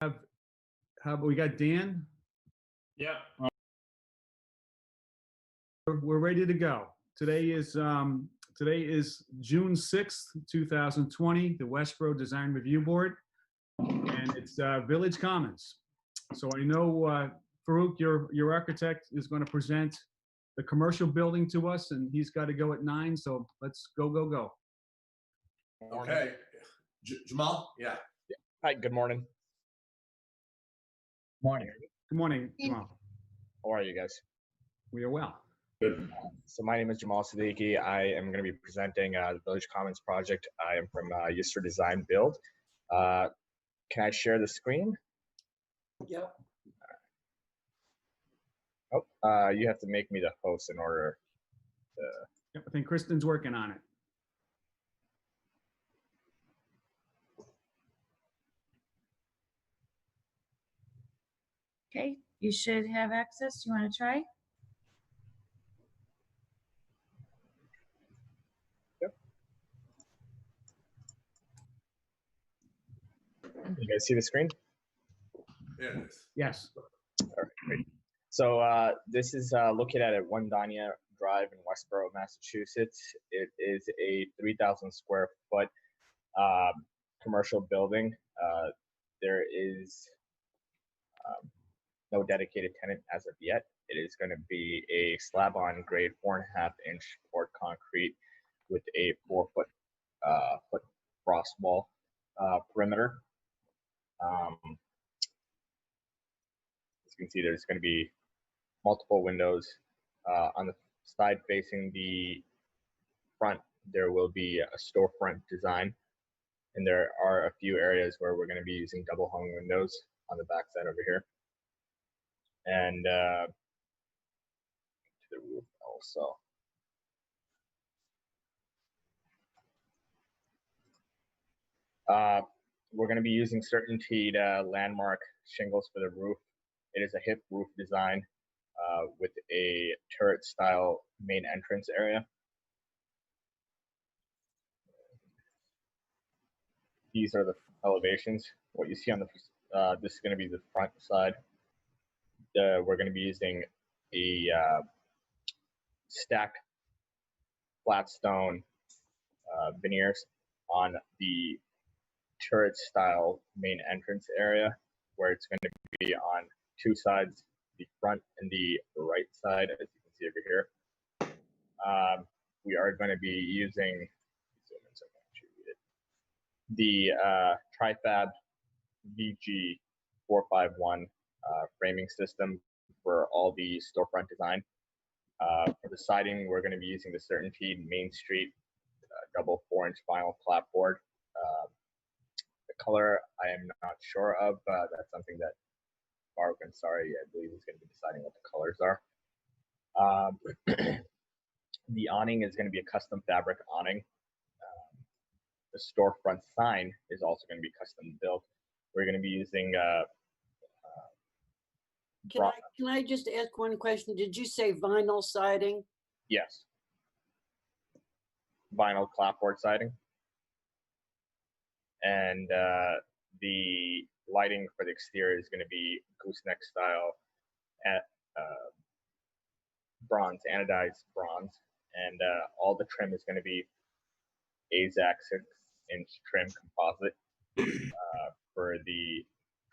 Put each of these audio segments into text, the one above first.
We got Dan? Yeah. We're ready to go. Today is June 6th, 2020, the Westborough Design Review Board, and it's Village Commons. So I know Farouk, your architect, is going to present the commercial building to us, and he's got to go at 9, so let's go. Okay. Jamal? Yeah. Hi, good morning. Good morning, Jamal. How are you guys? We are well. Good. So my name is Jamal Siddiqui. I am going to be presenting the Village Commons project. I am from User Design Build. Can I share the screen? Yep. Oh, you have to make me the host in order to... Yep, I think Kristen's working on it. Okay, you should have access. You want to try? Yep. You guys see the screen? There it is. Yes. All right, great. So this is located at 1 Dania Drive in Westborough, Massachusetts. It is a 3,000 square foot commercial building. There is no dedicated tenant as of yet. It is going to be a slab-on grade 4.5-inch poured concrete with a 4-foot frost wall perimeter. As you can see, there's going to be multiple windows on the side facing the front. There will be a storefront design, and there are a few areas where we're going to be using double hung windows on the back side over here. And to the roof also. We're going to be using CertainTeed landmark shingles for the roof. It is a hip roof design with a turret style main entrance area. These are the elevations. What you see on the this is going to be the front side. We're going to be using a stacked flat stone veneers on the turret style main entrance area, where it's going to be on 2 sides, the front and the right side, as you can see over here. We are going to be using the Trifab VG451 framing system for all the storefront design. For the siding, we're going to be using the CertainTeed Main Street double 4-inch vinyl clapboard. The color I am not sure of. That's something that Mark Ansari, I believe, is going to be deciding what the colors are. The awning is going to be a custom fabric awning. The storefront sign is also going to be custom built. We're going to be using Can I just ask one question? Did you say vinyl siding? Yes. Vinyl clapboard siding. And the lighting for the exterior is going to be gooseneck style at bronze, anodized bronze. And all the trim is going to be AZAC 6-inch trim composite for the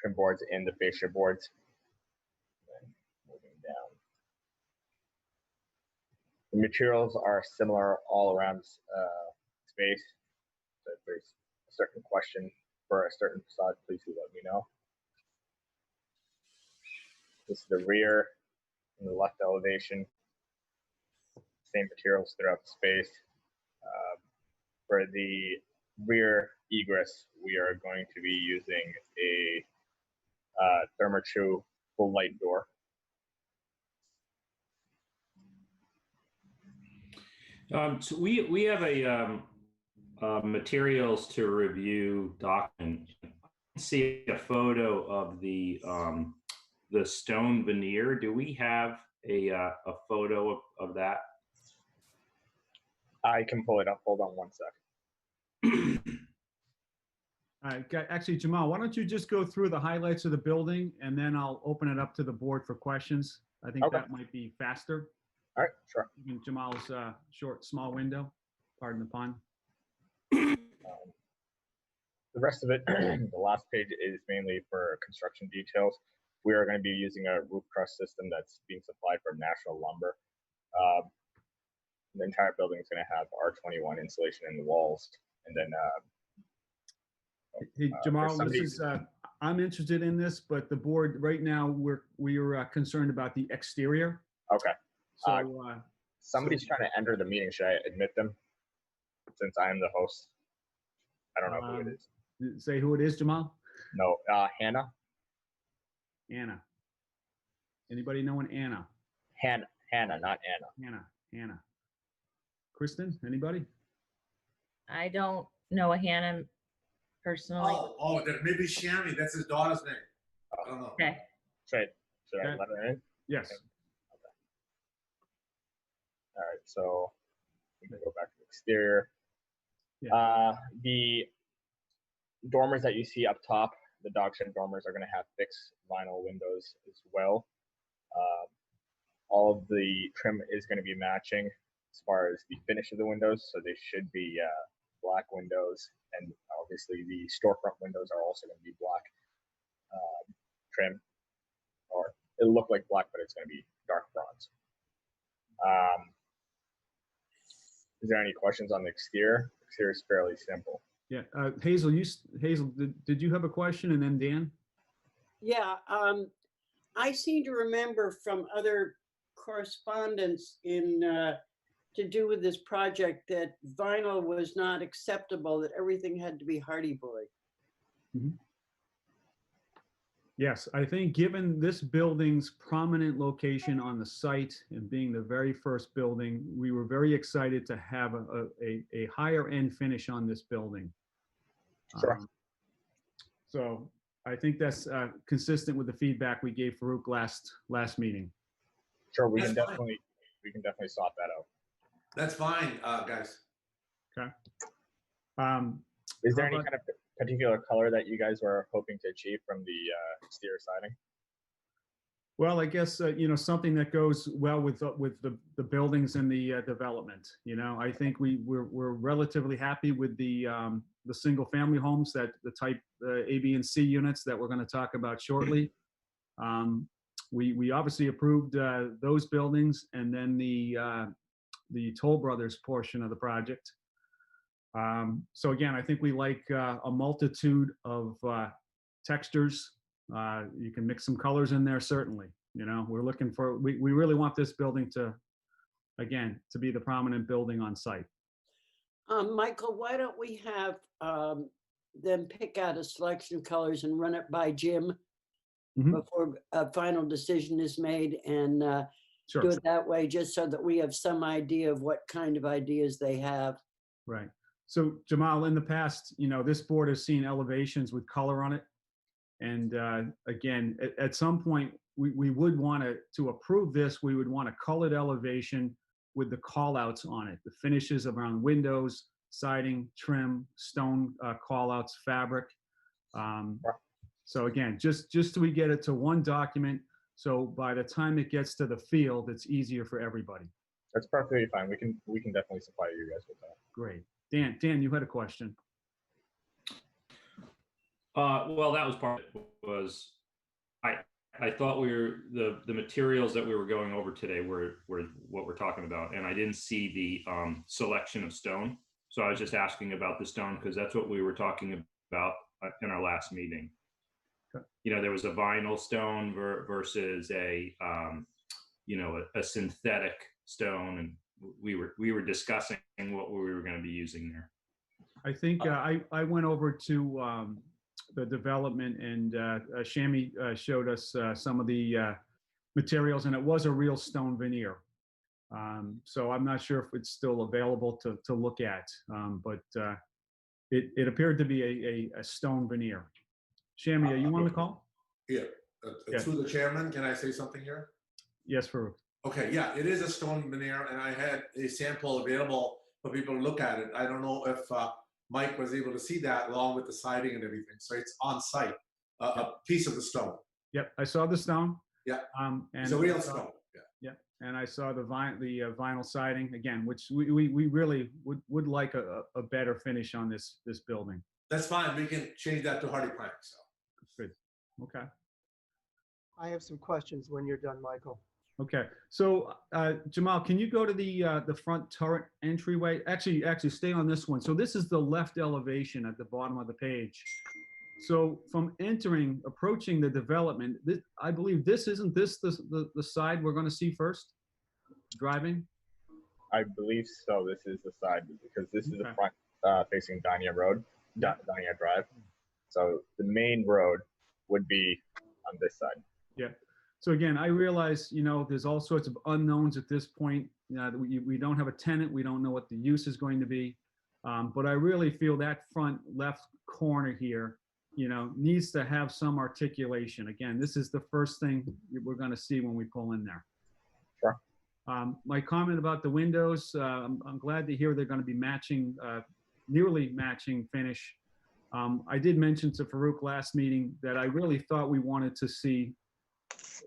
trim boards and the fascia boards. And moving down. The materials are similar all around space. So if there's a certain question for a certain facade, please do let me know. This is the rear and the left elevation. Same materials throughout the space. For the rear egress, we are going to be using a Therma-Tru full light door. So we have a materials to review document. I see a photo of the stone veneer. Do we have a photo of that? I can pull it up. Hold on one sec. Actually, Jamal, why don't you just go through the highlights of the building and then I'll open it up to the board for questions. I think Okay. that might be faster. All right, sure. Given Jamal's small window, pardon the pun. The rest of it, the last page is mainly for construction details. We are going to be using a roof truss system that's being supplied from National Lumber. The entire building is going to have R21 insulation in the walls, and then Hey, Jamal, somebody- this is, I'm interested in this, but the board, right now, we're concerned about the exterior. okay. So, Somebody's trying to enter the meeting. Should I admit them? Since I am the host. I don't know who it is. say who it is, Jamal? No, Hannah. Anna. Anybody knowing Anna? Hannah, not Anna. Anna. Kristen, anybody? I don't know a Hannah personally. That maybe Shammy. That's his daughter's name. I don't know. Okay. Should I Okay. let her in? Yes. All right, so we can go back to the exterior. Yeah. The dormers that you see up top, the dog shed dormers, are going to have fixed vinyl windows as well. All of the trim is going to be matching as far as the finish of the windows, so they should be black windows, and obviously the storefront windows are also going to be black trim, or it'll look like black, but it's going to be dark bronze. Is there any questions on the exterior? The exterior is fairly simple. Yeah. Hazel, did you have a question? And then Dan? Yeah, I seem to remember from other correspondence to do with this project that vinyl was not acceptable, that everything had to be Hardy Boy. Mm-hmm. Yes, I think given this building's prominent location on the site and being the very first building, we were very excited to have a higher end finish on this building. Sure. So I think that's consistent with the feedback we gave Farouk last meeting. Sure, we can That's fine. definitely sort that out. That's fine, guys. Okay. Is there How any about- kind of particular color that you guys were hoping to achieve from the exterior siding? Well, I guess, something that goes well with the buildings and the development. I think we're relatively happy with the single family homes, that the type A, B, and C units that we're going to talk about shortly. We obviously approved those buildings, and then the Toll Brothers portion of the project. So again, I think we like a multitude of textures. You can mix some colors in there, certainly. We're looking for, we really want this building to be the prominent building on site. Michael, why don't we have them pick out a selection of colors and run it by Jim Mhm. before a final decision is made, and Sure. do it that way, just so that we have some idea of what kind of ideas they have. Right. So Jamal, in the past, this board has seen elevations with color on it. And again, at some point, we would want to approve this, we would want a colored elevation with the call outs on it, the finishes around windows, siding, trim, stone call outs, fabric. So again, just so we get it to one document, so by the time it gets to the field, it's easier for everybody. That's perfectly fine. We can definitely supply you guys with that. Great. Dan, you had a question. Well, that was part of it. Was I thought the materials that we were going over today were what we're talking about, and I didn't see the selection of stone. So I was just asking about the stone because that's what we were talking about in our last meeting. Okay. There was a vinyl stone versus a synthetic stone, and we were discussing what we were going to be using there. I think I went over to the development, and Shami showed us some of the materials, and it was a real stone veneer. So I'm not sure if it's still available to look at, but it appeared to be a stone veneer. Shami, are you on the call? Yeah. Yeah. To the chairman, can I say something here? Yes, Farouk. Okay, yeah, it is a stone veneer, and I had a sample available for people to look at it. I don't know if Mike was able to see that along with the siding and everything. So it's on site, a piece of the stone. Yep, I saw the stone. Yeah. And It's a real stone. Yeah. Yeah, and I saw the vinyl siding again, which we really would like a better finish on this building. That's fine. We can change that to hardy plank. So. Good. Okay. I have some questions when you're done, Michael. Okay. So Jamal, can you go to the front turret entryway? Actually, stay on this one. So this is the left elevation at the bottom of the page. So from approaching the development, I believe isn't this the side we're going to see first? Driving? I believe so. This is the side because this is the Okay. front facing Dania Road, Dania Drive. So the main road would be on this side. Yeah. So again, I realize, there's all sorts of unknowns at this point. We don't have a tenant. We don't know what the use is going to be. But I really feel that front left corner here, needs to have some articulation. Again, this is the first thing we're going to see when we pull in there. Sure. My comment about the windows, I'm glad to hear they're going to be matching, nearly matching finish. I did mention to Farouk last meeting that I really thought we wanted to see,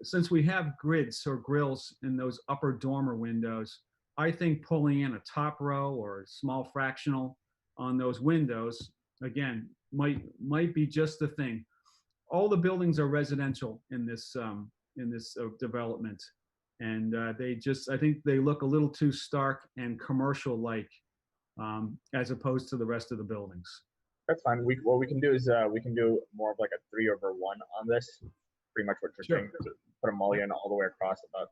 since we have grids or grills in those upper dormer windows, I think pulling in a top row or a small fractional on those windows, again, might be just the thing. All the buildings are residential in this development, and I think they look a little too stark and commercial-like as opposed to the rest of the buildings. That's fine. What we can do is we can do more of like a 3/1 on this. Pretty much what you're saying. Put a mullion all the way across about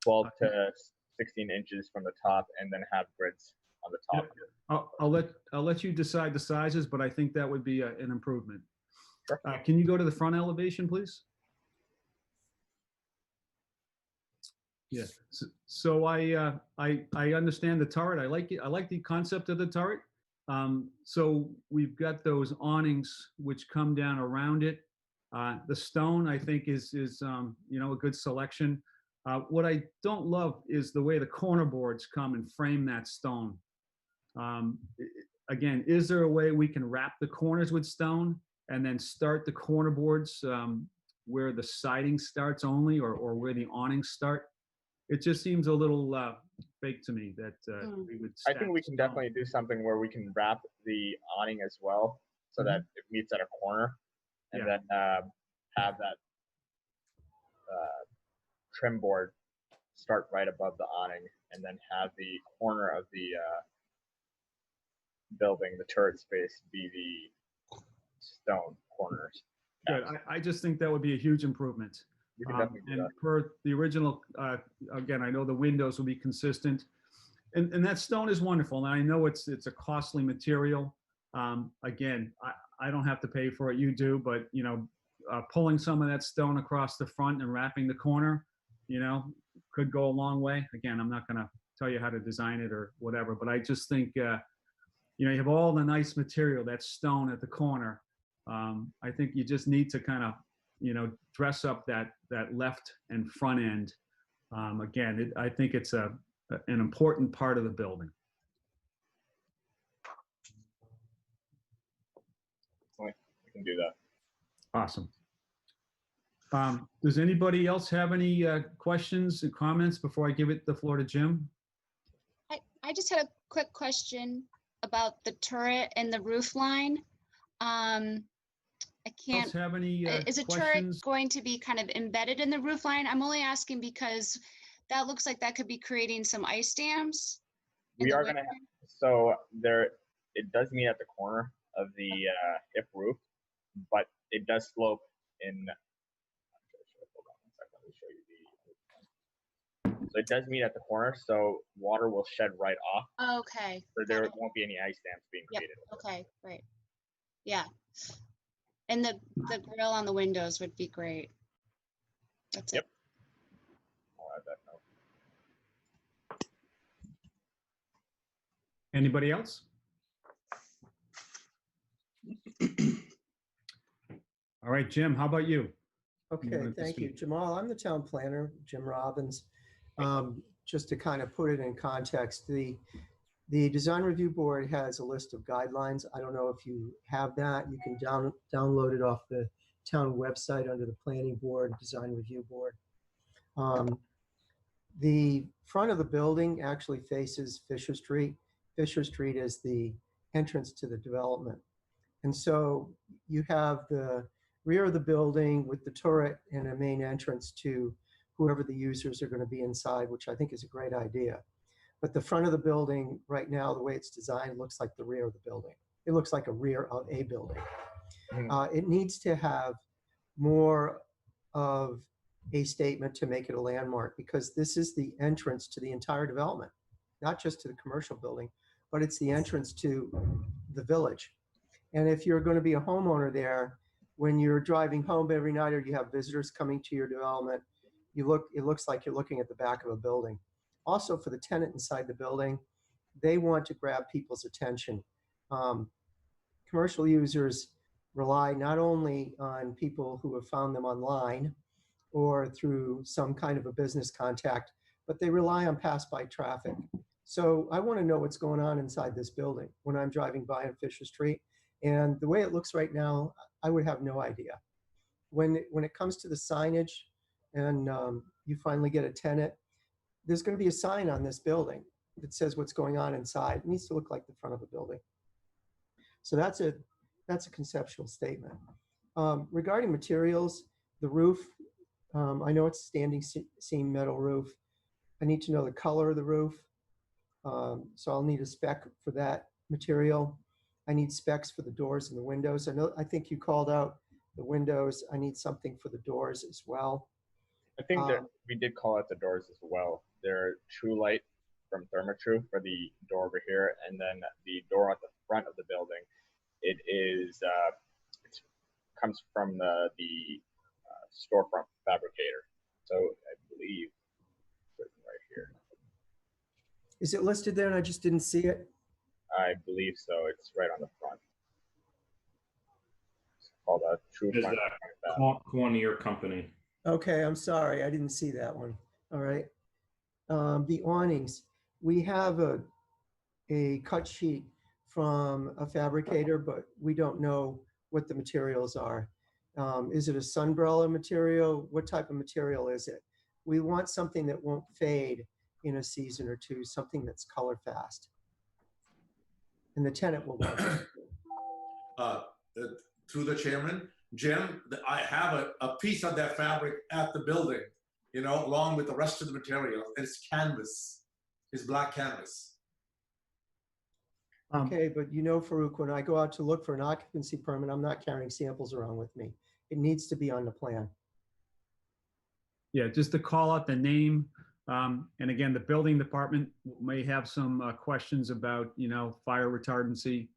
12 to 16 inches from the top, and then have grids on the top. I'll let you decide the sizes, but I think that would be an improvement. Sure. Can you go to the front elevation, please? Yeah. So I understand the turret. I like it. I like the concept of the turret. So we've got those awnings which come down around it. The stone, I think, is a good selection. What I don't love is the way the corner boards come and frame that stone. Again, is there a way we can wrap the corners with stone and then start the corner boards where the siding starts only, or where the awnings start? It just seems a little fake to me that we would. I think we can definitely do something where we can wrap the awning as well, so that it meets at a corner, and then have that trim board start right above the awning, and then have the corner of the building, the turret space, be the stone corners. Good. I just think that would be a huge improvement. We can definitely do And that. per the original, again, I know the windows will be consistent, and that stone is wonderful. And I know it's a costly material. Again, I don't have to pay for it. You do, but pulling some of that stone across the front and wrapping the corner, could go a long way. Again, I'm not going to tell you how to design it or whatever, but I just think, you have all the nice material, that stone at the corner. I think you just need to kind of, dress up that left and front end. Again, I think it's an important part of the building. We can do that. Awesome. Does anybody else have any questions and comments before I give the floor to Jim? I just had a quick question about the turret and the roof line. I can't. Have any Is a turret questions? going to be kind of embedded in the roof line? I'm only asking because that looks like that could be creating some ice dams. We are gonna so there, it does meet at the corner of the hip roof, but it does slope in. Hold on one second, let me show you the. So it does meet at the corner, so water will shed right off. Okay. So there won't be any ice dams being Yep. created. Okay, right. Yeah. And the grill on the windows would be great. That's Yep. it. I'll add that note. Anybody else? All right, Jim, how about you? Okay, wanted to thank you. speak. Jamal, I'm the town planner, Jim Robbins. Just to kind of put it in context, the The design review board has a list of guidelines. I don't know if you have that. You can download it off the town website under the planning board, design review board. The front of the building actually faces Fisher Street. Fisher Street is the entrance to the development. And so you have the rear of the building with the turret and a main entrance to whoever the users are going to be inside, which I think is a great idea. But the front of the building right now, the way it's designed, looks like the rear of the building. It looks like a rear of a building. It needs to have more of a statement to make it a landmark, because this is the entrance to the entire development, not just to the commercial building, but it's the entrance to the village. And if you're going to be a homeowner there, when you're driving home every night or you have visitors coming to your development, it looks like you're looking at the back of a building. Also, for the tenant inside the building, they want to grab people's attention. Commercial users rely not only on people who have found them online or through some kind of a business contact, but they rely on pass-by traffic. So I want to know what's going on inside this building when I'm driving by on Fisher Street. And the way it looks right now, I would have no idea. When it comes to the signage and you finally get a tenant, there's going to be a sign on this building that says what's going on inside. It needs to look like the front of a building. So that's a conceptual statement. Regarding materials, the roof, I know it's standing seam metal roof. I need to know the color of the roof. So I'll need a spec for that material. I need specs for the doors and the windows. I think you called out the windows. I need something for the doors as well. I think that we did call out the doors as well. They're True Light from Therma-Tru for the door over here, and then the door at the front of the building. It comes from the storefront fabricator. So I believe it's written right here. Is it listed there and I just didn't see it? I believe so. It's right on the front. It's called a True Is Front. that Cornier Company? Okay, I'm sorry. I didn't see that one. All right. The awnings. We have a cut sheet from a fabricator, but we don't know what the materials are. Is it a sunbrella material? What type of material is it? We want something that won't fade in a season or two, something that's color fast. And the tenant will want it. Through the chairman, Jim, I have a piece of that fabric at the building, you know, along with the rest of the material. It's canvas, it's black canvas. Okay, but you know, Farouk, when I go out to look for an occupancy permit, I'm not carrying samples around with me. It needs to be on the plan. Yeah, just to call out the name. And again, the building department may have some questions about, you know, fire retardancy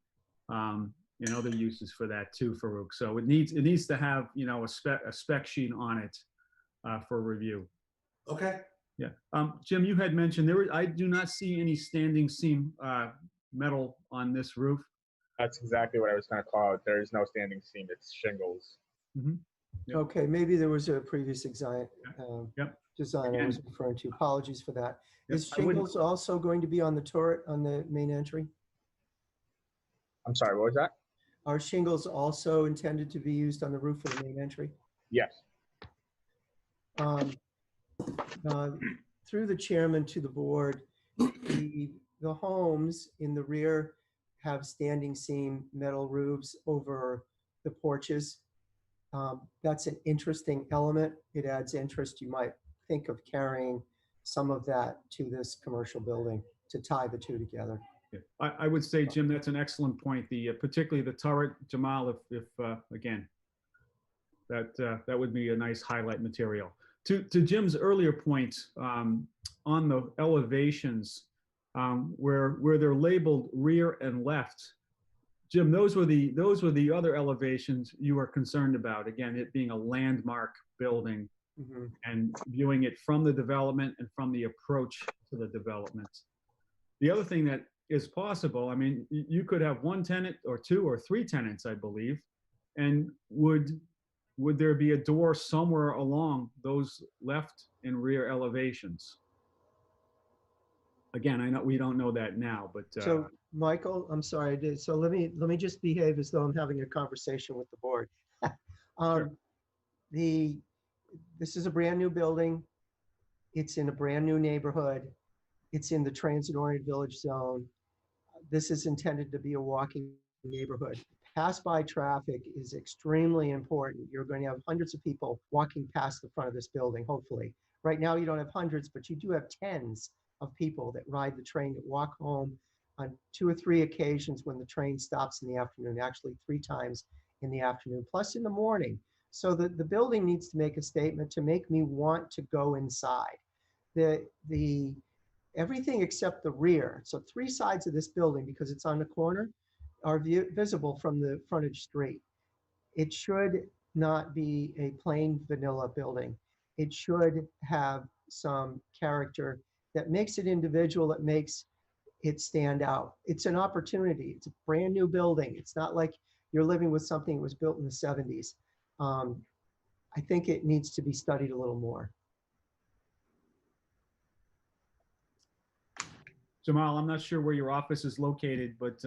and other uses for that too, Farouk. So it needs to have, you know, a spec sheet on it for review. Okay. Yeah. Jim, you had mentioned I do not see any standing seam metal on this roof. That's exactly what I was going to call out. There is no standing seam. It's shingles. Mm-hmm. Yep. Okay, maybe there was a previous design Yep. design I was referring to. Apologies for that. Yep, Is shingles also going to be on the turret on the main entry? I'm sorry, what was that? Are shingles also intended to be used on the roof of the main entry? Yes. Through the chairman to the board, the homes in the rear have standing seam metal roofs over the porches. That's an interesting element. It adds interest. You might think of carrying some of that to this commercial building to tie the two together. Yeah. I would say, Jim, that's an excellent point. Particularly the turret, Jamal, if again, that would be a nice highlight material. To Jim's earlier point on the elevations where they're labeled rear and left, Jim, those were the other elevations you were concerned about. Again, it being a landmark building and viewing it from the development and from the approach to the development. The other thing that is possible, I mean, you could have one tenant or two or three tenants, I believe, and would there be a door somewhere along those left and rear elevations? Again, I know we don't know that now, but So Michael, I'm sorry, I did. So let me just behave as though I'm having a conversation with the board. Um, This is a brand new building. It's in a brand new neighborhood. It's in the transit-oriented village zone. This is intended to be a walking neighborhood. Pass-by traffic is extremely important. You're going to have hundreds of people walking past the front of this building, hopefully. Right now, you don't have hundreds, but you do have tens of people that ride the train, that walk home on 2 or 3 occasions when the train stops in the afternoon, actually 3 times in the afternoon, plus in the morning. So the building needs to make a statement to make me want to go inside. Everything except the rear, so 3 sides of this building, because it's on the corner, are visible from the frontage street. It should not be a plain vanilla building. It should have some character that makes it individual, that makes it stand out. It's an opportunity. It's a brand new building. It's not like you're living with something that was built in the 70s. I think it needs to be studied a little more. Jamal, I'm not sure where your office is located, but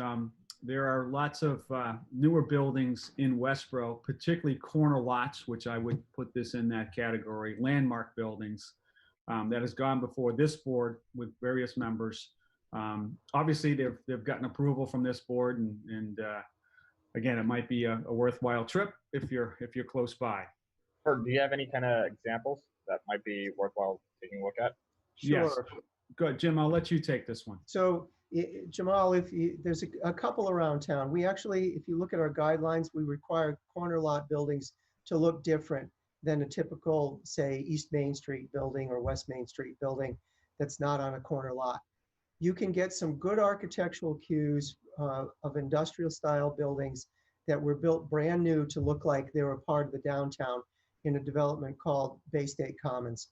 there are lots of newer buildings in Westborough, particularly corner lots, which I would put this in that category, landmark buildings that has gone before this board with various members. Obviously, they've gotten approval from this board, and again, it might be a worthwhile trip if you're close by. Or do you have any kind of examples that might be worthwhile taking a look at? Yes. Sure. Good, Jim, I'll let you take this one. So Jamal, there's a couple around town. We actually, if you look at our guidelines, we require corner lot buildings to look different than a typical, say, East Main Street building or West Main Street building that's not on a corner lot. You can get some good architectural cues of industrial style buildings that were built brand new to look like they were part of the downtown in a development called Bay State Commons.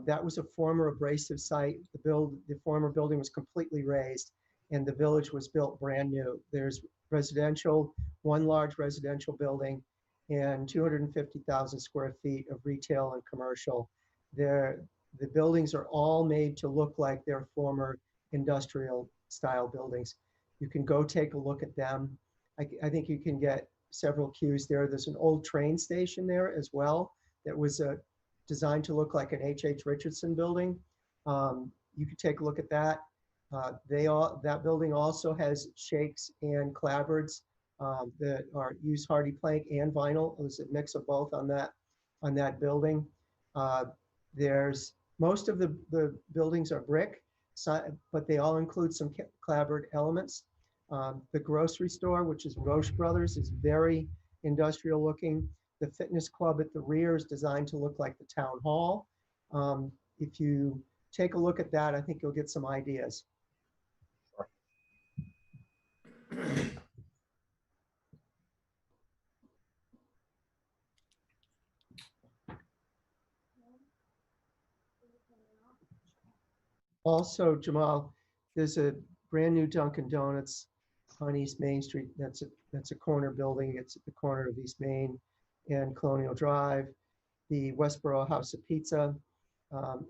That was a former abrasive site. The former building was completely razed, and the village was built brand new. There's residential, 1 large residential building, and 250,000 square feet of retail and commercial. The buildings are all made to look like they're former industrial style buildings. You can go take a look at them. I think you can get several cues there. There's an old train station there as well that was designed to look like an H.H. Richardson building. You could take a look at that. That building also has shakes and clapboards that use hardy plank and vinyl. There's a mix of both on that building. There's most of the buildings are brick, but they all include some clapboard elements. The grocery store, which is Roche Brothers, is very industrial looking. The fitness club at the rear is designed to look like the town hall. If you take a look at that, I think you'll get some ideas. Also, Jamal, there's a brand new Dunkin' Donuts on East Main Street. That's a corner building. It's at the corner of East Main and Colonial Drive. The Westborough House of Pizza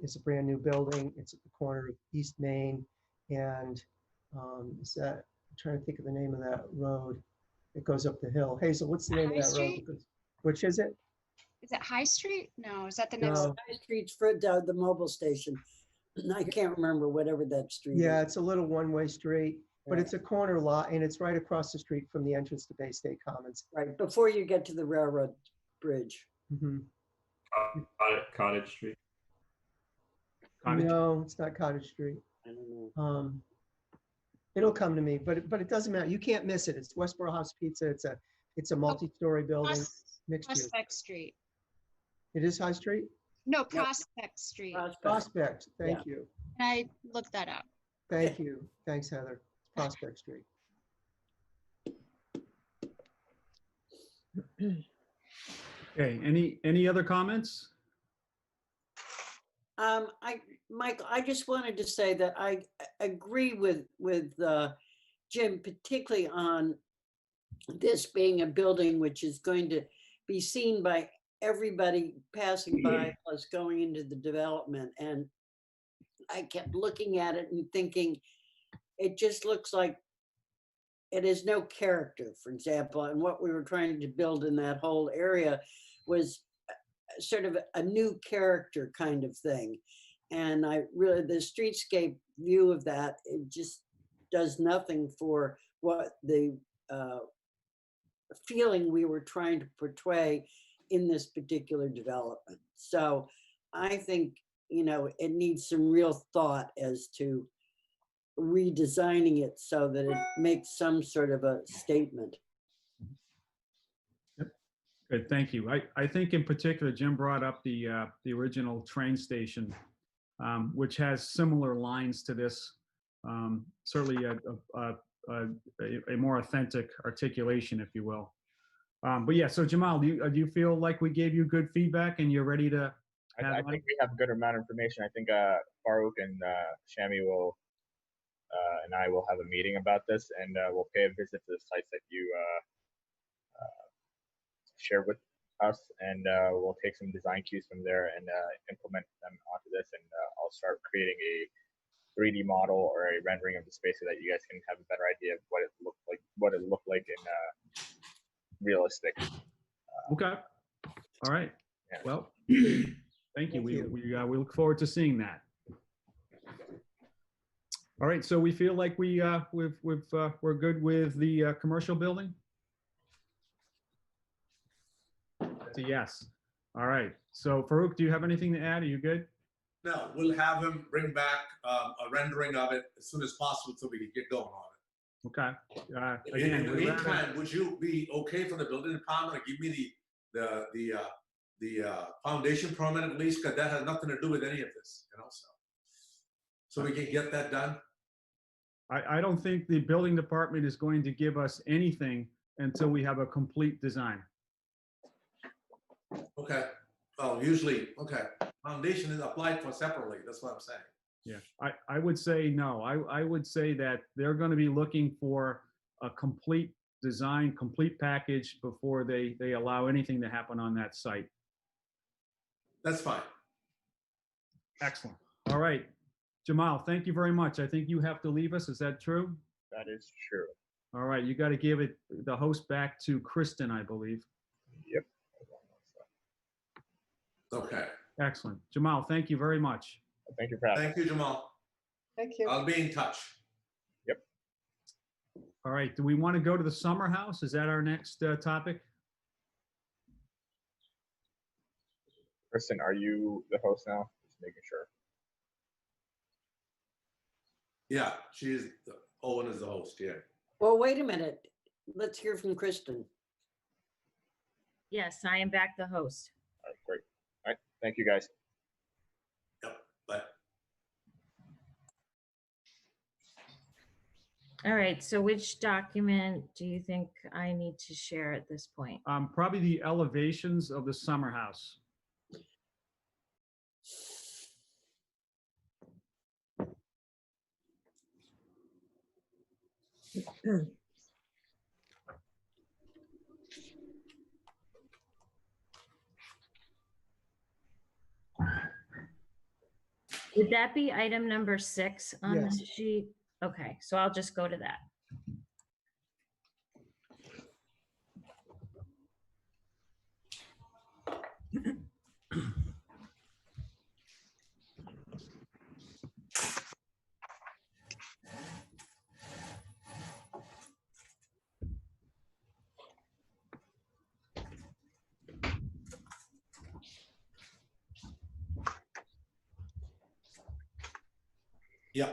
is a brand new building. It's at the corner of East Main and I'm trying to think of the name of that road. It goes up the hill. Hazel, what's the name of that Street? road? Which is it? Is it High Street? No, is that the next? No. High Street's for the mobile station. I can't remember whatever that street Yeah, is. it's a little one-way street, but it's a corner lot and it's right across the street from the entrance to Bay State Commons. Right, before you get to the railroad bridge. Mm-hmm. Cottage Street. Cottage? No, it's not Cottage Street. I don't know. It'll come to me, but it doesn't matter. You can't miss it. It's Westborough House Pizza. It's a multi-story building, mixed use. Prospect Street. It is High Street? No, Prospect Street. Prospect. Thank you. Can I look that up? Thank you. Thanks, Heather. Prospect Street. Okay, any other comments? Michael, I just wanted to say that I agree with Jim, particularly on this being a building which is going to be seen by everybody passing by plus going into the development. And I kept looking at it and thinking, it just looks like it has no character, for example. And what we were trying to build in that whole area was sort of a new character kind of thing. And I really, the streetscape view of that, it just does nothing for what the feeling we were trying to portray in this particular development. So I think, you know, it needs some real thought as to redesigning it so that it makes some sort of a statement. Good, thank you. I think in particular, Jim brought up the original train station, which has similar lines to this. Certainly a more authentic articulation, if you will. But yeah, so Jamal, do you feel like we gave you good feedback and you're ready to I think we have a good amount of information. I think Farouk and Shami will and I will have a meeting about this, and we'll pay a visit to the sites that you shared with us, and we'll take some design cues from there and implement them onto this, and I'll start creating a 3D model or a rendering of the space so that you guys can have a better idea of what it looked like in realistic. Okay. All right. Yeah. Well, thank you. We look forward to seeing that. All right. So we feel like we're good with the commercial building. That's a yes. All right. So Farouk, do you have anything to add? Are you good? No, we'll have him bring back a rendering of it as soon as possible so we can get going on it. Okay. In Again, the meantime, would you be okay for the building department to give me the foundation permit at least, because that has nothing to do with any of this, you know, so we can get that done? I don't think the building department is going to give us anything until we have a complete design. Okay. Oh, usually, okay. Foundation is applied for separately. That's what I'm saying. Yeah, I would say no. I would say that they're going to be looking for a complete design, complete package before they allow anything to happen on that site. That's fine. Excellent. All right. Jamal, thank you very much. I think you have to leave us. Is that true? That is true. All right. You got to give the host back to Kristen, I believe. Yep. Okay. Excellent. Jamal, thank you very much. Thank you for having me. Thank you, Jamal. Thank you. I'll be in touch. Yep. All right. Do we want to go to the summer house? Is that our next topic? Kristen, are you the host now? Just making sure. Yeah, Owen is the host, yeah. Well, wait a minute. Let's hear from Kristen. Yes, I am back the host. All right, great. All right, thank you guys. Yep, but All right, so which document do you think I need to share at this point? Probably the elevations of the summer house. Would that be item number 6 on Yes. the sheet? Okay, so I'll just go to that. yeah.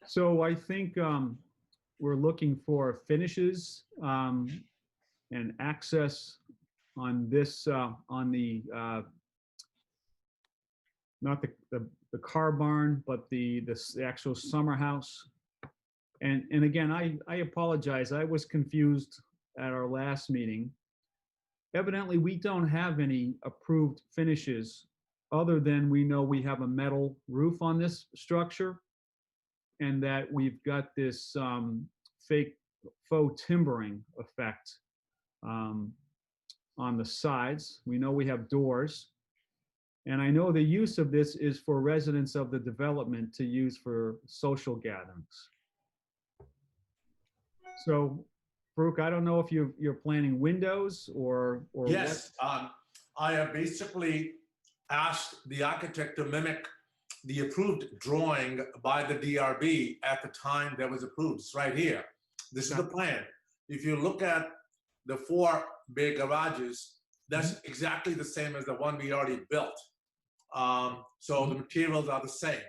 So I think we're looking for finishes and access on this, on the, not the car barn, but the actual summer house. And again, I apologize. I was confused at our last meeting. Evidently, we don't have any approved finishes other than we know we have a metal roof on this structure and that we've got this fake faux timbering effect on on the sides. We know we have doors. And I know the use of this is for residents of the development to use for social gatherings. So, Farouk, I don't know if you're planning windows or Yes, I have basically asked the architect to mimic the approved drawing by the DRB at the time that was approved. It's right here. This is the plan. If you look at the 4 big garages, that's exactly the same as the one we already built. So the materials are the same.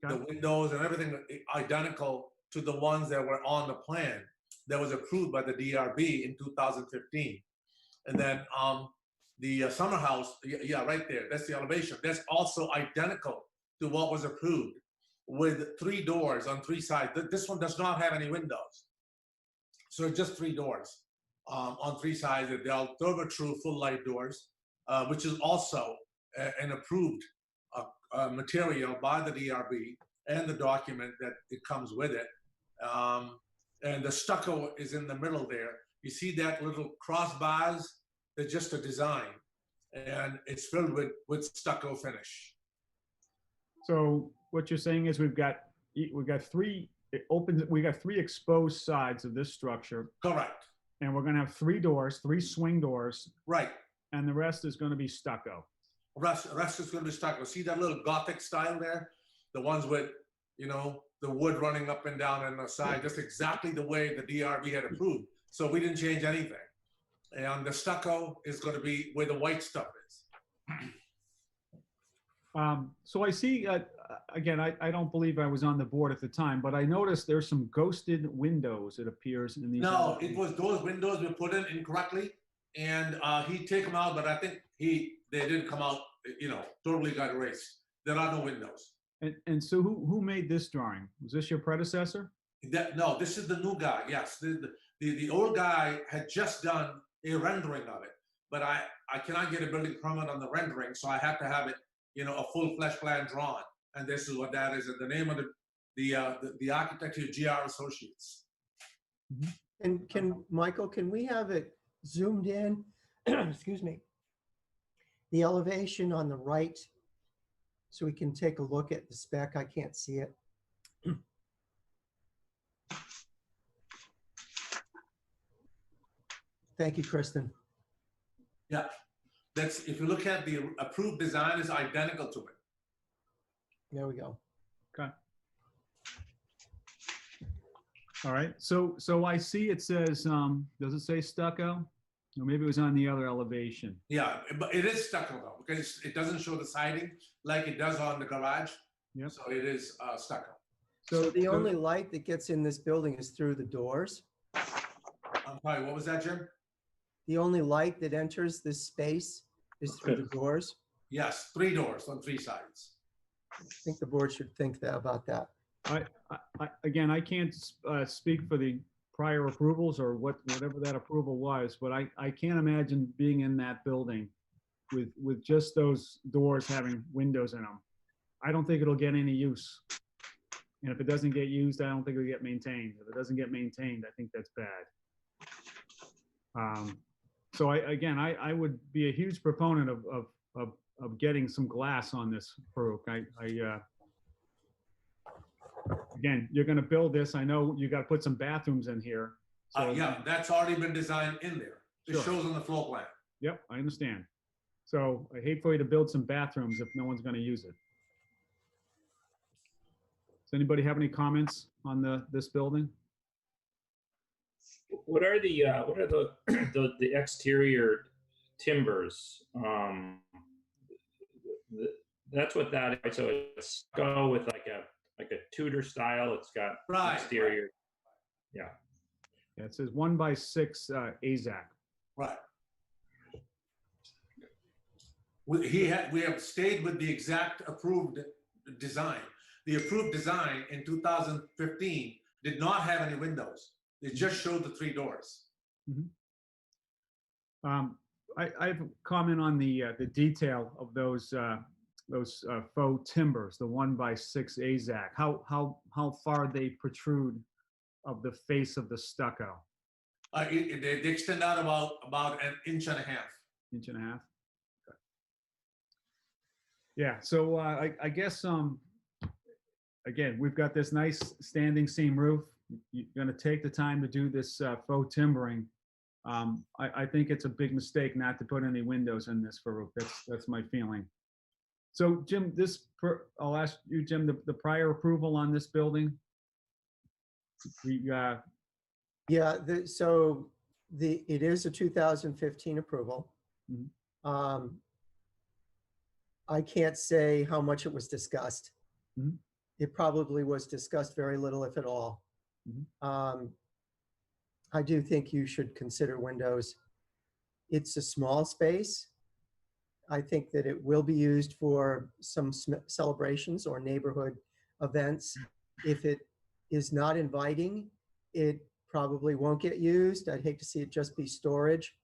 Okay. The windows and everything identical to the ones that were on the plan that was approved by the DRB in 2015. And then the summer house, yeah, right there, that's the elevation. That's also identical to what was approved with 3 doors on 3 sides. This one does not have any windows. So just 3 doors on 3 sides. They're all true full light doors, which is also an approved material by the DRB and the document that it comes with it. And the stucco is in the middle there. You see that little crossbars? They're just a design, and it's filled with stucco finish. So what you're saying is we've got 3 exposed sides of this structure, Correct. and we're going to have 3 doors, 3 swing doors, Right. and the rest is going to be stucco. Rest is going to be stucco. See that little Gothic style there? The ones with, you know, the wood running up and down on the side, just exactly the way the DRB had approved. So we didn't change anything. And the stucco is going to be where the white stuff is. So I see, again, I don't believe I was on the board at the time, but I noticed there's some ghosted windows, it appears, in these. No, it was those windows were put in incorrectly, and he take them out, but I think they didn't come out, you know, totally got erased. There are no windows. And so who made this drawing? Was this your predecessor? No, this is the new guy. Yes, the old guy had just done a rendering of it, but I cannot get a building permit on the rendering, so I have to have it, you know, a full flesh plan drawn. And this is what that is. And the name of the architect is GR Associates. And Michael, can we have it zoomed in? Excuse me. The elevation on the right, so we can take a look at the spec. I can't see it. Thank you, Kristen. Yeah, that's, if you look at the approved design, is identical to it. There we go. Okay. All right. So I see it says, does it say stucco? Or maybe it was on the other elevation. Yeah, but it is stucco though, because it doesn't show the siding like it does on the garage. Yep. So it is stucco. So the only light that gets in this building is through the doors. I'm sorry, what was that, Jim? The only light that enters this space is through the doors. Yes, 3 doors on 3 sides. I think the board should think about that. Again, I can't speak for the prior approvals or whatever that approval was, but I can't imagine being in that building with just those doors having windows in them. I don't think it'll get any use. And if it doesn't get used, I don't think it'll get maintained. If it doesn't get maintained, I think that's bad. So I would be a huge proponent of getting some glass on this, Farouk. Again, you're going to build this. I know you got to put some bathrooms in here. So, Yeah, that's already been designed in there. It Sure. shows on the floor plan. Yep, I understand. So I hate for you to build some bathrooms if no one's going to use it. Does anybody have any comments on this building? What are the the exterior timbers? That's what that is. So it's go with like a Tudor style. It's got Right, exterior. Yeah. Yeah, it says 1x6 AZAC. Right. We have stayed with the exact approved design. The approved design in 2015 did not have any windows. It just showed the 3 doors. I have a comment on the detail of those faux timbers, the 1x6 AZAC. How far they protrude of the face of the stucco? They extend out about 1.5 inches. Inch and a half. Okay. Yeah, so I guess again, we've got this nice standing seam roof. You're going to take the time to do this faux timbering. I think it's a big mistake not to put any windows in this for roof. That's my feeling. So Jim, I'll ask you, Jim, the prior approval on this building. Yeah, it is a 2015 approval. Mhm. I can't say how much it was discussed. Mhm. It probably was discussed very little, if at all. Mhm. I do think you should consider windows. It's a small space. I think that it will be used for some celebrations or neighborhood events. If it is not inviting, it probably won't get used. I'd hate to see it just be storage.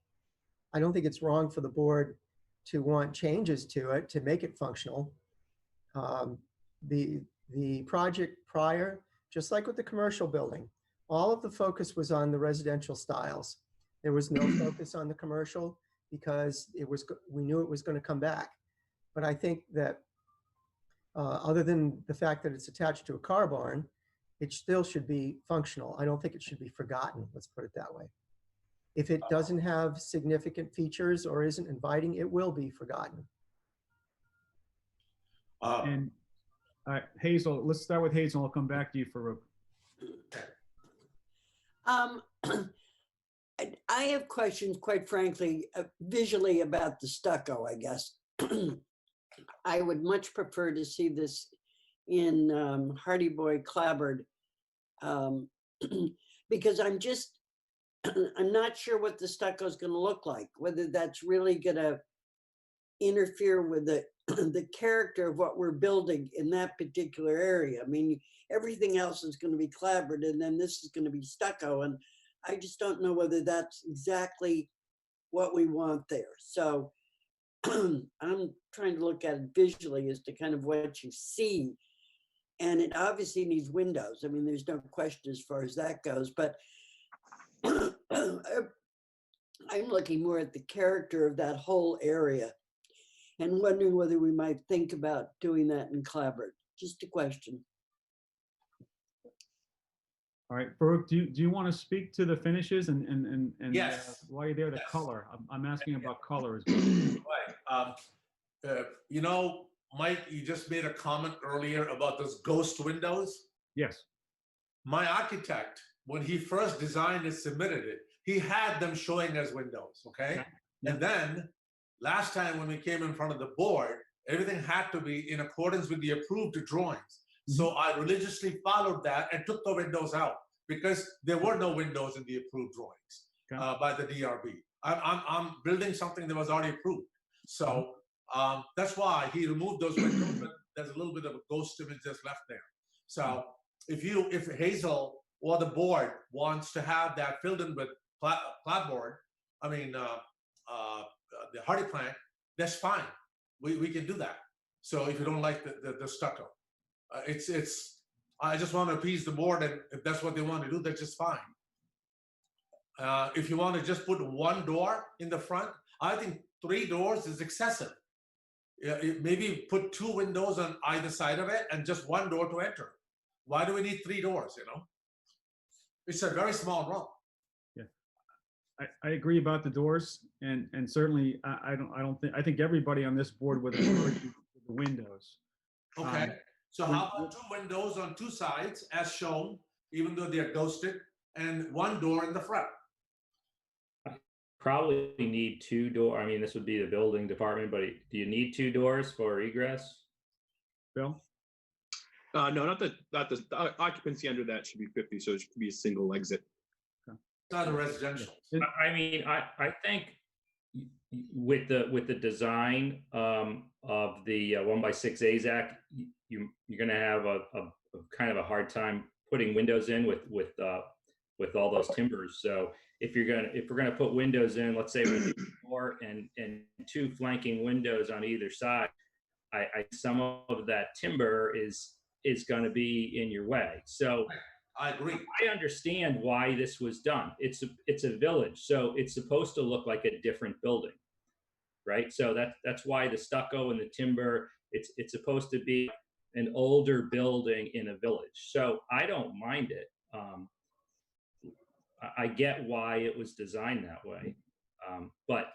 I don't think it's wrong for the board to want changes to it to make it functional. The project prior, just like with the commercial building, all of the focus was on the residential styles. There was no focus on the commercial because we knew it was going to come back. But I think that other than the fact that it's attached to a car barn, it still should be functional. I don't think it should be forgotten, let's put it that way. If it doesn't have significant features or isn't inviting, it will be forgotten. And Hazel, let's start with Hazel. I'll come back to you for roof. I have questions, quite frankly, visually about the stucco, I guess. I would much prefer to see this in Hardy Boy clapboard because I'm not sure what the stucco is going to look like, whether that's really going to interfere with the character of what we're building in that particular area. I mean, everything else is going to be clapboard and then this is going to be stucco. And I just don't know whether that's exactly what we want there. So I'm trying to look at it visually as to kind of what you see. And it obviously needs windows. I mean, there's no question as far as that goes, but I'm looking more at the character of that whole area and wondering whether we might think about doing that in clapboard. Just a question. All right, Farouk, do you want to speak to the finishes and Yes. while you're there, the Yes. color? I'm asking about color as well. Right. You know, Mike, you just made a comment earlier about those ghost windows. Yes. My architect, when he first designed and submitted it, he had them showing as windows, okay? Yeah. And then last time when we came in front of the board, everything had to be in accordance with the approved drawings. So I religiously followed that and took the windows out because there were no windows in the approved drawings by the DRB. I'm building something that was already approved. So that's why he removed those windows, but there's a little bit of a ghost image that's left there. So if Hazel or the board wants to have that filled in with clapboard, I mean, the hardy plank, that's fine. We can do that. So if you don't like the stucco. I just want to appease the board, and if that's what they want to do, that's just fine. If you want to just put one door in the front, I think 3 doors is excessive. Maybe put 2 windows on either side of it and just 1 door to enter. Why do we need 3 doors, you know? It's a very small room. Yeah. I agree about the doors, and certainly I think everybody on this board would agree with the windows. Okay. So how about 2 windows on 2 sides as shown, even though they're ghosted, and 1 door in the front? Probably need 2 doors. I mean, this would be the building department, but do you need 2 doors for egress? Bill? No, not the occupancy under that should be 50, so it should be a single exit. It's not a residential. I mean, I think with the design of the 1x6 AZAC, you're going to have a kind of a hard time putting windows in with all those timbers. So if we're gonna put windows in, let's say with 4 and 2 flanking windows on either side, some of that timber is going to be in your way. So I agree. I understand why this was done. It's a village, so it's supposed to look like a different building. right? So that's why the stucco and the timber, it's supposed to be an older building in a village. So I don't mind it. I get why it was designed that way. But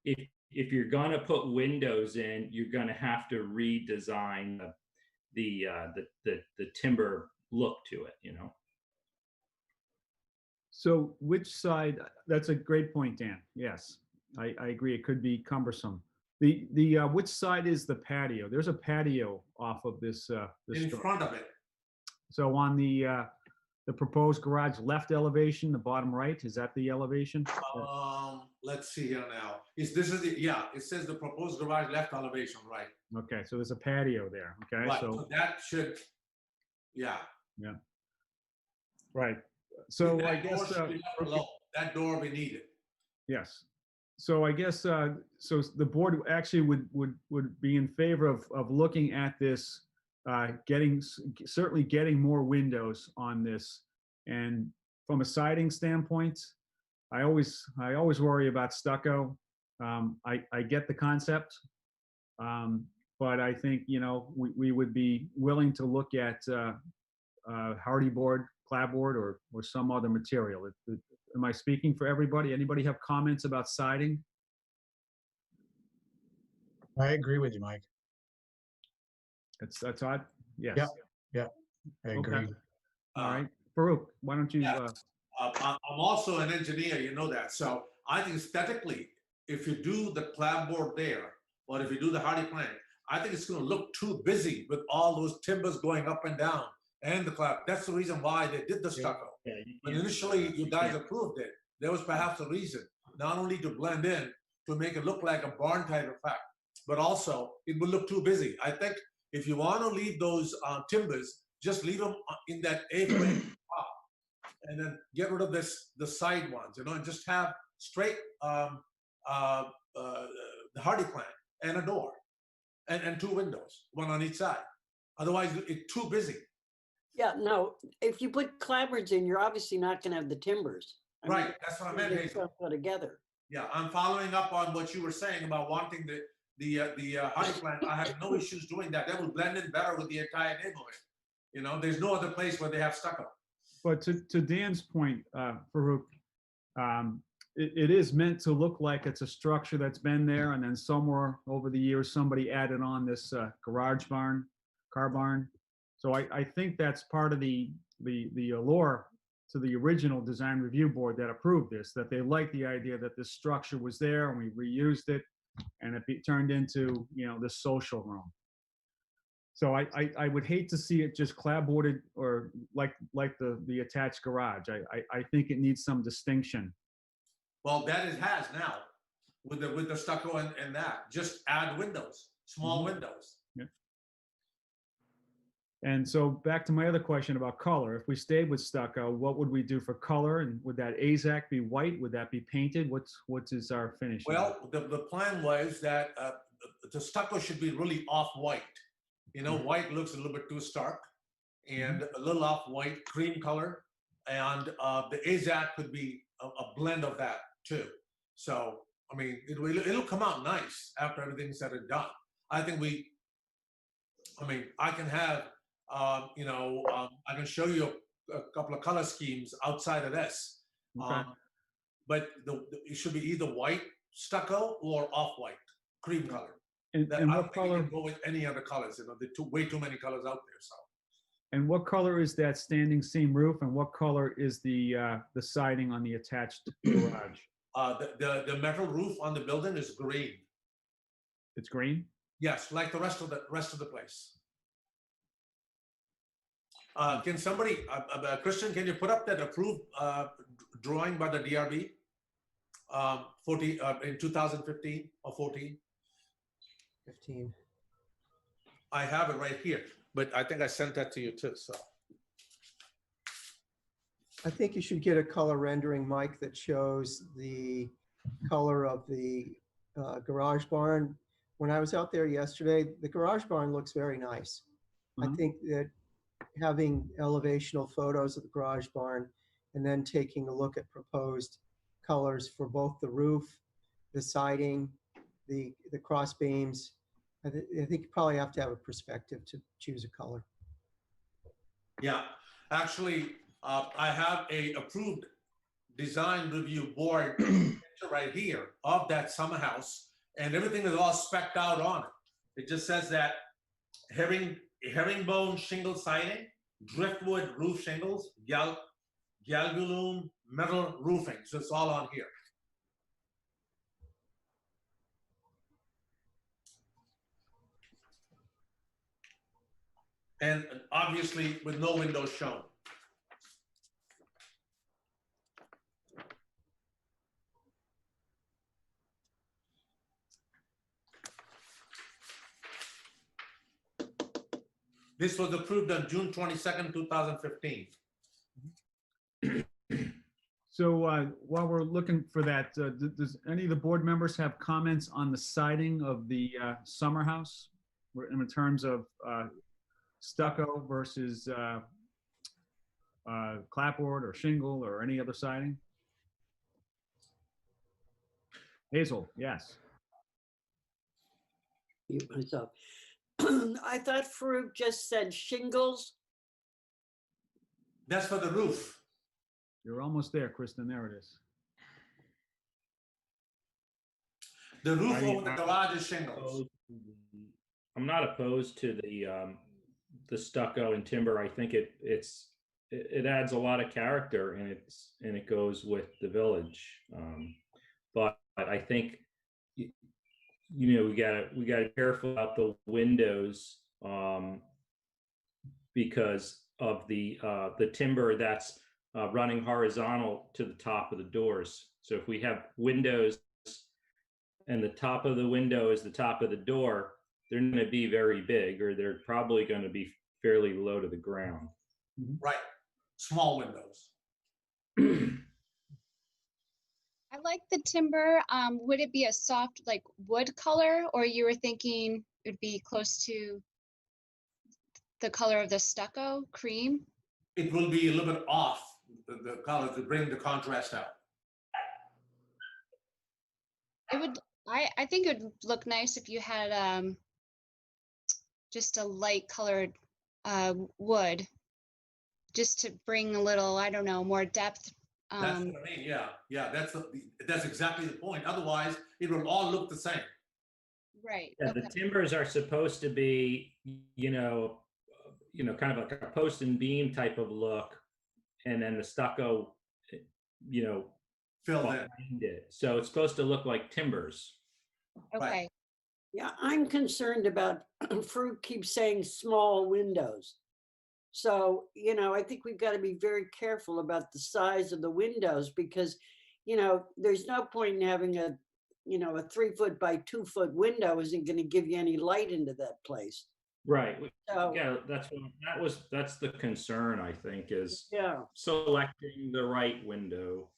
if you're going to put windows in, you're going to have to redesign the timber look to it, you know? So which side, that's a great point, Dan. Yes, I agree. It could be cumbersome. Which side is the patio? There's a patio off of this. This In store. front of it. So on the proposed garage left elevation, the bottom right, is that the elevation? Let's see here now. It says the proposed garage left elevation, right? Okay, so there's a patio there. Okay, Right, so so that should, yeah. right. So That I door guess should be left alone. That door we need it. yes. So I guess so the board actually would be in favor of looking at this, certainly getting more windows on this. And from a siding standpoint, I always worry about stucco. I get the concept, but I think, you know, we would be willing to look at hardy board, clapboard, or some other material. Am I speaking for everybody? Anybody have comments about siding? I agree with you, Mike. That's odd. Yes. Yeah, I agree. Okay. All right, Farouk, why don't you? Yeah. I'm also an engineer, you know that. So I think aesthetically, if you do the clapboard there, or if you do the hardy plank, I think it's going to look too busy with all those timbers going up and down and the clap. That's the reason why they did the stucco. Yeah, When initially you guys approved it, there was perhaps a reason, not only to blend in, to make it look like a barn type effect, but also it would look too busy. I think if you want to leave those timbers, just leave them in that A-frame top, and then get rid of the side ones, you know, and just have straight the hardy plank and a door and two windows, one on each side. Otherwise, it's too busy. Yeah, no, if you put clapboards in, you're obviously not going to have the timbers. I mean, Right, that's what I meant, they Hazel. don't go together. Yeah, I'm following up on what you were saying about wanting the hardy plank. I have no issues doing that. That will blend in better with the entire neighborhood. You know, there's no other place where they have stucco. But to Dan's point, Farouk, it is meant to look like it's a structure that's been there, and then somewhere over the years somebody added on this garage barn, car barn. So I think that's part of the allure to the original design review board that approved this, that they liked the idea that this structure was there and we reused it, and it turned into, you know, this social room. So I would hate to see it just clapboarded or like the attached garage. I think it needs some distinction. Well, that it has now with the stucco and that. Just add windows, small windows. Yeah. And so back to my other question about color. If we stayed with stucco, what would we do for color? And would that AZAC be white? Would that be painted? What is our finish? Well, the plan was that the stucco should be really off-white. You know, white looks a little bit too stark, and a little off-white, cream color, and the AZAC could be a blend of that too. So, I mean, it'll come out nice after everything's said and done. I think I can have, I can show you a couple of color schemes outside of this. Okay. But it should be either white stucco or off-white, cream color. And I what don't think you color? can go with any other colors. You know, there are way too many colors out there. So And what color is that standing seam roof? And what color is the siding on the attached garage? the metal roof on the building is green. It's green. Yes, like the rest of the place. Can somebody, Christian, can you put up that approved drawing by the DRB in 2015 or 14? 15. I have it right here, but I think I sent that to you too. So I think you should get a color rendering, Mike, that shows the color of the garage barn. When I was out there yesterday, the garage barn looks very nice. I think that having elevational photos of the garage barn and then taking a look at proposed colors for both the roof, the siding, the cross beams. I think you probably have to have a perspective to choose a color. Yeah, actually, I have a approved design review board right here of that summer house, and everything is all specced out on it. It just says that herringbone shingle siding, driftwood roof shingles, galvalume metal roofing. So it's all on here. And obviously with no windows shown. This was approved on June 22nd, 2015. So while we're looking for that, does any of the board members have comments on the siding of the summer house in terms of stucco versus clapboard or shingle or any other siding? Hazel, yes. Mute myself. I thought Farouk just said shingles. That's for the roof. You're almost there, Kristen. There it is. The roof over the garage is shingles. I'm not opposed to the stucco and timber. I think it adds a lot of character, and it goes with the village. But I think we gotta be careful about the windows because of the timber that's running horizontal to the top of the doors. So if we have windows and the top of the window is the top of the door, they're going to be very big, or they're probably going to be fairly low to the ground. Right. Small windows. I like the timber. Would it be a soft, like wood color, or you were thinking it would be close to the color of the stucco, cream? It will be a little bit off the color to bring the contrast out. It would. I think it would look nice if you had just a light colored wood, just to bring a little, I don't know, more depth. That's what I mean. Yeah. That's exactly the point. Otherwise, it will all look the same. Right. Yeah, Okay. the timbers are supposed to be, kind of like a post and beam type of look, and then the stucco, Filled in. behind it. So it's supposed to look like timbers. Okay. Right. Yeah, I'm concerned about, Farouk keeps saying small windows. So, I think we've got to be very careful about the size of the windows because, there's no point in having a 3-foot by 2-foot window isn't going to give you any light into that place. Right. So, Yeah, that's the concern, I think, is yeah. selecting the right window.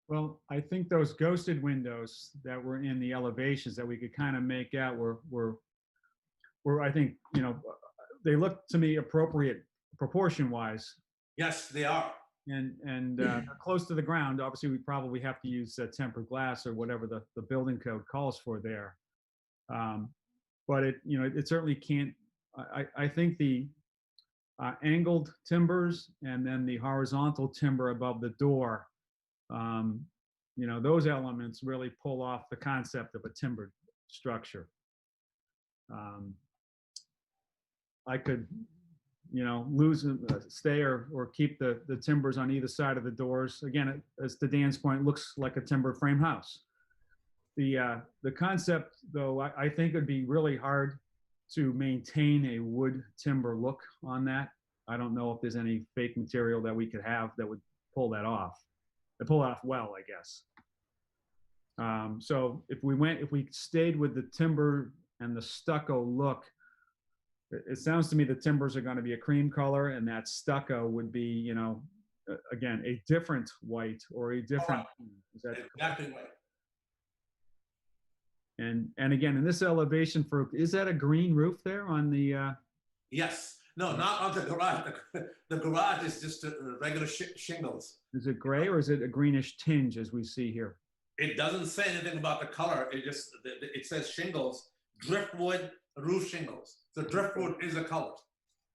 Well, I think those ghosted windows that were in the elevations that we could kind of make out were I think, they look to me appropriate proportion-wise. Yes, they are. And they're close to the ground. Obviously, we probably have to use tempered glass or whatever the building code calls for there. But it certainly can't. I think the angled timbers and then the horizontal timber above the door, those elements really pull off the concept of a timbered structure. I could, stay or keep the timbers on either side of the doors. Again, as to Dan's point, looks like a timber frame house. The concept, though, I think it'd be really hard to maintain a wood timber look on that. I don't know if there's any fake material that we could have that would pull that off. Pull it off well, I guess. So if we stayed with the timber and the stucco look, it sounds to me the timbers are going to be a cream color, and that stucco would be, again, a different white or a different. Is that exactly right? And again, in this elevation, is that a green roof there on the? Yes. No, not on the garage. The garage is just regular shingles. Is it gray or is it a greenish tinge as we see here? It doesn't say anything about the color. It says shingles, driftwood roof shingles. So driftwood is a color.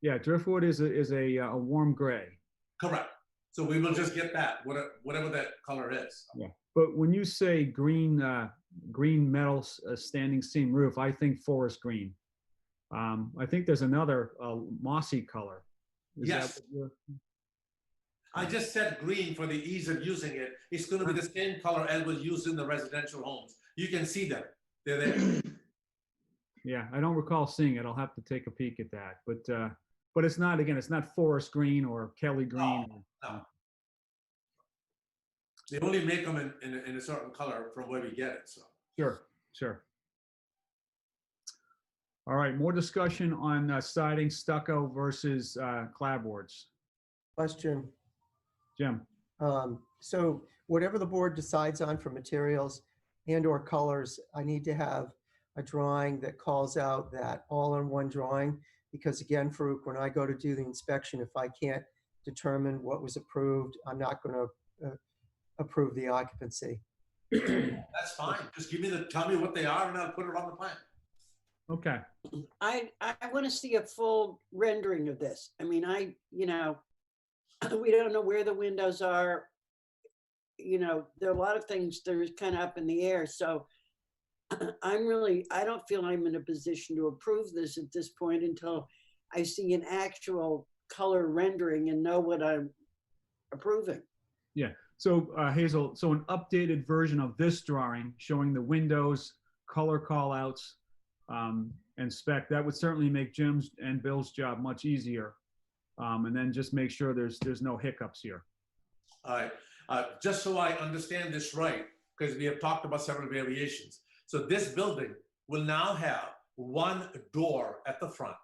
Yeah, driftwood is a warm gray. Correct. So we will just get that, whatever that color is. Yeah. But when you say green metal standing seam roof, I think forest green. I think there's another mossy color. Is Yes. that what I just said green for the ease of using it. It's going to be the same color as was used in the residential homes. You can see them. They're there. Yeah, I don't recall seeing it. I'll have to take a peek at that. But it's not, again, it's not forest green or Kelly green. No. They only make them in a certain color from where we get it. So Sure. All right, more discussion on siding, stucco versus clapboards. Question. Jim? So whatever the board decides on for materials and/or colors, I need to have a drawing that calls out that all in one drawing. Because again, Farouk, when I go to do the inspection, if I can't determine what was approved, I'm not going to approve the occupancy. that's fine. Just tell me what they are and I'll put it on the plan. Okay. I want to see a full rendering of this. I mean, we don't know where the windows are. There are a lot of things that are kind of up in the air. So I don't feel I'm in a position to approve this at this point until I see an actual color rendering and know what I'm approving. Yeah. So Hazel, so an updated version of this drawing showing the windows, color callouts, and spec, that would certainly make Jim's and Bill's job much easier. And then just make sure there's no hiccups here. All right. Just so I understand this right, because we have talked about several variations. So this building will now have one door at the front,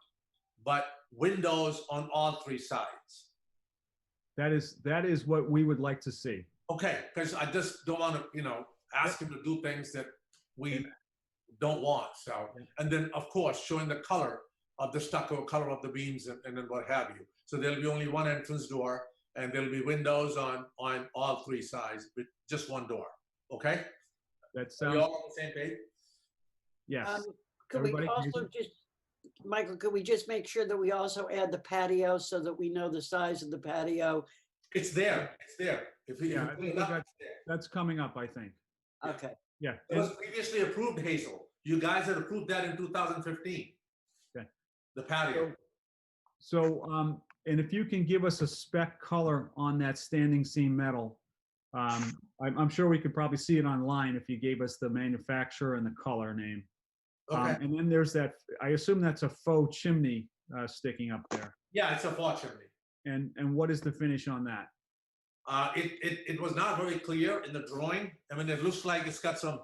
but windows on all three sides. That is what we would like to see. Okay, because I just don't want to, ask him to do things that we don't want. So, and then of course, showing the color of the stucco, color of the beams, and then what have you. So there'll be only one entrance door, and there'll be windows on all three sides, with just one door. Okay? That Are sounds. we all on the same page? Yes. Could we Everybody, also Michael, could we just make sure that we also add the patio so that we know the size of the patio? It's there. It's there. If we, Yeah, if I we think look up, that- it's there. That's coming up, I think. Okay. Yeah. It was previously approved, Hazel. You guys had approved that in 2015. Okay. The patio. So, and if you can give us a spec color on that standing seam metal, I'm sure we could probably see it online if you gave us the manufacturer and the color name. Okay. And then there's that, I assume that's a faux chimney sticking up there. Yeah, it's a floor chimney. And what is the finish on that? It was not very clear in the drawing. I mean, it looks like it's got some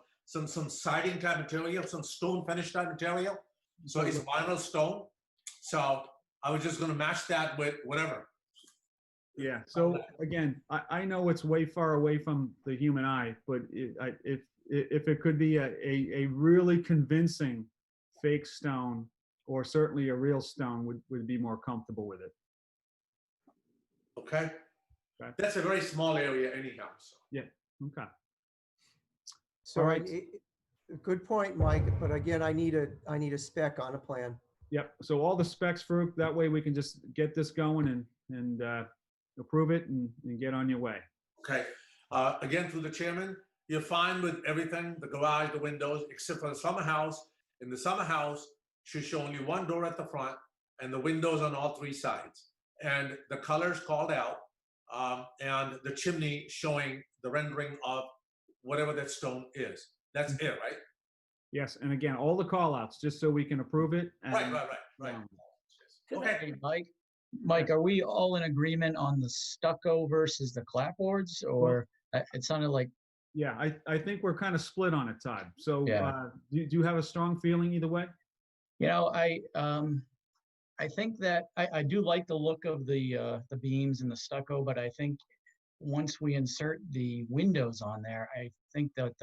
siding type material, some stone finish type material. So it's vinyl stone. So I was just going to match that with whatever. Yeah. So again, I know it's way far away from the human eye, but if it could be a really convincing fake stone, or certainly a real stone, would be more comfortable with it. Okay. Okay. That's a very small area anyhow. So. Yeah. Okay. So All right. Good point, Mike, but again, I need a spec on a plan. Yep. So all the specs for that way we can just get this going and approve it and get on your way. Okay. Again, through the chairman, you're fine with everything, the garage, the windows, except for the summer house. In the summer house, should show only one door at the front and the windows on all three sides. And the colors called out, and the chimney showing the rendering of whatever that stone is. That's it, right? Yes. And again, all the call outs, just so we can approve it. And, Right. Okay. Okay. Mike, are we all in agreement on the stucco versus the clapboards, or it sounded like? Yeah, I think we're kind of split on it, Todd. So Yeah. Do you have a strong feeling either way? I think that I do like the look of the beams and the stucco, but I think once we insert the windows on there, I think that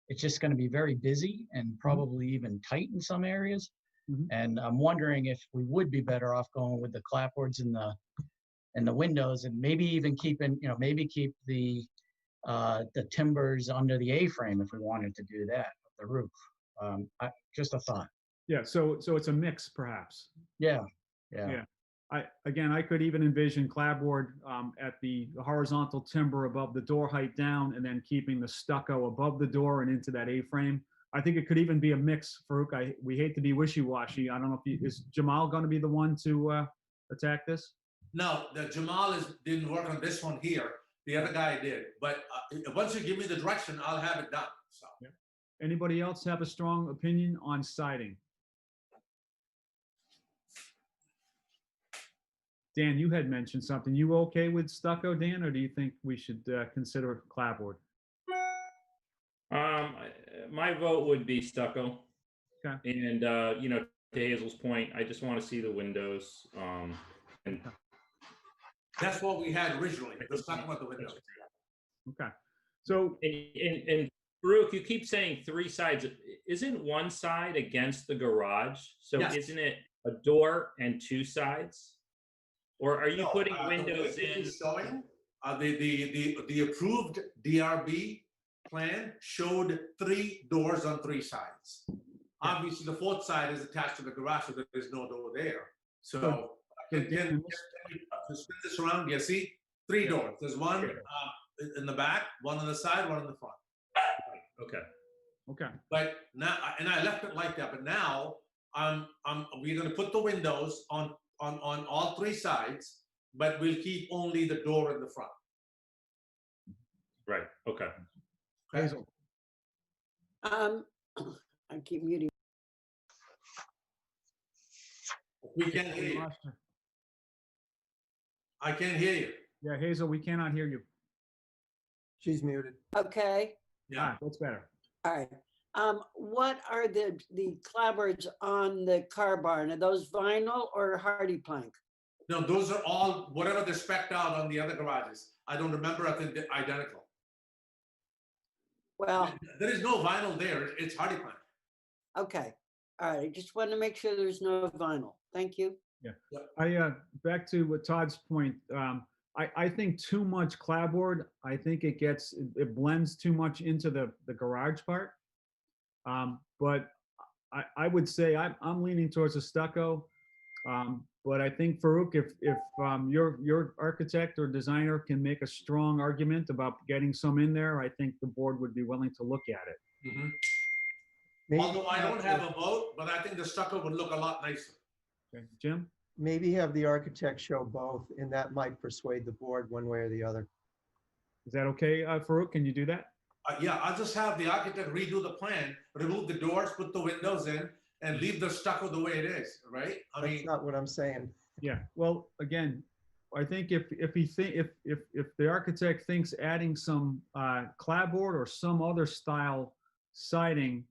it's just going to be very busy and probably even tight in some areas. Mhm. And I'm wondering if we would be better off going with the clapboards and the windows, and maybe even keep the the timbers under the A-frame if we wanted to do that, the roof. Just a thought. Yeah, so it's a mix perhaps. Yeah. Yeah. I could even envision clapboard at the horizontal timber above the door height down, and then keeping the stucco above the door and into that A-frame. I think it could even be a mix, Farouk. We hate to be wishy-washy. I don't know if is Jamal going to be the one to attack this? No, the didn't work on this one here. The other guy did. But once you give me the direction, I'll have it done. So. Yeah. Anybody else have a strong opinion on siding? Dan, you had mentioned something. You okay with stucco, Dan, or do you think we should consider clapboard? My vote would be stucco. Okay. And to Hazel's point, I just want to see the windows. And that's what we had originally. The stucco with the windows. Okay. So and Farouk, you keep saying 3 sides. Isn't one side against the garage? So yes. Isn't it a door and 2 sides? Or are you putting windows in? Showing, the approved DRB plan showed 3 doors on 3 sides. Obviously, the 4th side is attached to the garage, so there is no door there. So, can spin this around? You see, 3 doors. There's one in the back, one on the side, one in the front. Okay. But now, and I left it like that. But now, we're going to put the windows on all 3 sides, but we'll keep only the door in the front. Right. Okay. Hazel. I keep muting. We can't hear you. I can't hear you. Yeah, Hazel, we cannot hear you. She's muted. Okay. Yeah, that's better. All right. What are the clapboards on the car barn? Are those vinyl or hardy plank? No, those are all whatever they're spec'd out on the other garages. I don't remember. I think they're identical. Well, there is no vinyl there. It's hardy plank. Okay. All right. I just want to make sure there's no vinyl. Thank you. Yeah. I back to what Todd's point. I think too much clapboard. I think it blends too much into the garage part. But I would say I'm leaning towards a stucco. But I think Farouk, if your architect or designer can make a strong argument about getting some in there, I think the board would be willing to look at it. Mm-hmm. Although I don't have a vote, but I think the stucco would look a lot nicer. Okay. Jim? Maybe have the architect show both, and that might persuade the board one way or the other. Is that okay, Farouk? Can you do that? Yeah, I'll just have the architect redo the plan, remove the doors, put the windows in, and leave the stucco the way it is, right? That's not what I'm saying. Yeah. Well, again, I think if the architect thinks adding some clapboard or some other style siding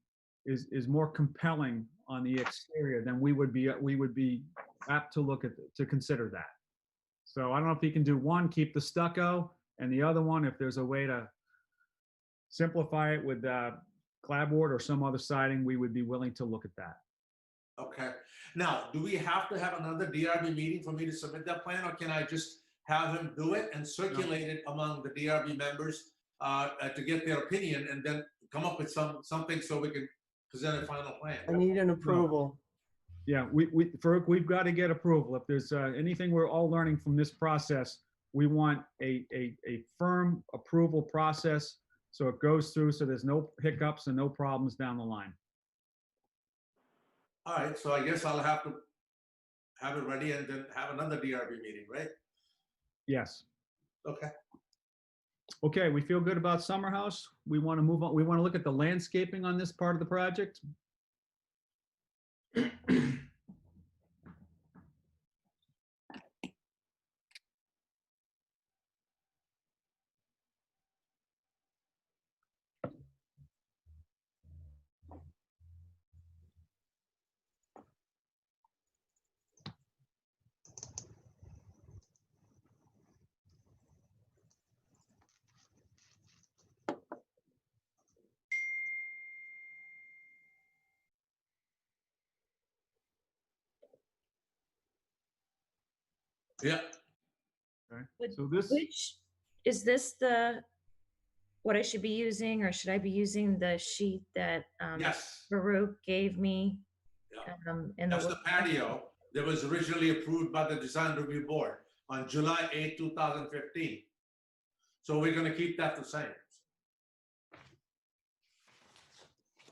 is more compelling on the exterior, then we would be apt to consider that. So I don't know if you can do one, keep the stucco, and the other one, if there's a way to simplify it with clapboard or some other siding, we would be willing to look at that. Okay. Now, do we have to have another DRB meeting for me to submit that plan, or can I just have him do it and circulate it among the DRB members to get their opinion, and then come up with something so we can present a final plan? I need an approval. Yeah, Farouk, we've got to get approval. If there's anything we're all learning from this process, we want a firm approval process so it goes through, so there's no hiccups and no problems down the line. All right, so I guess I'll have to have it ready and then have another DRB meeting, right? Yes. Okay. Okay, we feel good about Summer House. We want to move on. We want to look at the landscaping on this part of the project. Yeah. Okay. So this, Which is this the what I should be using, or should I be using the sheet that Yes, Farouk gave me? Yeah. In that's the patio that was originally approved by the Design Review Board on July 8, 2015. So we're gonna keep that the same.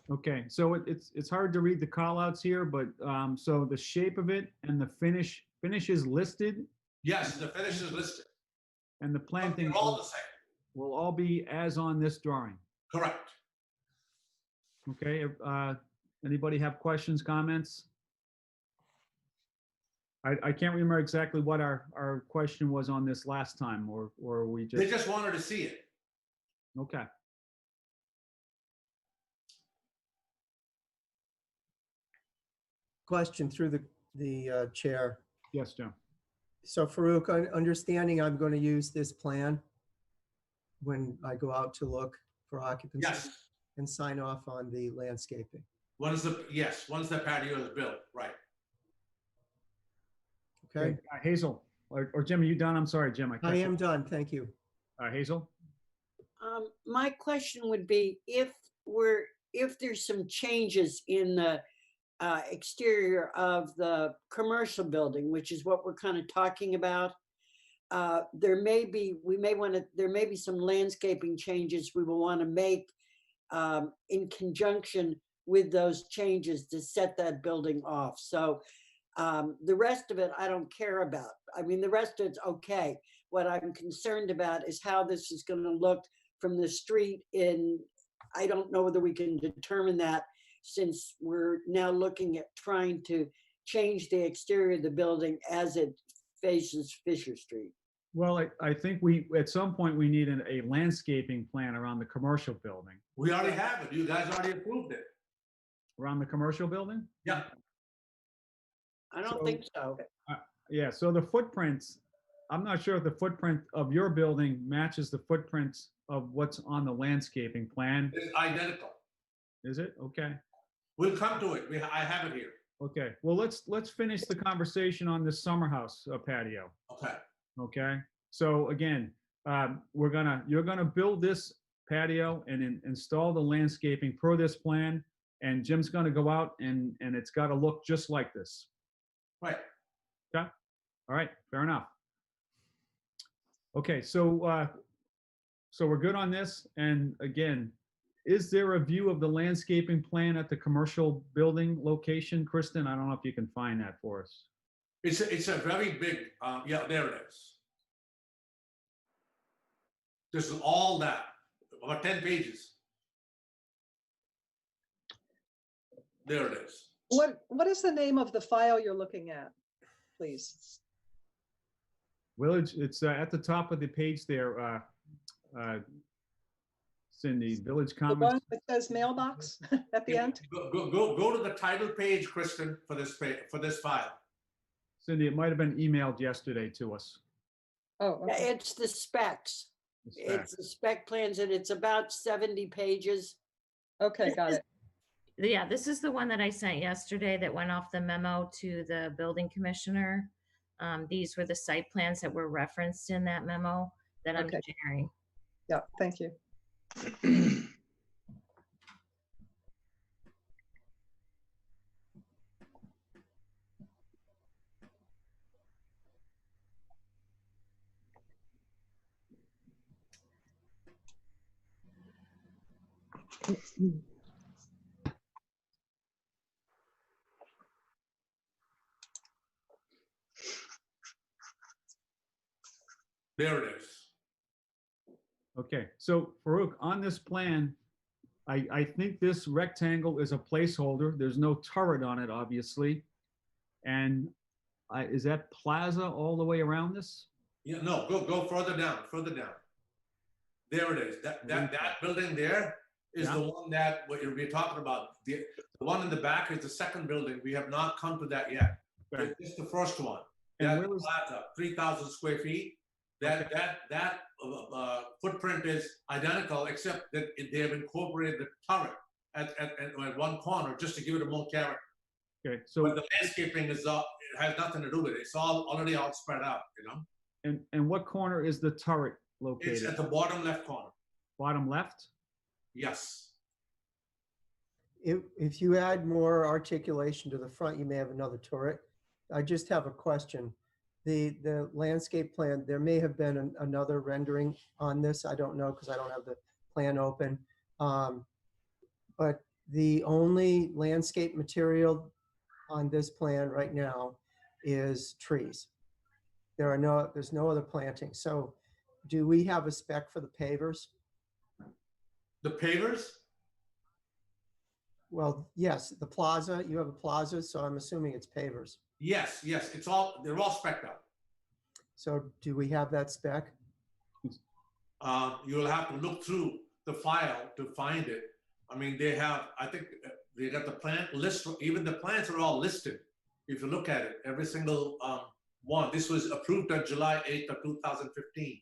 Okay, so it's hard to read the callouts here, but so the shape of it and the finish is listed, Yes, the finish is listed. and the But planting they're all the same. will all be as on this drawing. Correct. Okay, anybody have questions, comments? I can't remember exactly what our question was on this last time, or we They just, just wanted to see it. okay. Question through the chair. Yes, Jim. So Farouk, understanding I'm going to use this plan when I go out to look for occupancy Yes, and sign off on the landscaping. once the patio is built, right. Okay, Hazel, or Jim, are you done? I'm sorry, Jim. I am done. Thank you. Hazel? My question would be if there's some changes in the exterior of the commercial building, which is what we're kind of talking about. There may be some landscaping changes we will want to make in conjunction with those changes to set that building off. So the rest of it, I don't care about. I mean, the rest of it's okay. What I'm concerned about is how this is going to look from the street I don't know whether we can determine that, since we're now looking at trying to change the exterior of the building as it faces Fisher Street. Well, I think at some point, we need a landscaping plan around the commercial building. We already have it. You guys already approved it. Around the commercial building? Yeah. I don't think so. Yeah, so the footprints, I'm not sure if the footprint of your building matches the footprint of what's on the landscaping plan. It's identical. Is it? Okay. We'll come to it. I have it here. Okay. Well, let's finish the conversation on this summer house patio. Okay. Okay. So again, you're gonna build this patio and install the landscaping per this plan, and Jim's gonna go out and it's got to look just like this. Right. Okay. All right. Fair enough. Okay. So we're good on this. And again, is there a view of the landscaping plan at the commercial building location, Kristen? I don't know if you can find that for us. It's a very big, yeah, there it is. This is all that, about 10 pages. There it is. What is the name of the file you're looking at, please? Village, it's at the top of the page there, Cindy, Village The Commons. one that says mailbox at the end? Go to the title page, Kristen, for this file. Cindy, it might have been emailed yesterday to us. Oh, okay. It's the specs. The It's specs. the spec plans, and it's about 70 pages. Okay, got it. Yeah, this is the one that I sent yesterday that went off the memo to the building commissioner. These were the site plans that were referenced in that memo that I'm Okay. sharing. Yeah, thank you. There it is. Okay, so Farouk, on this plan, I think this rectangle is a placeholder. There's no turret on it, obviously. And is that plaza all the way around this? Yeah, no, go further down, There it is. That building there is Yeah. the one that what we're talking about. The one in the back is the second building. We have not come to that yet. Okay. It's the first one. And That where was- plaza, 3,000 square feet. That footprint is identical, except that they have incorporated the turret at one corner just to give it a more character. Okay, so, But the landscaping it has nothing to do with it. It's already all spread out, you know? and what corner is the turret It's located? at the bottom left corner. bottom left? Yes. If you add more articulation to the front, you may have another turret. I just have a question. The landscape plan, there may have been another rendering on this. I don't know because I don't have the plan open. But the only landscape material on this plan right now is trees. There's no other planting. So do we have a spec for the pavers? The pavers? Well, yes, the plaza, you have a plaza, so I'm assuming it's pavers. Yes, they're all spec'd out. So do we have that spec? You'll have to look through the file to find it. I mean, I think they got the plant list, even the plants are all listed. If you look at it, every single one. This was approved on July 8th of 2015.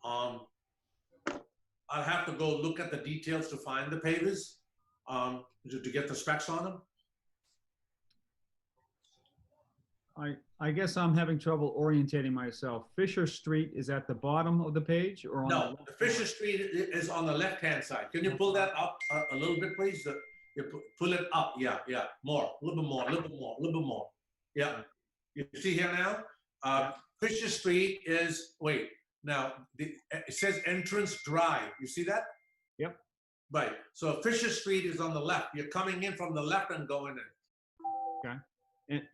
I'll have to go look at the details to find the pavers, to get the specs on them. I guess I'm having trouble orientating myself. Fisher Street is at the bottom of the page or on the No, left? the Fisher Street is on the left-hand side. Can you pull that up a little bit, please? Pull it up, yeah, more, a little bit more. Yeah, you see here now? Fisher Street is, wait, now, it says entrance drive. You see that? Yep. Right, so Fisher Street is on the left. You're coming in from the left and going in. Okay.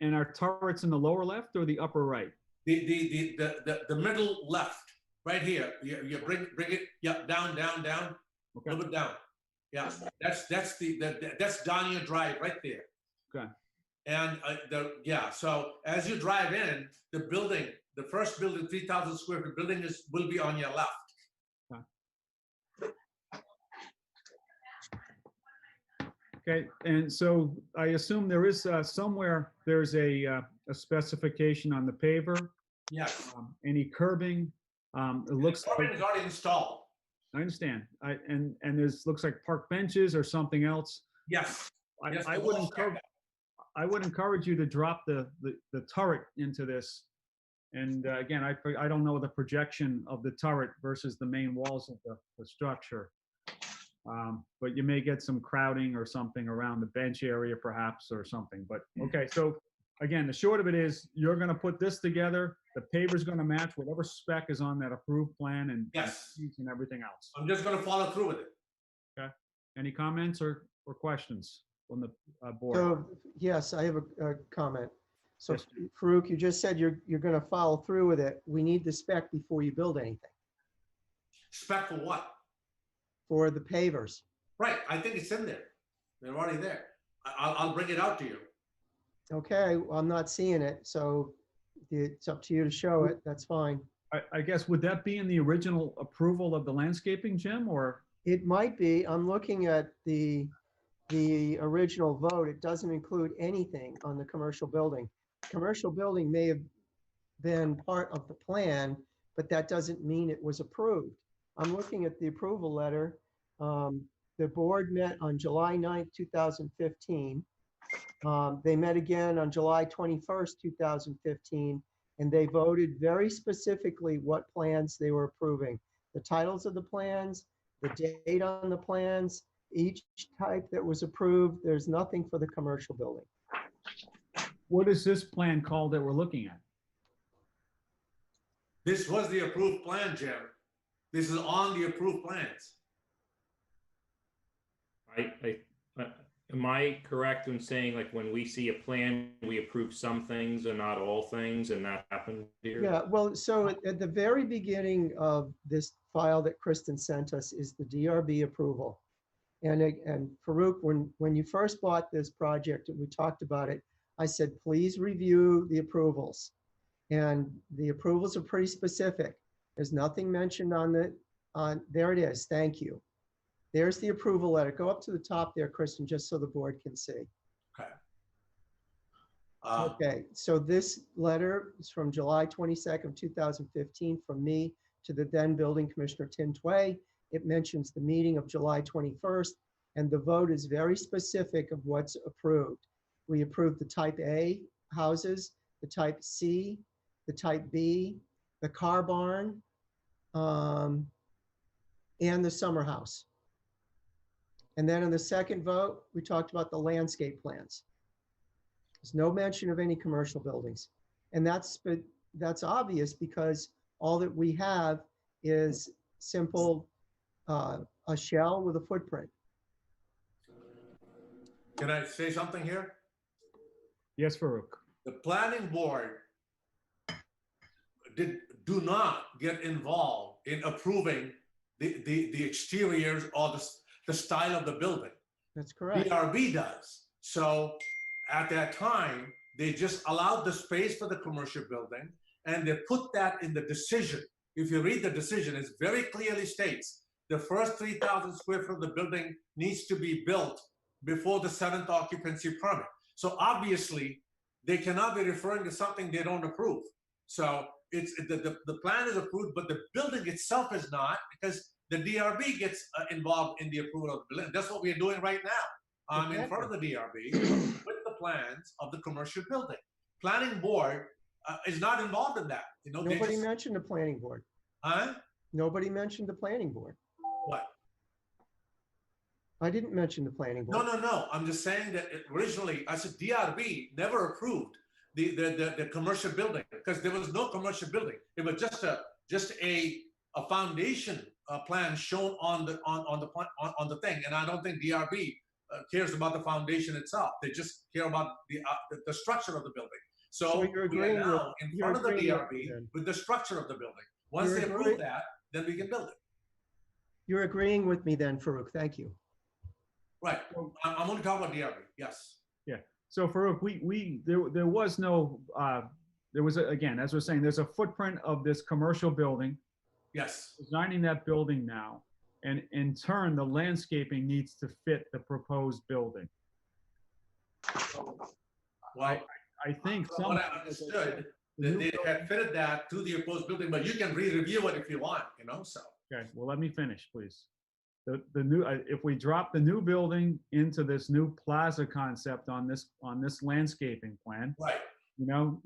And are turrets in the lower left or the upper right? The middle left, right here. You bring it, yeah, down, Okay. a little bit down. Yeah, that's Dania Drive right there. Okay. And so as you drive in, the first building, 3,000 square foot building will be on your left. Okay, and so I assume there is somewhere, there's a specification on the paver. Yes. Any curbing? It looks Curbing like, is already installed. I understand. And there's, looks like park benches or something else. Yes. Yes, I the would walls encourage, I would encourage you to drop the turret into this. And again, I don't know the projection of the turret versus the main walls of the structure. But you may get some crowding or something around the bench area perhaps or something. But okay, so again, the short of it is you're going to put this together. The paver's going to match whatever spec is on that approved plan and Yes. and everything else. I'm just going to follow through with it. Okay. Any comments or questions from the board? So, yes, I have a comment. So Yes. Farouk, you just said you're going to follow through with it. We need the spec before you build anything Spec for what? for the pavers. Right, I think it's in there. They're already there. I'll bring it out to you. Okay, well, I'm not seeing it, so it's up to you to show it. That's fine. I guess, would that be in the original approval of the landscaping, Jim, or? It might be. I'm looking at the original vote. It doesn't include anything on the commercial building. Commercial building may have been part of the plan, but that doesn't mean it was approved. I'm looking at the approval letter. The board met on July 9th, 2015. They met again on July 21st, 2015, and they voted very specifically what plans they were approving. The titles of the plans, the date on the plans, each type that was approved. There's nothing for the commercial building. What is this plan called that we're looking at? This was the approved plan, Jim. This is on the approved plans. Am I correct in saying, like, when we see a plan, we approve some things and not all things, and that happened here? Yeah, well, so at the very beginning of this file that Kristen sent us is the DRB approval. And Farouk, when you first bought this project and we talked about it, I said, please review the approvals. And the approvals are pretty specific. There's nothing mentioned there it is, thank you. There's the approval letter. Go up to the top there, Kristen, just so the board can see. Okay. Okay, so this letter is from July 22nd, 2015 from me to the then building commissioner, Tim Tway. It mentions the meeting of July 21st, and the vote is very specific of what's approved. We approved the type A houses, the type C, the type B, the car barn, and the summer house. And then in the second vote, we talked about the landscape plans. There's no mention of any commercial buildings. And that's obvious because all that we have is simple, a shell with a footprint. Can I say something here? Yes, Farouk. The planning board do not get involved in approving the exteriors or the style of the building. That's correct. DRB does. So at that time, they just allowed the space for the commercial building and they put that in the decision. If you read the decision, it very clearly states the first 3,000 square foot of the building needs to be built before the 7th occupancy permit. So obviously, they cannot be referring to something they don't approve. So it's the plan is approved, but the building itself is not, because the DRB gets involved in the approval of the building. That's what we are doing right now. In front of the DRB with the plans of the commercial building. Planning board is not involved in that. You know, Nobody mentioned the planning board. Huh? Nobody mentioned the planning board. What? I didn't mention the planning board. No. I'm just saying that originally, I said DRB never approved the commercial building because there was no commercial building. It was just a foundation plan shown on the thing, and I don't think DRB cares about the foundation itself. They just care about the structure of the building. So you're we are agreeing now in front of the DRB then. with the structure of the building. Once You're they approve that, then we can build it. You're agreeing with me then, Farouk. Thank you. Right. I'm only talking about DRB. Yes. Yeah. So Farouk, there was no, there was, again, as we're saying, there's a footprint of this commercial building. Yes. Designing that building now. And in turn, the landscaping needs to fit the proposed building. Well, I think from what I understood, that they had fitted that to the proposed building, but you can re-review it if you want, you know, so. Okay, well, let me finish, please. The new, if we drop the new building into this new plaza concept on this landscaping plan, right? You know,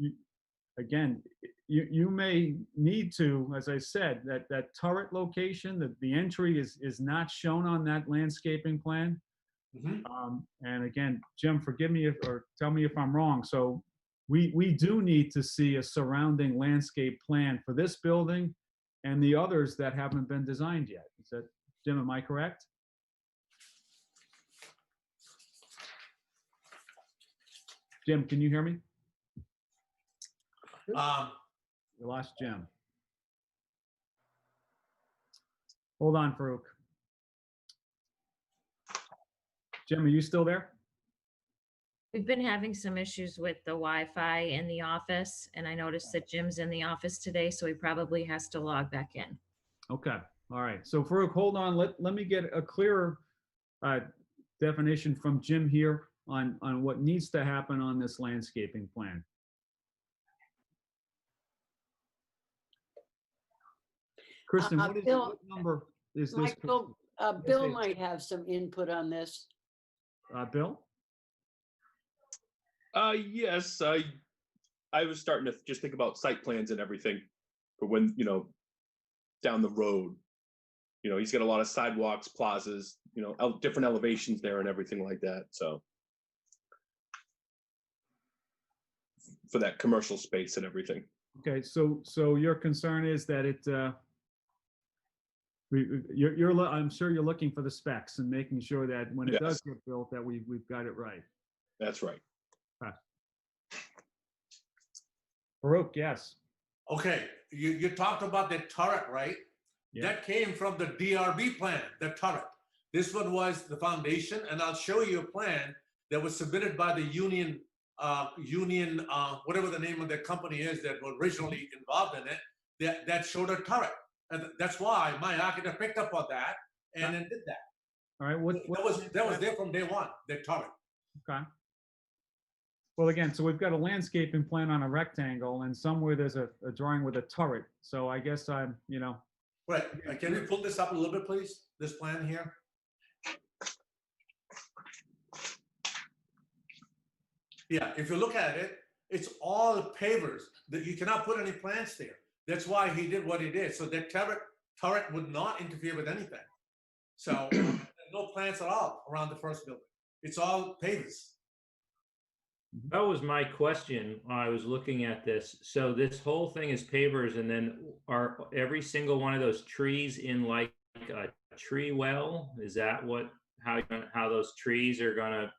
again, you may need to, as I said, that turret location, the entry is not shown on that landscaping plan. Mm-hmm. And again, Jim, forgive me or tell me if I'm wrong. So we do need to see a surrounding landscape plan for this building and the others that haven't been designed yet. Is that, Jim, am I correct? Jim, can you hear me? We lost Jim. Hold on, Farouk. Jim, are you still there? We've been having some issues with the Wi-Fi in the office, and I noticed that Jim's in the office today, so he probably has to log back in. Okay, all right. So Farouk, hold on. Let me get a clearer definition from Jim here on what needs to happen on this landscaping plan. Kristen, what number is this? Michael, Bill might have some input on this. Bill? Yes, I was starting to just think about site plans and everything for when, you know, down the road. You know, he's got a lot of sidewalks, plazas, you know, different elevations there and everything like that. So for that commercial space and everything. Okay, so your concern is that it, I'm sure you're looking for the specs and making sure that when it does get built that we've got it right. That's right. Okay. Farouk, yes. Okay, you talked about the turret, right? Yeah. That came from the DRB plan, the turret. This one was the foundation, and I'll show you a plan that was submitted by the union, whatever the name of the company is that were originally involved in it, that showed a turret. And that's why my architect picked up on that and then did that. All right. That was there from day one, the turret. Okay. Well, again, so we've got a landscaping plan on a rectangle, and somewhere there's a drawing with a turret. So I guess I'm, you know. Right. Can we pull this up a little bit, please? This plan here. Yeah, if you look at it, it's all pavers. That you cannot put any plants there. That's why he did what he did. So that turret turret would not interfere with anything. So there's no plants at all around the first building. It's all pavers. That was my question when I was looking at this. So this whole thing is pavers, and then are every single one of those trees in like a tree well? Is that how those trees are gonna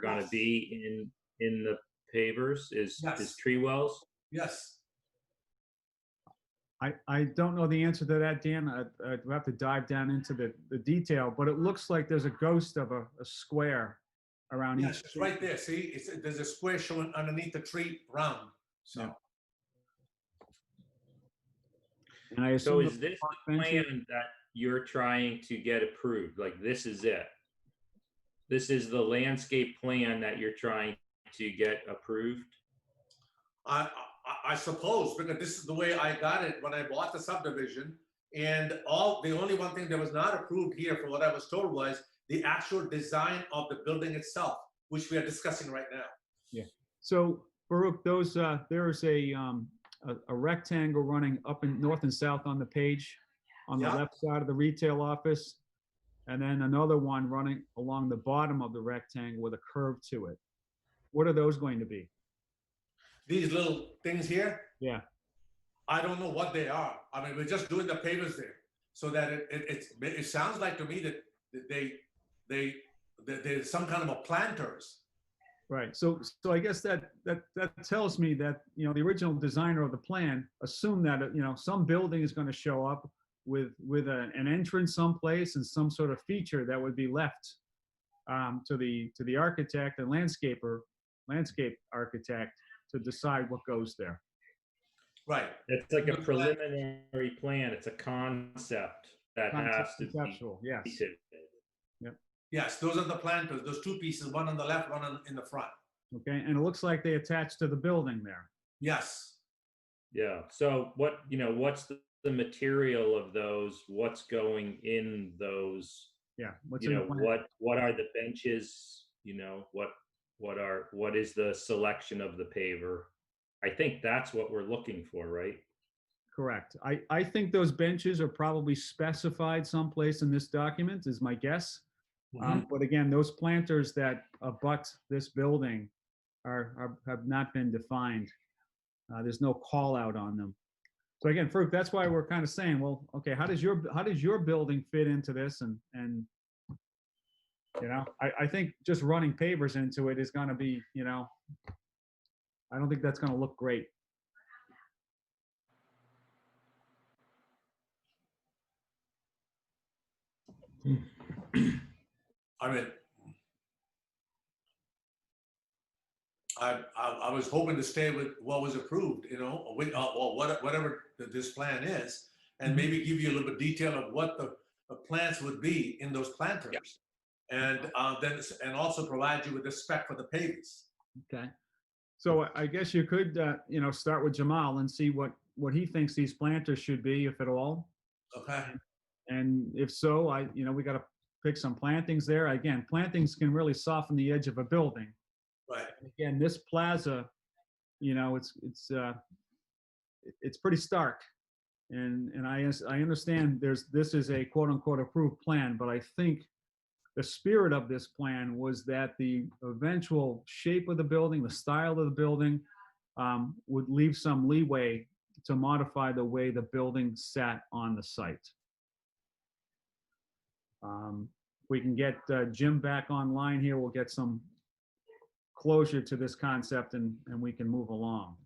Yes. be in the pavers? Is Yes. tree wells? Yes. I don't know the answer to that, Dan. I'd have to dive down into the detail, but it looks like there's a ghost of a square around Yes, each it's tree. right there. See, there's a square showing underneath the tree round. So Yeah. And I So assume is this park the benches- plan that you're trying to get approved? Like this is it? This is the landscape plan that you're trying to get approved? I suppose, because this is the way I got it when I bought the subdivision. And the only one thing that was not approved here, for what I was told, was the actual design of the building itself, which we are discussing right now. So Baruch, those there's a rectangle running up in north and south on the page on the Yeah. left side of the retail office, and then another one running along the bottom of the rectangle with a curve to it. What are those going to be? These little things here, Yeah. I don't know what they are. I mean, we're just doing the pavers there, so that it sounds like to me that there's some kind of a planters. Right. So I guess that tells me that, the original designer of the plan assumed that, some building is going to show up with an entrance someplace and some sort of feature that would be left to the architect and landscape architect to decide what goes there. Right. It's like a preliminary plan. It's a concept that has to be Conceptual, yes. completed. Yes, those are the planters. Those two pieces, one on the left, one in the front. Okay. And it looks like they attach to the building there. Yes. Yeah. So what's the material of those? What's going in those? Yeah. What's in the plan? What are the benches? What is the selection of the paver? I think that's what we're looking for, right? Correct. I think those benches are probably specified someplace in this document, is my guess. But again, those planters that abut this building have not been defined. There's no call out on them. So again, Farouk, that's why we're kind of saying, well, okay, how does your building fit into this? And I think just running pavers into it is going to be, I don't think that's going to look great. I mean, I was hoping to stay with what was approved, or whatever this plan is, and maybe give you a little bit detail of what the plants would be in those planters, and then also provide you with the spec for the pavers. Okay. So I guess you could, start with Jamal and see what he thinks these planters should be, if at all. Okay. And if so, we got to pick some plantings there. Again, plantings can really soften the edge of a building. Right. Again, this plaza, it's pretty stark, and I understand this is a quote unquote approved plan, but I think the spirit of this plan was that the eventual shape of the building, the style of the building, would leave some leeway to modify the way the building sat on the site. We can get Jim back online here. We'll get some closure to this concept and we can move along.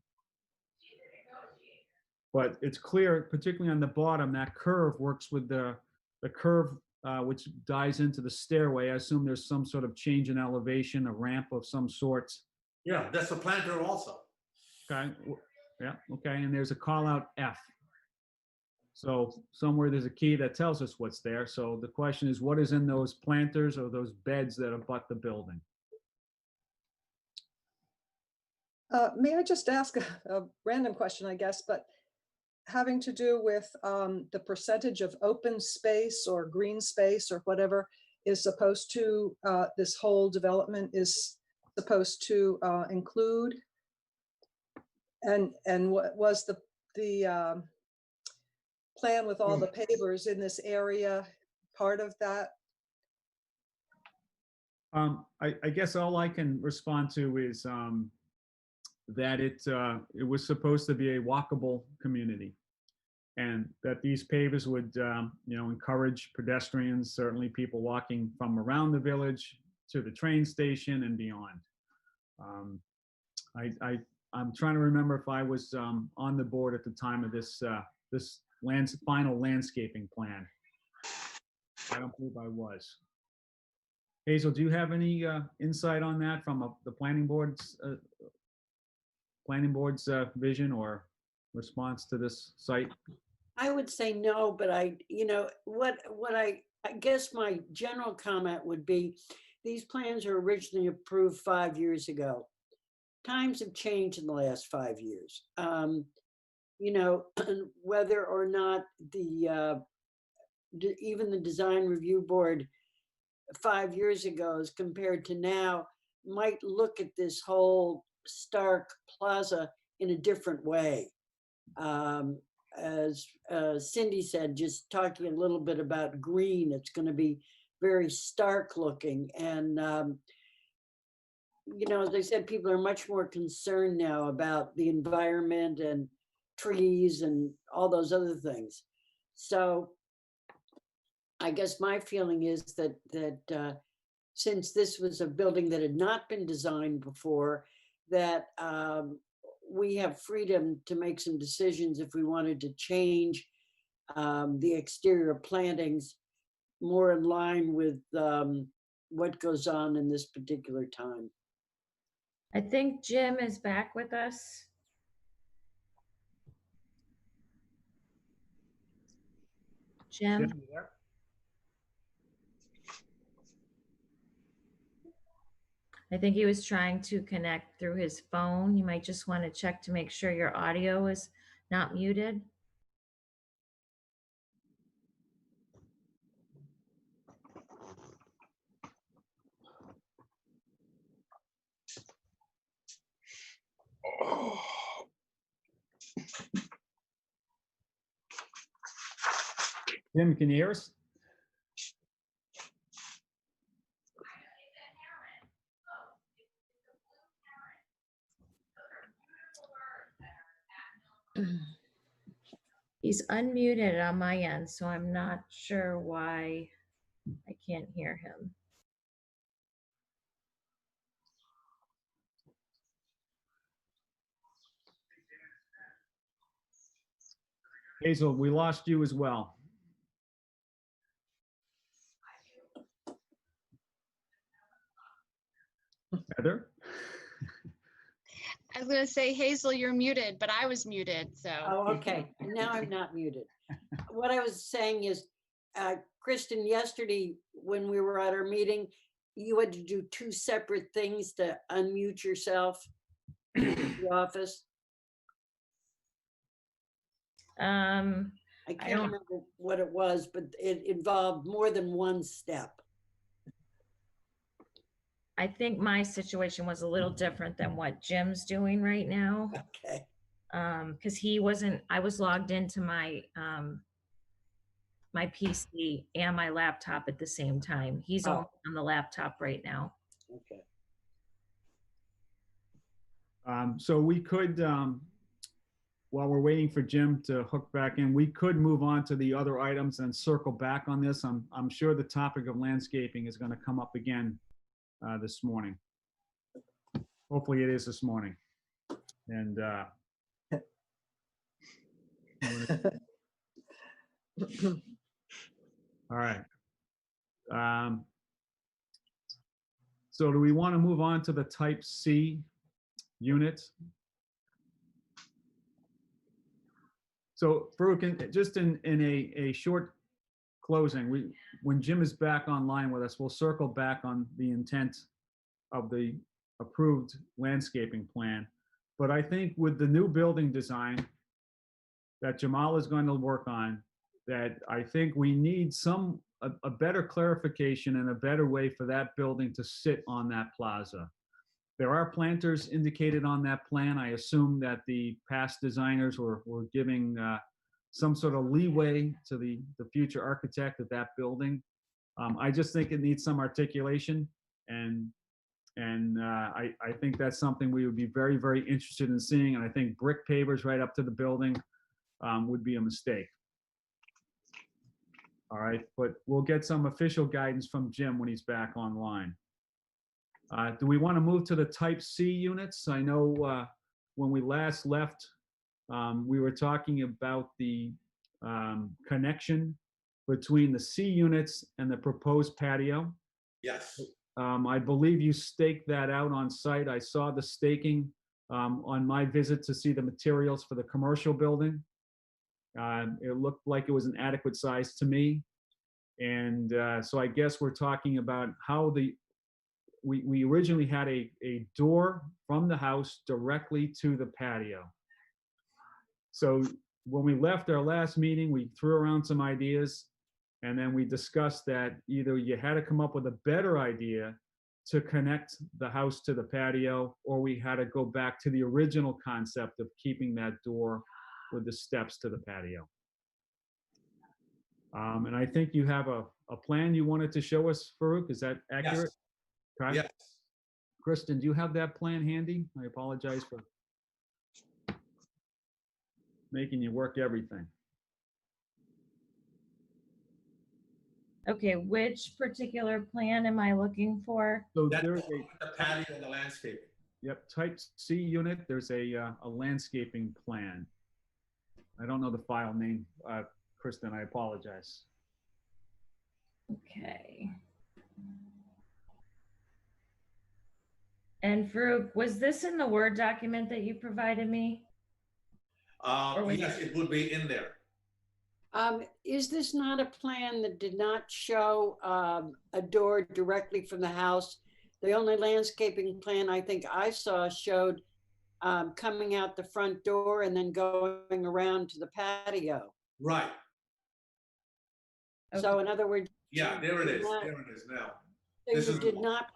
But it's clear, particularly on the bottom, that curve works with the curve which dives into the stairway. I assume there's some sort of change in elevation, a ramp of some sort. Yeah, that's a planter also. Okay. Yeah. Okay. And there's a call out F. So somewhere there's a key that tells us what's there. So the question is, what is in those planters or those beds that abut the building? May I just ask a random question, I guess, but having to do with the percentage of open space or green space or whatever is supposed to, this whole development is supposed to include? And what was the plan with all the pavers in this area part of that? I guess all I can respond to is that it was supposed to be a walkable community, and that these pavers would, encourage pedestrians, certainly people walking from around the village to the train station and beyond. I'm trying to remember if I was on the board at the time of this final landscaping plan. I don't believe I was. Hazel, do you have any insight on that from the planning board's vision or response to this site? I would say no, but I guess my general comment would be, these plans were originally approved 5 years ago. Times have changed in the last 5 years. Whether or not even the design review board 5 years ago as compared to now might look at this whole Stark Plaza in a different way. As Cindy said, just talking a little bit about green, it's going to be very stark looking. And, as I said, people are much more concerned now about the environment and trees and all those other things. So I guess my feeling is that since this was a building that had not been designed before, that we have freedom to make some decisions if we wanted to change the exterior plantings more in line with what goes on in this particular time. I think Jim is back with us. Jim? Jim, you there? I think he was trying to connect through his phone. You might just want to check to make sure your audio is not muted. Jim, can you hear us? He's unmuted on my end, so I'm not sure why I can't hear him. Hazel, we lost you as well. Heather? I was going to say, Hazel, you're muted, but I was muted, so. Oh, okay. Now I'm not muted. What I was saying is, Kristen, yesterday when we were at our meeting, you had to do two separate things to unmute yourself in the office. I can't remember what it was, but it involved more than one step. I think my situation was a little different than what Jim's doing right now. Okay. Because I was logged into my my PC and my laptop at the same time. He's only on the laptop right now. Okay. So we could, while we're waiting for Jim to hook back in, we could move on to the other items and circle back on this. I'm sure the topic of landscaping is going to come up again this morning. Hopefully it is this morning. And all right. So do we want to move on to the type C unit? So Farouk, just in a short closing, when Jim is back online with us, we'll circle back on the intent of the approved landscaping plan. But I think with the new building design that Jamal is going to work on, that I think we need a better clarification and a better way for that building to sit on that plaza. There are planters indicated on that plan. I assume that the past designers were giving some sort of leeway to the future architect of that building. I just think it needs some articulation, and I think that's something we would be very, very interested in seeing. And I think brick pavers right up to the building would be a mistake. All right, but we'll get some official guidance from Jim when he's back online. Do we want to move to the Type C units? I know when we last left, we were talking about the connection between the C units and the proposed patio. Yes. I believe you staked that out on site. I saw the staking on my visit to see the materials for the commercial building. It looked like it was an adequate size to me. And so I guess we're talking about how we originally had a door from the house directly to the patio. So when we left our last meeting, we threw around some ideas, and then we discussed that either you had to come up with a better idea to connect the house to the patio, or we had to go back to the original concept of keeping that door with the steps to the patio. And I think you have a plan you wanted to show us, Farouk. Is that accurate? Yes. Okay. Yes. Kristen, do you have that plan handy? I apologize for making you work everything. Okay, which particular plan am I looking for? So That's there's the patio and the landscaping. Yep, Type C unit, there's a landscaping plan. I don't know the file name, Kristen, I apologize. Okay. And Farouk, was this in the Word document that you provided me? Or was Yes, it would be in there. Is this not a plan that did not show a door directly from the house? The only landscaping plan I think I saw showed coming out the front door and then going around to the patio. Right. So in other words, Yeah, there it is. There it is now. This so you is- did not,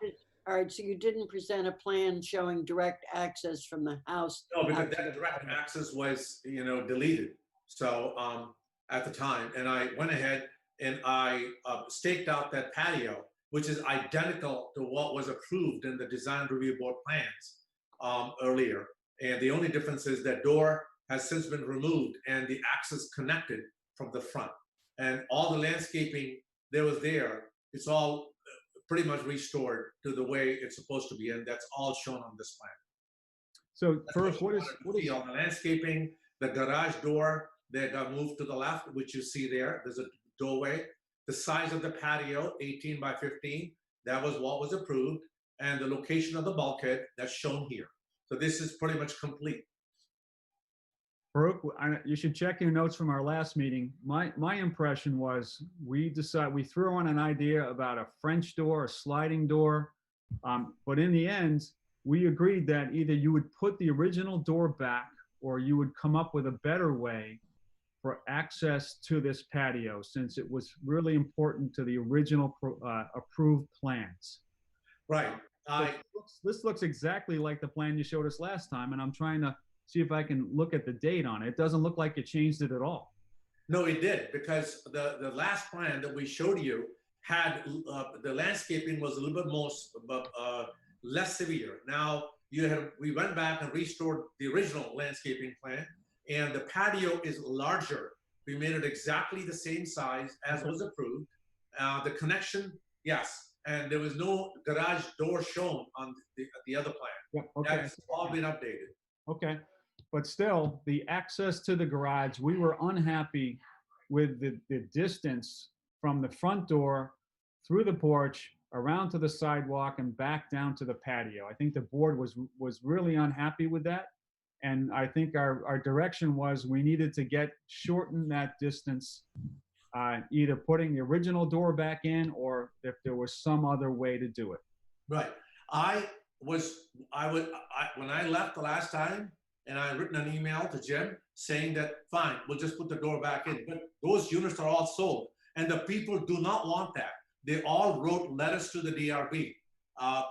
all right, so you didn't present a plan showing direct access from the house. No, because out to that the direct patio. access was, deleted. So at the time, and I went ahead and I staked out that patio, which is identical to what was approved in the design review board plans earlier. And the only difference is that door has since been removed and the access connected from the front. And all the landscaping that was there, it's all pretty much restored to the way it's supposed to be, and that's all shown on this plan. So That's first, you what is wanted to see on the landscaping, the garage door that got moved to the left, which you see there, there's a doorway. The size of the patio, 18 by 15, that was what was approved, and the location of the bulkhead, that's shown here. So this is pretty much complete. Farouk, you should check your notes from our last meeting. My impression was we threw on an idea about a French door, a sliding door, but in the end, we agreed that either you would put the original door back or you would come up with a better way for access to this patio, since it was really important to the original approved plans. Right. This looks exactly like the plan you showed us last time, and I'm trying to see if I can look at the date on it. It doesn't look like it changed it at all. No, it did, because the last plan that we showed you had the landscaping was a little bit more less severe. Now we went back and restored the original landscaping plan, and the patio is larger. We made it exactly the same size as was approved. The connection, yes, and there was no garage door shown on the other plan. Yeah, okay. That's all been updated. Okay, but still, the access to the garage, we were unhappy with the distance from the front door through the porch, around to the sidewalk, and back down to the patio. I think the board was really unhappy with that. And I think our direction was we needed to shorten that distance, either putting the original door back in or if there was some other way to do it. Right. When I left the last time, and I had written an email to Jim saying that, fine, we'll just put the door back in. But those units are all sold, and the people do not want that. They all wrote letters to the DRB.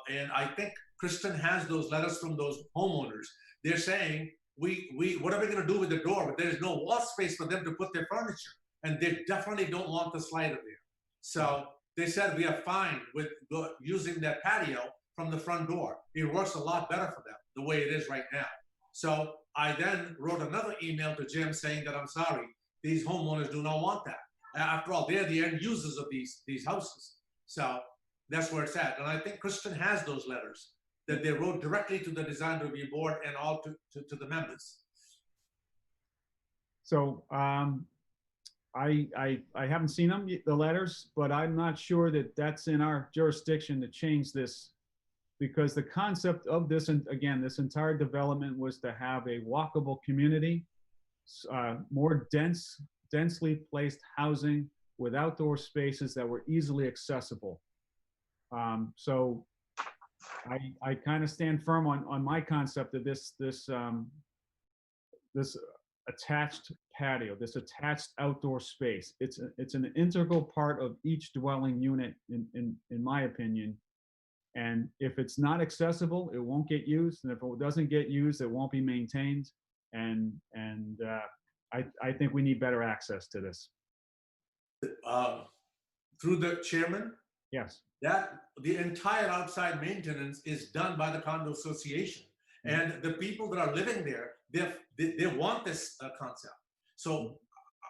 And I think Kristen has those letters from those homeowners. They're saying what are we gonna do with the door? But there is no wall space for them to put their furniture. And they definitely don't want the slider there. So they said we are fine with using that patio from the front door. It works a lot better for them the way it is right now. So I then wrote another email to Jim saying that I'm sorry, these homeowners do not want that. After all, they're the end users of these houses. So that's where it's at. And I think Kristen has those letters that they wrote directly to the design review board and all to the members. So I haven't seen them, the letters, but I'm not sure that that's in our jurisdiction to change this, because the concept of this, and again, this entire development was to have a walkable community, more densely placed housing with outdoor spaces that were easily accessible. So I kind of stand firm on my concept of this attached patio, this attached outdoor space. It's an integral part of each dwelling unit, in my opinion. And if it's not accessible, it won't get used. And if it doesn't get used, it won't be maintained. And I think we need better access to this. Through the chairman, Yes. that the entire outside maintenance is done by the condo association. And the people that are living there, they want this concept. So,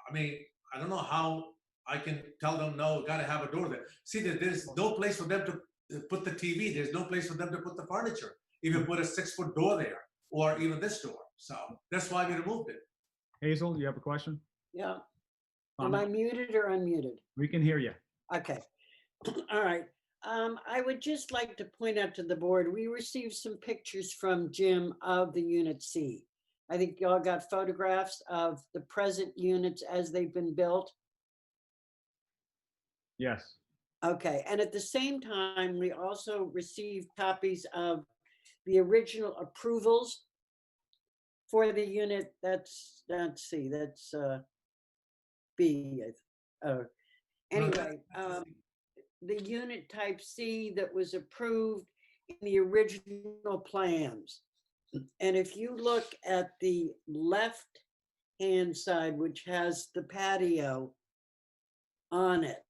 I mean, I don't know how I can tell them, no, got to have a door there. See, there's no place for them to put the TV. There's no place for them to put the furniture. Even put a 6-foot door there, or even this door. So that's why we removed it. Hazel, you have a question? Yeah. Am I muted or unmuted? We can hear you. Okay. All right. I would just like to point out to the board, we received some pictures from Jim of the Unit C. I think y'all got photographs of the present units as they've been built. Yes. Okay. And at the same time, we also received copies of the original approvals for the unit. That's C, that's B. Anyway, the unit type C that was approved in the original plans. And if you look at the left-hand side, which has the patio on it,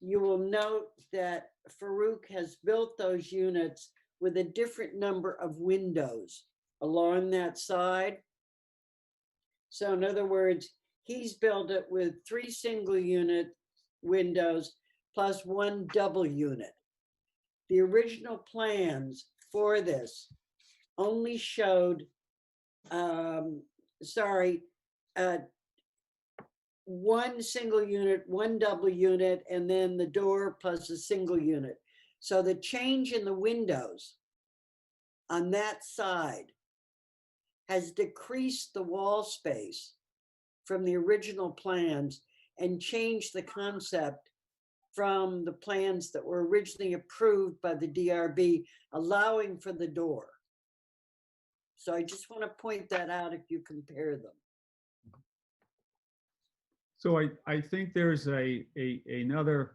you will note that Farouk has built those units with a different number of windows along that side. So in other words, he's built it with 3 single unit windows plus 1 double unit. The original plans for this only showed, 1 single unit, 1 double unit, and then the door plus a single unit. So the change in the windows on that side has decreased the wall space from the original plans and changed the concept from the plans that were originally approved by the DRB, allowing for the door. So I just want to point that out if you compare them. So I think there's another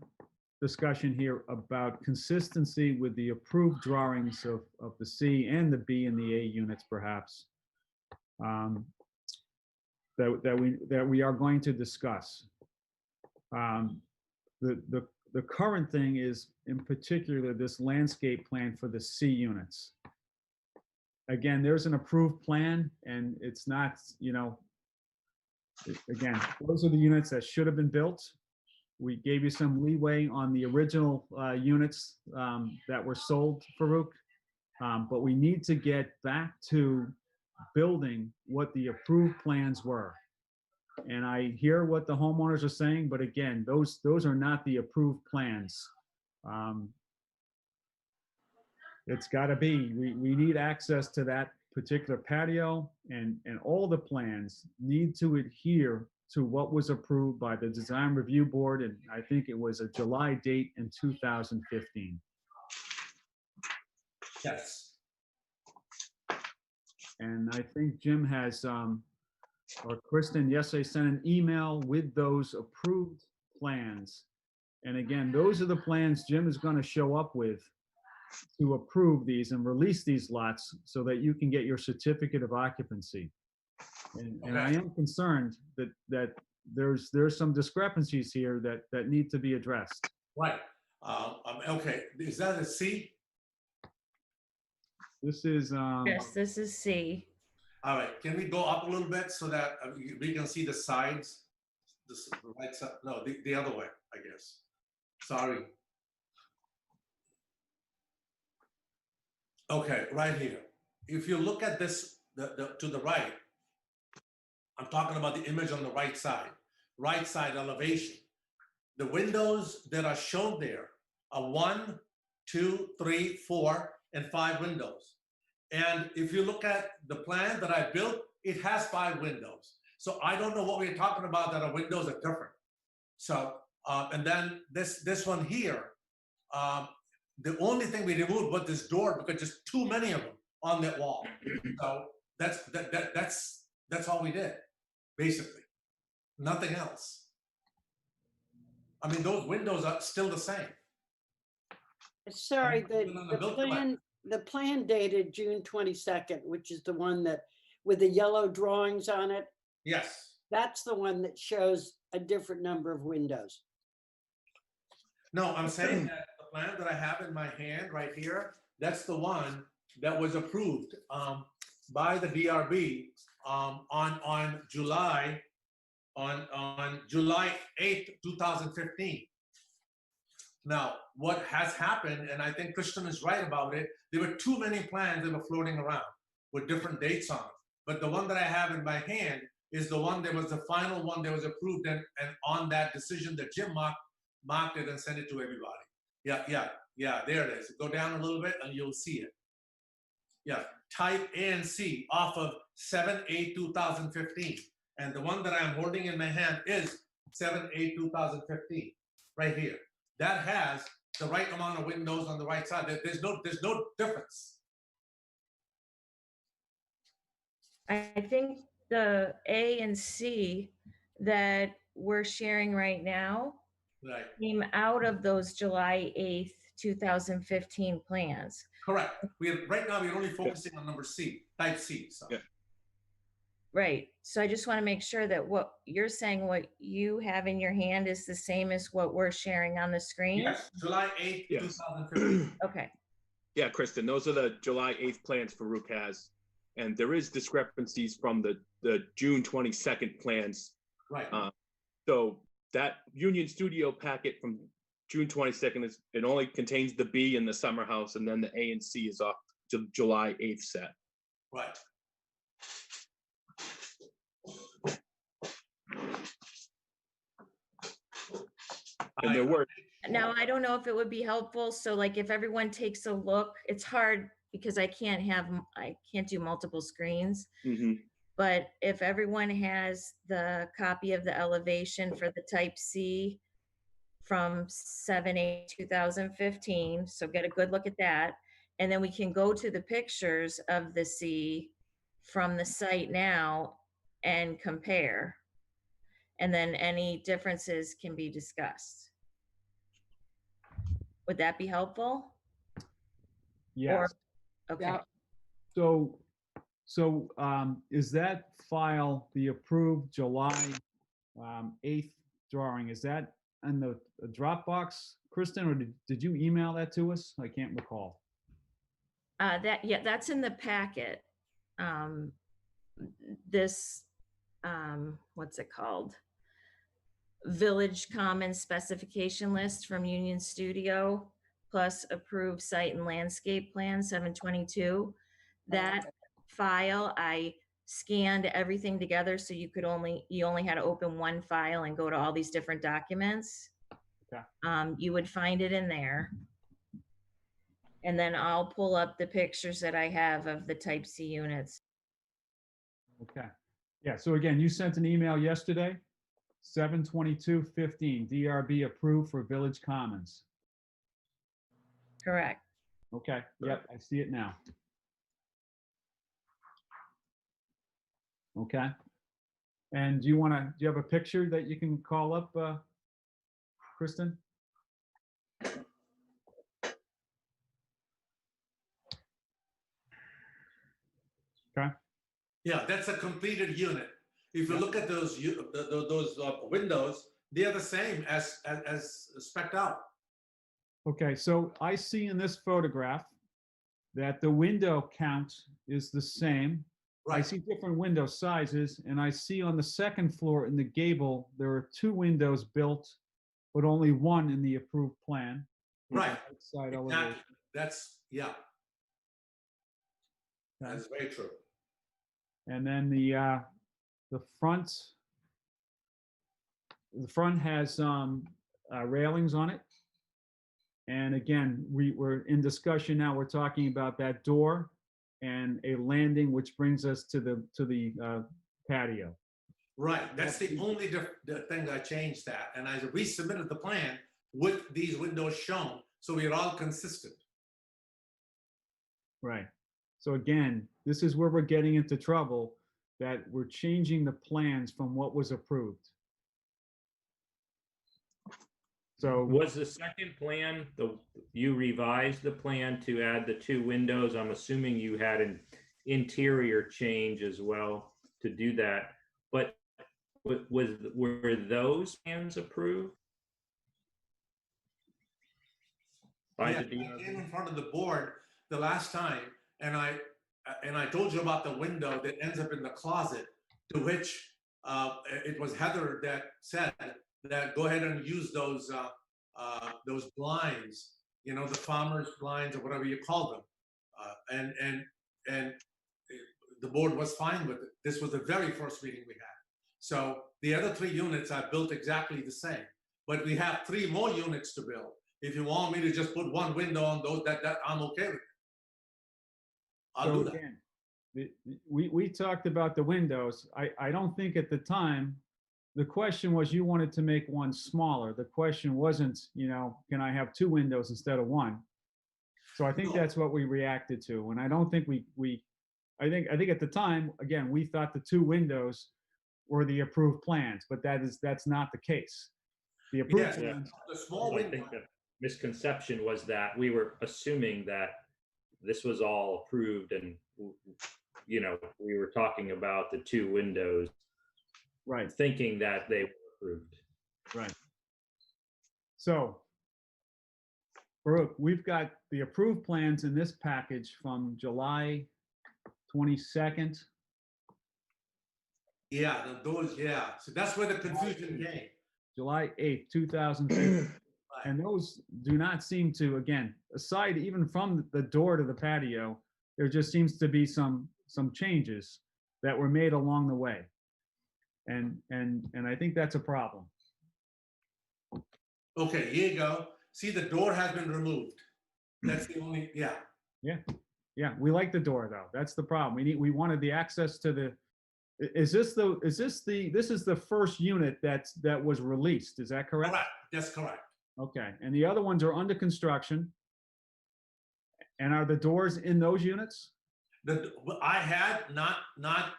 discussion here about consistency with the approved drawings of the C and the B and the A units, perhaps, that we are going to discuss. The current thing is, in particular, this landscape plan for the C units. Again, there's an approved plan, and it's not, again, those are the units that should have been built. We gave you some leeway on the original units that were sold, Farouk, but we need to get back to building what the approved plans were. And I hear what the homeowners are saying, but again, those are not the approved plans. It's got to be, we need access to that particular patio, and all the plans need to adhere to what was approved by the Design Review Board, and I think it was a July date in 2015. Yes. And I think Jim has, or Kristen yesterday sent an email with those approved plans. And again, those are the plans Jim is going to show up with to approve these and release these lots so that you can get your certificate of occupancy. And I am concerned that there's some discrepancies here that need to be addressed. Right. Okay, is that a C? This is, Yes, this is C. All right, can we go up a little bit so that we can see the sides? This right side, no, the other way, I guess. Sorry. Okay, right here. If you look at this, to the right, I'm talking about the image on the right side elevation. The windows that are shown there are 1, 2, 3, 4, and 5 windows. And if you look at the plan that I built, it has 5 windows. So I don't know what we're talking about that our windows are different. So, and then this one here, the only thing we removed was this door because there's too many of them on that wall. So that's all we did, basically. Nothing else. I mean, those windows are still the same. Sorry, the the plan dated June 22nd, which is the one that with the yellow drawings on it. Yes. That's the one that shows a different number of windows. No, I'm saying that the plan that I have in my hand right here, that's the one that was approved by the DRB on July 8th, 2015. Now, what has happened, and I think Kristen is right about it, there were too many plans that were floating around with different dates on them. But the one that I have in my hand is the one that was the final one that was approved, and on that decision that Jim marked it and sent it to everybody. Yeah, there it is. Go down a little bit and you'll see it. Yeah, type A and C off of 7/8/2015. And the one that I'm holding in my hand is 7/8/2015, right here. That has the right amount of windows on the right side. There's no difference. I think the A and C that we're sharing right now Right. came out of those July 8th, 2015 plans. Correct. Right now we're only focusing on number C, type C. So. Yeah. Right. So I just want to make sure that what you're saying, what you have in your hand is the same as what we're sharing on the screen? Yes, July 8th, Yes. 2015. Okay. Yeah, Kristen, those are the July 8th plans Farouk has. And there is discrepancies from the June 22nd plans. Right. So that Union Studio packet from June 22nd, it only contains the B and the summer house, and then the A and C is off to July 8th set. Right. And there were, Now, I don't know if it would be helpful. So like if everyone takes a look, it's hard because I can't do multiple screens. mhm. But if everyone has the copy of the elevation for the type C from 7/8/2015, so get a good look at that. And then we can go to the pictures of the C from the site now and compare. And then any differences can be discussed. Would that be helpful? yes. Okay. Yeah. So is that file, the approved July 8th drawing, is that in the Dropbox, Kristen, or did you email that to us? I can't recall. That's in the packet. This, what's it called? Village Commons specification list from Union Studio, plus approved site and landscape plan 7/22. That file, I scanned everything together so you only had to open one file and go to all these different documents. Okay. You would find it in there. And then I'll pull up the pictures that I have of the type C units. Okay. Yeah, so again, you sent an email yesterday, 7/22/15, DRB approved for Village Commons. Correct. Okay, yep, I see it now. Okay. And do you have a picture that you can call up, Kristen? Yeah, that's a completed unit. If you look at those windows, they are the same as spec'd out. Okay, so I see in this photograph that the window count is the same. I Right. see different window sizes, and I see on the second floor in the gable, there are 2 windows built, but only 1 in the approved plan. Right. Outside Exactly. elevation. That's, yeah. Okay. That's very true. And then the front has railings on it. And again, we're in discussion now. We're talking about that door and a landing, which brings us to the patio. Right. That's the only the thing I changed that. And I resubmitted the plan with these windows shown. So we're all consistent. Right. So again, this is where we're getting into trouble, that we're changing the plans from what was approved. So Was the second plan, you revised the plan to add the 2 windows? I'm assuming you had an interior change as well to do that. But were those plans approved? By Yeah, the DRB? I came in front of the board the last time, and I told you about the window that ends up in the closet, to which it was Heather that said that go ahead and use those blinds, you know, the farmer's blinds or whatever you call them, and the board was fine with it. This was the very first meeting we had. So the other 3 units are built exactly the same, but we have 3 more units to build. If you want me to just put 1 window on those, that I'm okay with it. I'll do that. Again, we talked about the windows. I don't think at the time, the question was you wanted to make one smaller. The question wasn't, you know, can I have 2 windows instead of 1? So I think No. that's what we reacted to. And I don't think I think at the time, again, we thought the 2 windows were the approved plans, but that's not the case. The approved Yes, plans, the small I window. think the misconception was that we were assuming that this was all approved and, you know, we were talking about the 2 windows, right, thinking that they were approved. right. So, Baruch, we've got the approved plans in this package from July 22nd. Yeah, those, yeah. So that's where the confusion came. July 8th, 2015. And those do not seem to, again, aside even from the door to the patio, there just seems to be some changes that were made along the way. And I think that's a problem. Okay, here you go. See, the door has been removed. That's the only, yeah. Yeah, we like the door though. That's the problem. We wanted the access to the, this is the first unit that was released. Is that correct? Correct, that's correct. Okay, and the other ones are under construction. And are the doors in those units? I had, not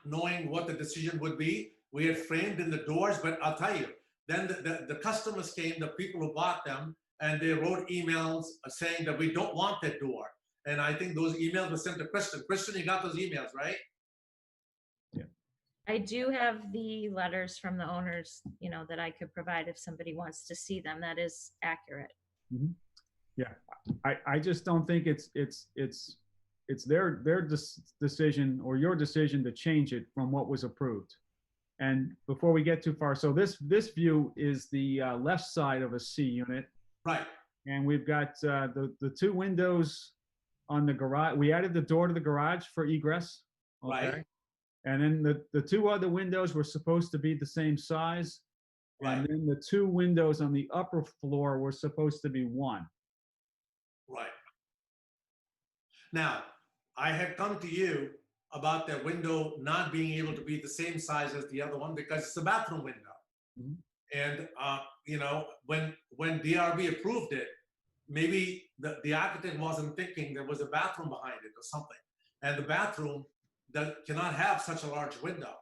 knowing what the decision would be, we had framed in the doors, but I'll tell you, then the customers came, the people who bought them, and they wrote emails saying that we don't want that door. And I think those emails were sent to Kristen. Kristen, you got those emails, right? Yeah. I do have the letters from the owners, you know, that I could provide if somebody wants to see them. That is accurate. Mm-hmm. Yeah, I just don't think it's their decision or your decision to change it from what was approved. And before we get too far, so this view is the left side of a C unit. Right. And we've got the 2 windows on the garage. We added the door to the garage for egress. Okay. Right. And then the 2 other windows were supposed to be the same size. Right. And then the 2 windows on the upper floor were supposed to be 1. Right. Now, I had come to you about that window not being able to be the same size as the other one because it's a bathroom window. Mhm. And, you know, when DRB approved it, maybe the architect wasn't thinking there was a bathroom behind it or something. And the bathroom that cannot have such a large window.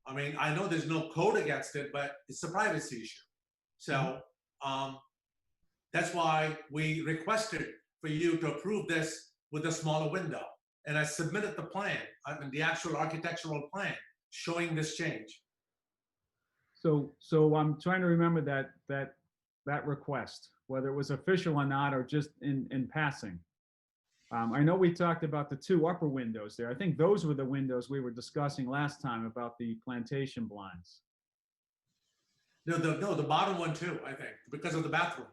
I mean, I know there's no code against it, but it's a privacy issue. So that's why we requested for you to approve this with a smaller window. and I submitted the plan, I mean, the actual architectural plan showing this change. So I'm trying to remember that request, whether it was official or not, or just in passing. I know we talked about the two upper windows there. I think those were the windows we were discussing last time about the plantation blinds. No, the bottom one too, I think, because of the bathroom.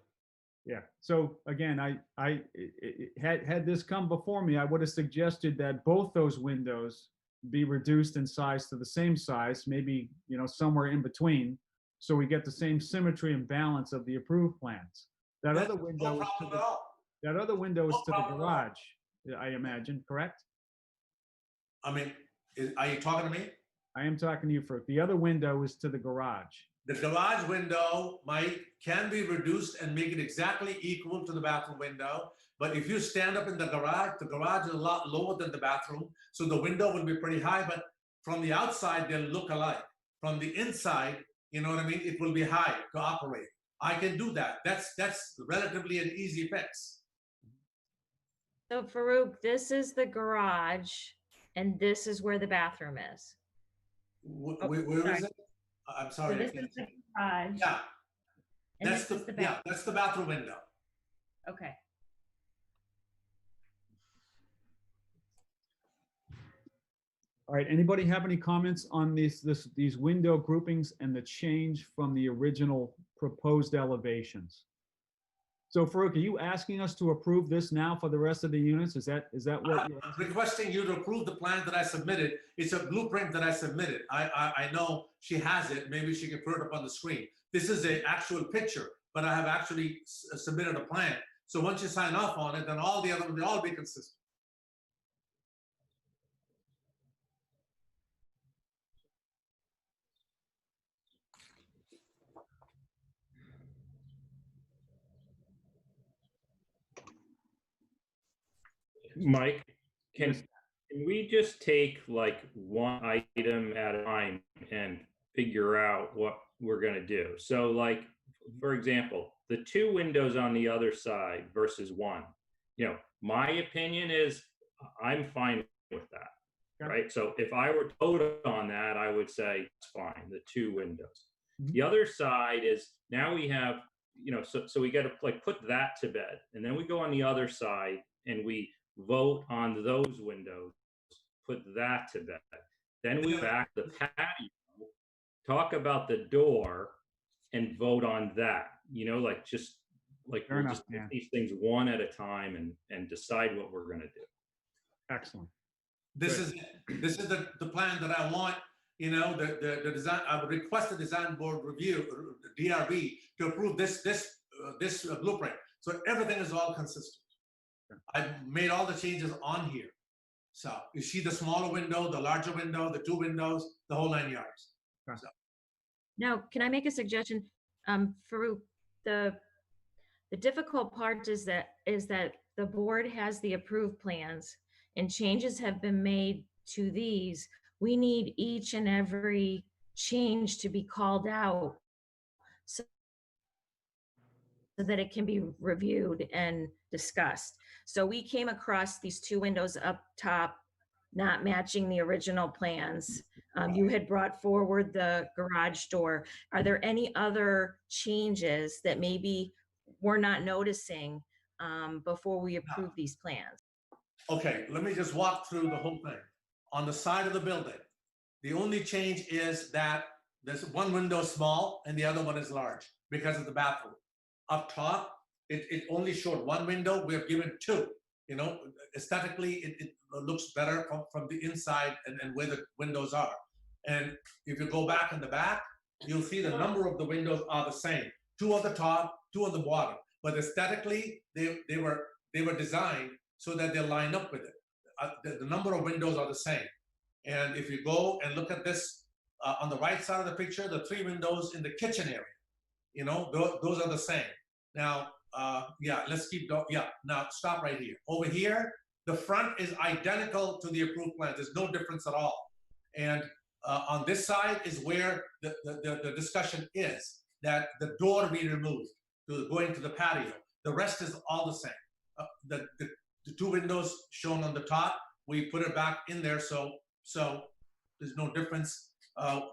Yeah. So again, had this come before me, I would have suggested that both those windows be reduced in size to the same size, maybe, you know, somewhere in between, so we get the same symmetry and balance of the approved plans. That other window No is to problem the, at all. that other window is No to the problem at all. garage, I imagine, correct? I mean, are you talking to me? I am talking to you for, the other window is to the garage. The garage window, Mike, can be reduced and make it exactly equal to the bathroom window. But if you stand up in the garage is a lot lower than the bathroom, so the window will be pretty high, but from the outside, they'll look alike. From the inside, you know what I mean? It will be high to operate. I can do that. That's relatively an easy fix. So Farouk, this is the garage and this is where the bathroom is. Where is it? I'm So sorry. I this can't is the see. garage. Yeah, And that's this is the yeah, bathroom. that's the bathroom window. Okay. All right, anybody have any comments on these window groupings and the change from the original proposed elevations? So Farouk, are you asking us to approve this now for the rest of the units? Is that what you're I'm asking? requesting you to approve the plan that I submitted. It's a blueprint that I submitted. I know she has it. Maybe she can put it up on the screen. This is an actual picture, but I have actually submitted a plan. So once you sign off on it, then all the other, they'll all be consistent. Mike, can Yes. we just take like one item at a time and figure out what we're going to do? So like, for example, the two windows on the other side versus one, you know, my opinion is I'm fine with that. Okay. Right. So if I were to vote on that, I would say it's fine, the two windows. Mhm. The other side is now we have, you know, so we got to like put that to bed. And then we go on the other side and we vote on those windows, put that to bed. Then we back the patio, talk about the door, and vote on that. You know, like just like Fair we'll enough, just take yeah. these things one at a time and decide what we're going to do. Excellent. This is the plan that I want. You know, the design. I would request the design board review, DRB, to approve this blueprint. So everything is all consistent. I've made all the changes on here. So you see the smaller window, the larger window, the two windows, the whole 9 yards. So, Now, can I make a suggestion? Farouk, the difficult part is that the board has the approved plans and changes have been made to these. We need each and every change to be called out so that it can be reviewed and discussed. So we came across these two windows up top not matching the original plans. You had brought forward the garage door. Are there any other changes that maybe we're not noticing before we approve these plans? okay, let me just walk through the whole thing. On the side of the building, the only change is that there's one window small and the other one is large because of the bathroom. Up top, it only showed one window. We have given two. You know, aesthetically, it looks better from the inside and where the windows are. And if you go back in the back, you'll see the number of the windows are the same. Two on the top, two on the bottom. But aesthetically, they were designed so that they line up with it. The number of windows are the same. And if you go and look at this on the right side of the picture, the three windows in the kitchen area, you know, those are the same. Now, yeah, let's keep going. Yeah, now stop right here. Over here, the front is identical to the approved plan. There's no difference at all. And on this side is where the discussion is, that the door be removed going to the patio. The rest is all the same. The two windows shown on the top, we put it back in there, so there's no difference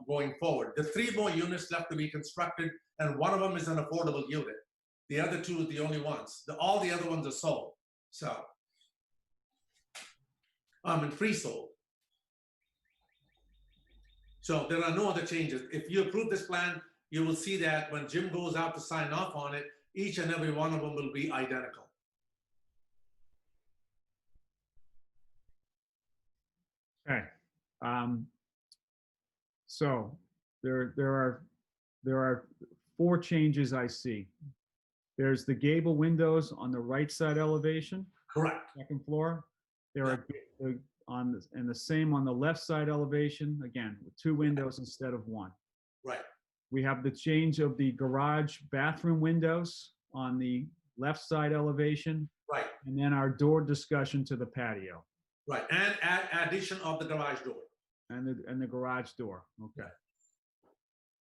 going forward. The 3 more units left to be constructed, and one of them is an affordable unit. The other 2 are the only ones. All the other ones are sold. So, and pre-sold. So there are no other changes. If you approve this plan, you will see that when Jim goes out to sign off on it, each and every one of them will be identical. Okay. So there are 4 changes I see. There's the gable windows on the right side elevation, Correct. second floor. There are and the same on the left side elevation, again, with 2 windows instead of 1. Right. We have the change of the garage bathroom windows on the left side elevation, Right. and then our door discussion to the patio. Right. And addition of the garage door. And the garage door, okay.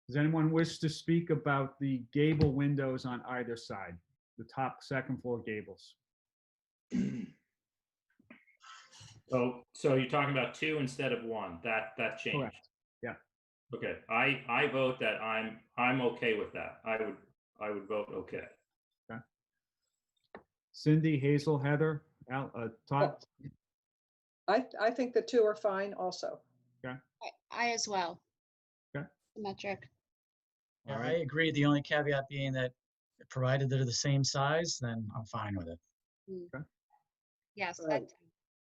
Does anyone wish to speak about the gable windows on either side, the top second floor gables? So you're talking about 2 instead of 1, that changed? Correct. Yeah. Okay, I vote that I'm okay with that. I would vote okay. Okay. Cindy, Hazel, Heather, Todd? I think the 2 are fine also. I as well. Okay. Symmetric. Yeah, All I right. agree. The only caveat being that provided they're the same size, then I'm fine with it. Yes. Right.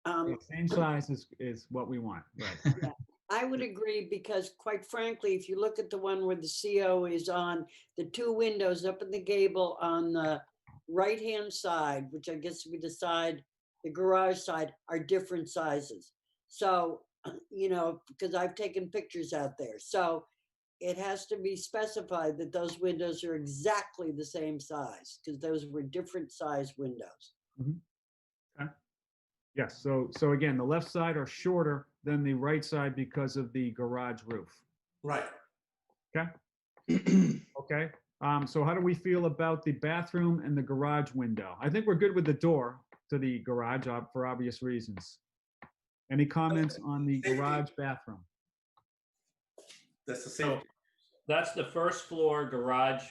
The same size is what we want, right? I would agree because quite frankly, if you look at the one where the CO is on, the 2 windows up in the gable on the right-hand side, which I guess would be the side, the garage side, are different sizes. So, you know, because I've taken pictures out there. So it has to be specified that those windows are exactly the same size because those were different size windows. Okay. Yes, so again, the left side are shorter than the right side because of the garage roof. Right. Okay? Okay. So how do we feel about the bathroom and the garage window? I think we're good with the door to the garage for obvious reasons. Any comments on the garage bathroom? That's the same. That's the first floor garage,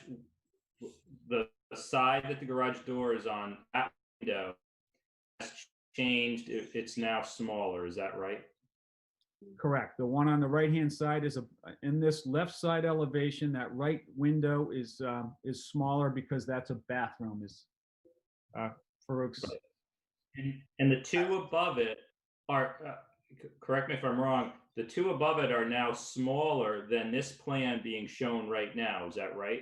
the side that the garage door is on, that window has changed. It's now smaller, is that right? Correct. The one on the right-hand side is in this left side elevation, that right window is smaller because that's a bathroom, is Farouk's. And the 2 above it are, correct me if I'm wrong, the 2 above it are now smaller than this plan being shown right now, is that right?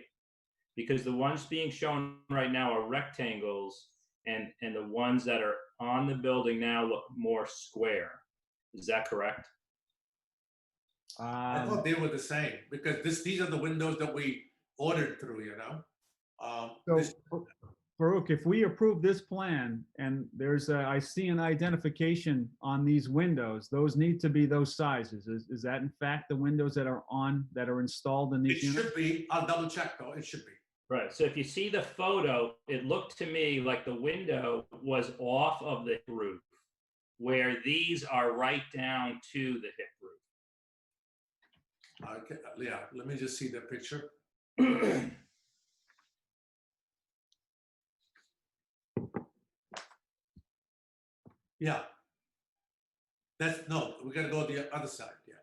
Because the ones being shown right now are rectangles, and the ones that are on the building now look more square. Is that correct? I thought they were the same because these are the windows that we ordered through, you know? So, Farouk, if we approve this plan and I see an identification on these windows, those need to be those sizes. Is that in fact the windows that are installed in It these units? should be. I'll double check though. It should be. Right. So if you see the photo, it looked to me like the window was off of the roof, where these are right down to the hip roof. Okay, yeah, let me just see the picture. Yeah. No, we gotta go to the other side, yeah.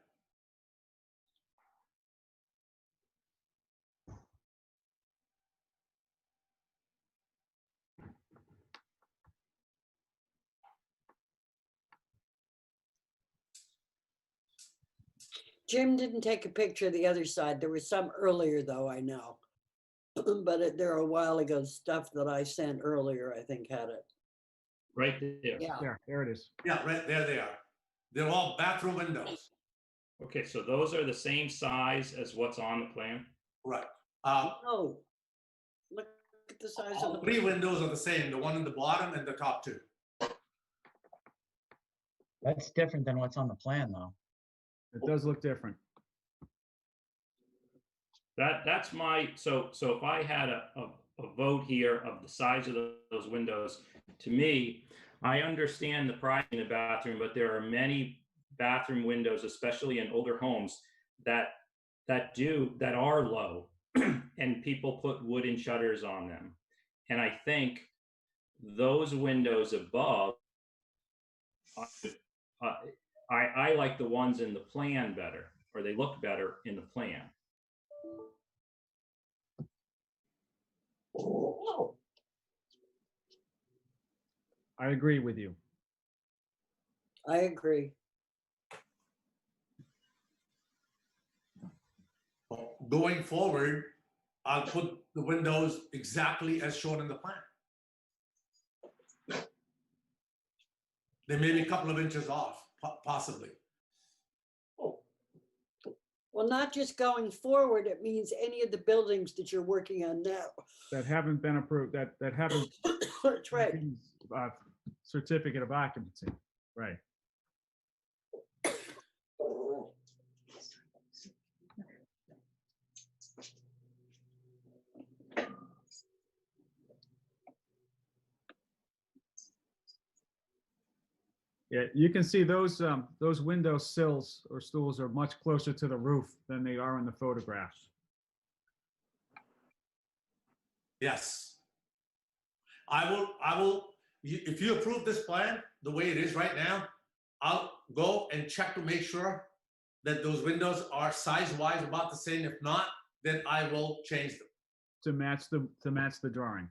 Jim didn't take a picture of the other side. There was some earlier though, I know. But there a while ago, stuff that I sent earlier, I think had it. Right there. Yeah. There it is. Yeah, right there they are. They're all bathroom windows. Okay, so those are the same size as what's on the plan? Right. Oh, look at the size of All the. 3 windows are the same, the one in the bottom and the top 2. That's different than what's on the plan, though. It does look different. That's so if I had a vote here of the size of those windows, to me, I understand the price in a bathroom, but there are many bathroom windows, especially in older homes, that are low, and people put wooden shutters on them. And I think those windows above, I like the ones in the plan better, or they look better in the plan. I agree with you. I agree. Going forward, I'll put the windows exactly as shown in the plan. They may be a couple of inches off, possibly. Well, not just going forward, it means any of the buildings that you're working on now. That haven't been approved, that haven't. That's right. Certificate of occupancy, right. Yeah, you can see those window sills or stools are much closer to the roof than they are in the photographs. Yes. I will, if you approve this plan the way it is right now, I'll go and check to make sure that those windows are size-wise about the same. If not, then I will change them. To match the drawing.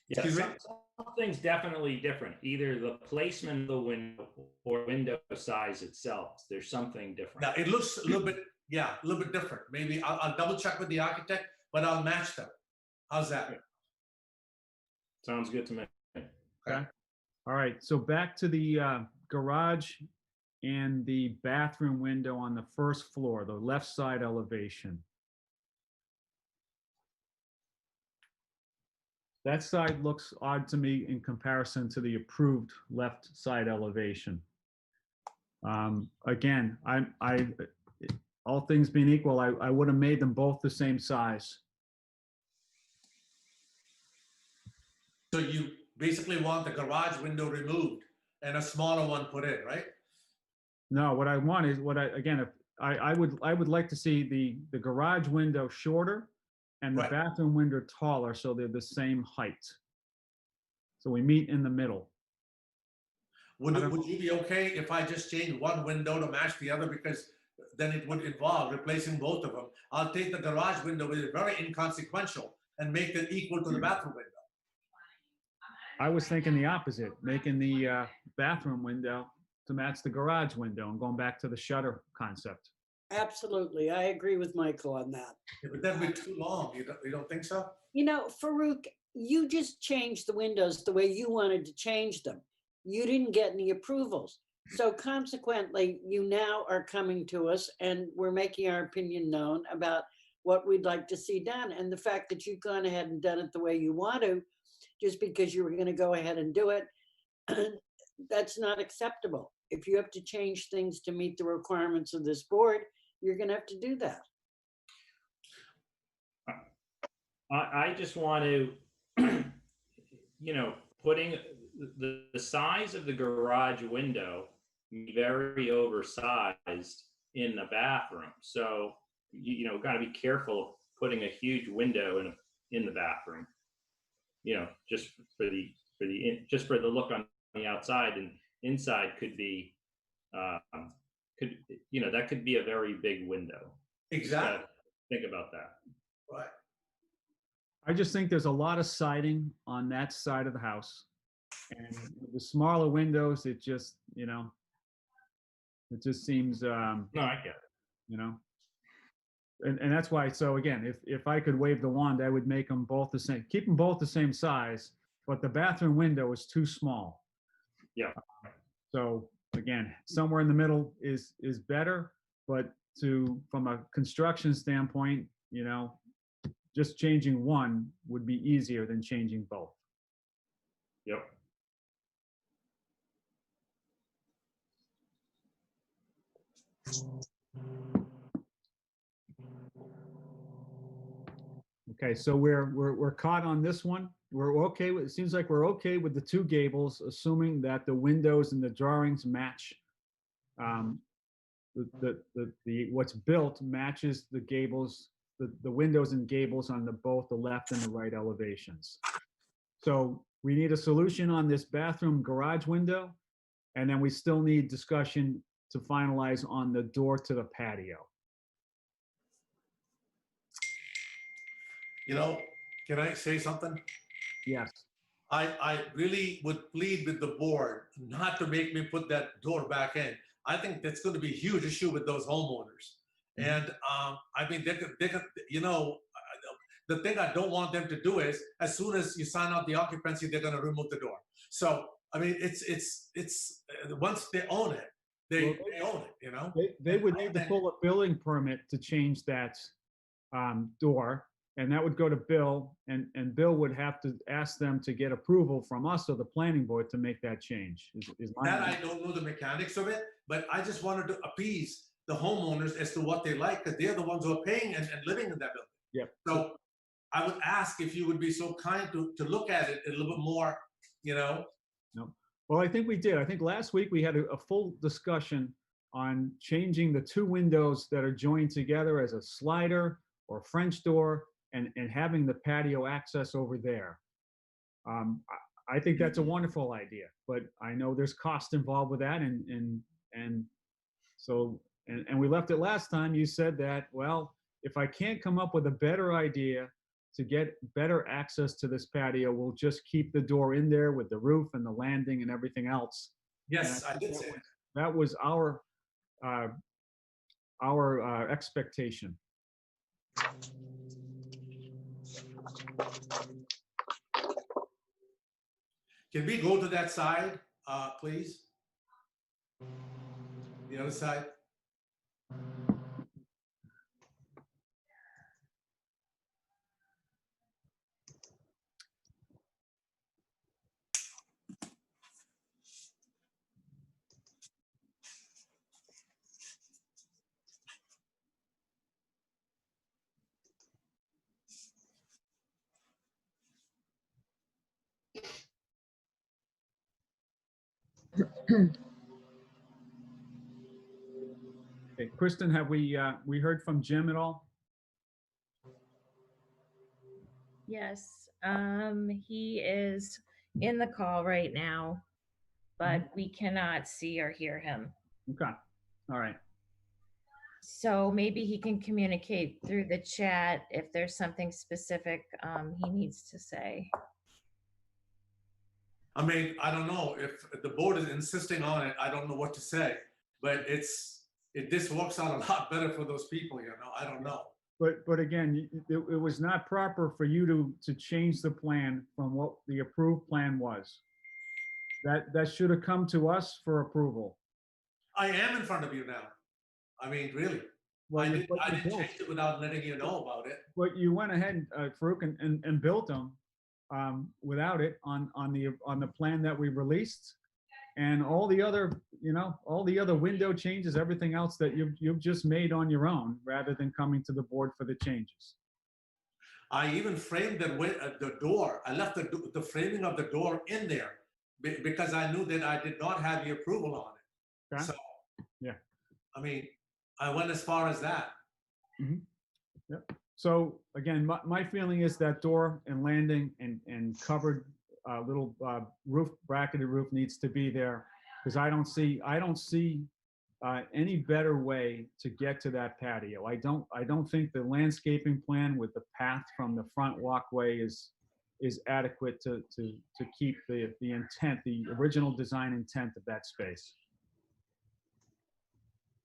Yeah, something's definitely different. Either the placement of the window or window size itself. There's something different. Now, it looks a little bit, yeah, a little bit different. Maybe I'll double check with the architect, but I'll match them. How's that? Sounds good to me. Okay. All right. So back to the garage and the bathroom window on the first floor, the left side elevation. That side looks odd to me in comparison to the approved left side elevation. Again, all things being equal, I would have made them both the same size. So you basically want the garage window removed and a smaller one put in, right? No, what I want is I would like to see the garage window shorter and the Right. bathroom window taller, so they're the same height. So we meet in the middle. Would you be okay if I just change one window to match the other? Because then it would involve replacing both of them. I'll take the garage window, which is very inconsequential, and make it equal to the bathroom window. I was thinking the opposite, making the bathroom window to match the garage window and going back to the shutter concept. Absolutely. I agree with Michael on that. Yeah, but that'd be too long. You don't think so? You know, Farouk, you just changed the windows the way you wanted to change them. You didn't get any approvals. So consequently, you now are coming to us and we're making our opinion known about what we'd like to see done. And the fact that you've gone ahead and done it the way you want to, just because you were going to go ahead and do it, that's not acceptable. If you have to change things to meet the requirements of this board, you're going to have to do that. I just want to, putting the size of the garage window very oversized in the bathroom. So, got to be careful of putting a huge window in the bathroom, just for the look on the outside, and inside could be, that could be a very big window. Exactly. Think about that. Right. I just think there's a lot of siding on that side of the house. And the smaller windows, it just seems, No, I get it. And that's why, so again, if I could wave the wand, I would make them both the same, keep them both the same size, but the bathroom window is too small. Yeah. So again, somewhere in the middle is better, but from a construction standpoint, just changing one would be easier than changing both. Yep. Okay, so we're caught on this one. we're okay with, it seems like we're okay with the two gables, assuming that the windows and the drawings match. What's built matches the gables, the windows and gables on both the left and the right elevations. So we need a solution on this bathroom garage window, and then we still need discussion to finalize on the door to the patio. You know, can I say something? Yes. I really would plead with the board not to make me put that door back in. I think that's going to be a huge issue with those homeowners. And I mean, they could, you know, the thing I don't want them to do is, as soon as you sign out the occupancy, they're going to remove the door. So, I mean, it's once they own it, they own it, you know? They would need to pull a building permit to change that door, and that would go to Bill, and Bill would have to ask them to get approval from us or the planning board to make that change. That I don't know the mechanics of it, but I just wanted to appease the homeowners as to what they like, because they're the ones who are paying and living in that building. Yep. So I would ask if you would be so kind to look at it a little bit more, you know? No. Well, I think we did. I think last week we had a full discussion on changing the two windows that are joined together as a slider or French door, and having the patio access over there. I think that's a wonderful idea, but I know there's cost involved with that, and we left it last time. You said that, well, if I can't come up with a better idea to get better access to this patio, we'll just keep the door in there with the roof and the landing and everything else. Yes, I did say that. That was our expectation. Can we go to that side, please? The other side. Okay, Kristen, have we heard from Jim at all? Yes, he is in the call right now, but we cannot see or hear him. Okay, all right. So maybe he can communicate through the chat if there's something specific he needs to say. I mean, I don't know if the board is insisting on it. I don't know what to say, but this works out a lot better for those people, you know. I don't know. But again, it was not proper for you to change the plan from what the approved plan was. That should have come to us for approval. I am in front of you now. I mean, really. Well, I didn't change it without letting you know about it. But you went ahead, Farouk, and built them without it on the plan that we released, and all the other, you know, all the other window changes, everything else that you've just made on your own, rather than coming to the board for the changes. I even framed the door. I left the framing of the door in there because I knew that I did not have the approval on it. Okay. So, yeah, I mean, I went as far as that. Mm-hmm. Yep. So again, my feeling is that door and landing and covered little roof, bracketed roof needs to be there, because I don't see any better way to get to that patio. I don't think the landscaping plan with the path from the front walkway is adequate to keep the intent, the original design intent of that space.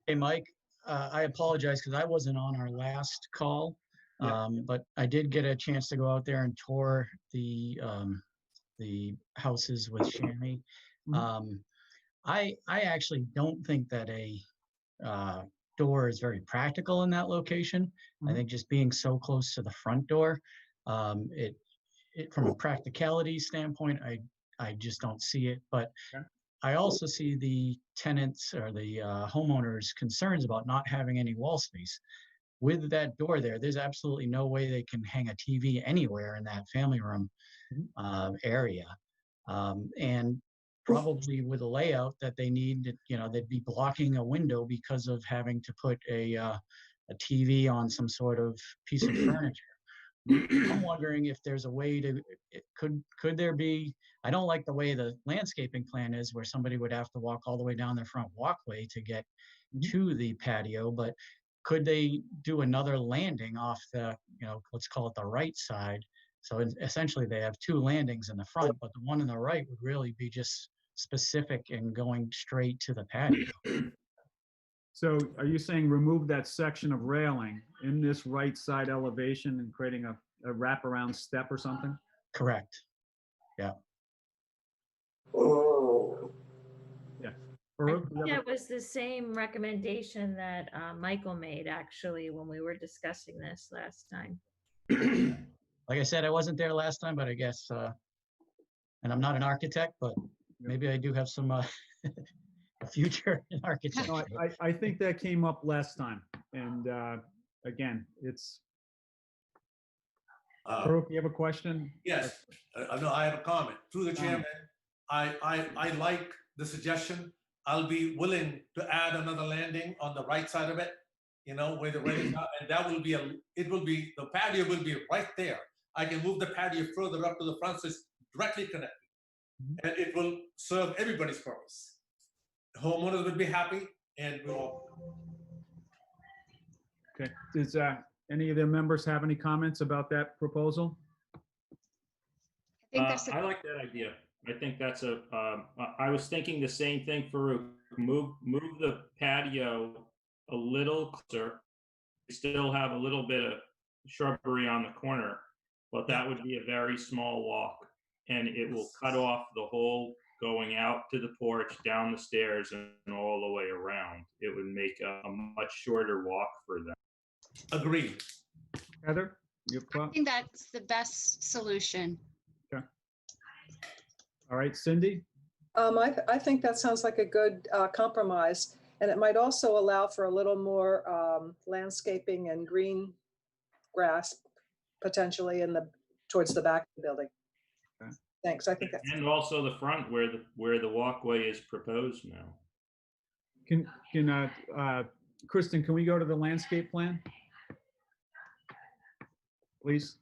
Hey, Mike, I apologize because I wasn't on our last call, but I did get a chance to go out there and tour the houses with Shammy. I actually don't think that a door is very practical in that location. I think just being so close to the front door, it from a practicality standpoint, I just don't see it. But I also see the tenants or the homeowners' concerns about not having any wall space. with that door there, there's absolutely no way they can hang a TV anywhere in that family room area. And probably with a layout that they need, they'd be blocking a window because of having to put a TV on some sort of piece of furniture. I'm wondering if there's a way to, could there be, I don't like the way the landscaping plan is where somebody would have to walk all the way down their front walkway to get to the patio, but could they do another landing off the, let's call it the right side? So essentially they have two landings in the front, but the one on the right would really be just specific and going straight to the patio. So are you saying remove that section of railing in this right side elevation and creating a wraparound step or something? Correct. Yeah. Yeah. Farouk, you have a- That was the same recommendation that Michael made, actually, when we were discussing this last time. Like I said, I wasn't there last time, but I guess, and I'm not an architect, but maybe I do have some future in architecture. No, I think that came up last time. And again, it's, Farouk, you have a question? Yes, no, I have a comment. Through the chairman, I like the suggestion. I'll be willing to add another landing on the right side of it, where the railings are, and that will be the patio will be right there. I can move the patio further up to the front, so it's directly connected. And it will serve everybody's purpose. Homeowners would be happy, and we'll all. Okay. Does any of their members have any comments about that proposal? I think that's I like that idea. I think that's I was thinking the same thing, Farouk. Move the patio a little closer. We still have a little bit of shrubbery on the corner, but that would be a very small walk, and it will cut off the whole going out to the porch, down the stairs, and all the way around. It would make a much shorter walk for them. Agreed. Heather, you have a I comment? think that's the best solution. All right, Cindy? I think that sounds like a good compromise, and it might also allow for a little more landscaping and green grass potentially towards the back of the building. Okay. Thanks. I think that's. And also the front where the walkway is proposed now. Can Kristen, can we go to the landscape plan? Please.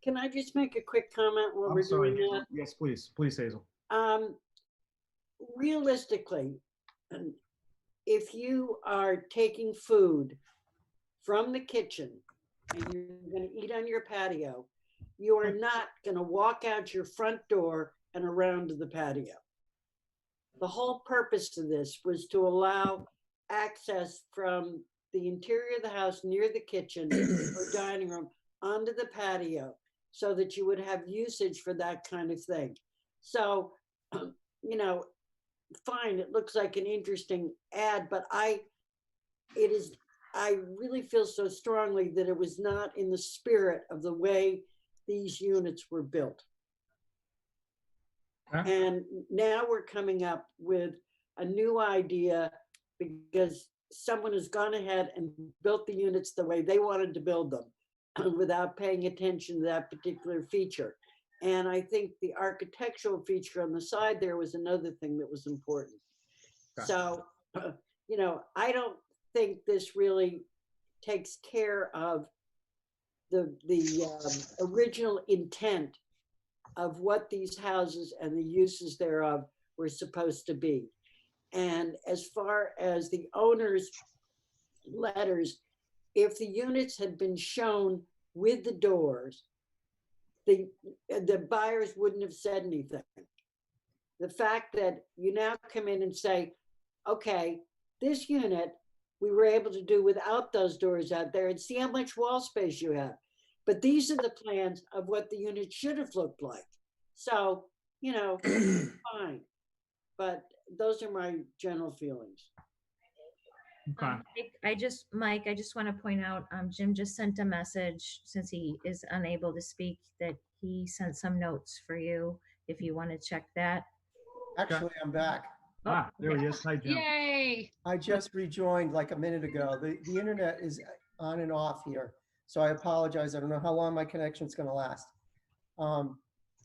Can I just make a quick comment while I'm we're sorry. doing that? Yes, please. Please, Hazel. Realistically, if you are taking food from the kitchen and you're going to eat on your patio, you are not going to walk out your front door and around to the patio. The whole purpose of this was to allow access from the interior of the house near the kitchen or dining room onto the patio so that you would have usage for that kind of thing. So, fine, it looks like an interesting ad, but I really feel so strongly that it was not in the spirit of the way these units were built. Okay. And now we're coming up with a new idea because someone has gone ahead and built the units the way they wanted to build them without paying attention to that particular feature. And I think the architectural feature on the side there was another thing that was important. Okay. So, I don't think this really takes care of the original intent of what these houses and the uses thereof were supposed to be. And as far as the owner's letters, if the units had been shown with the doors, the buyers wouldn't have said anything. The fact that you now come in and say, okay, this unit we were able to do without those doors out there, and see how much wall space you have. But these are the plans of what the unit should have looked like. So, fine. But those are my general feelings. Okay. Mike, I just want to point out, Jim just sent a message, since he is unable to speak, that he sent some notes for you, if you want to check that. Actually, I'm back. Ah, there he is. Hi, Jim. Yay. I just rejoined like a minute ago. The internet is on and off here, so I apologize. I don't know how long my connection is going to last.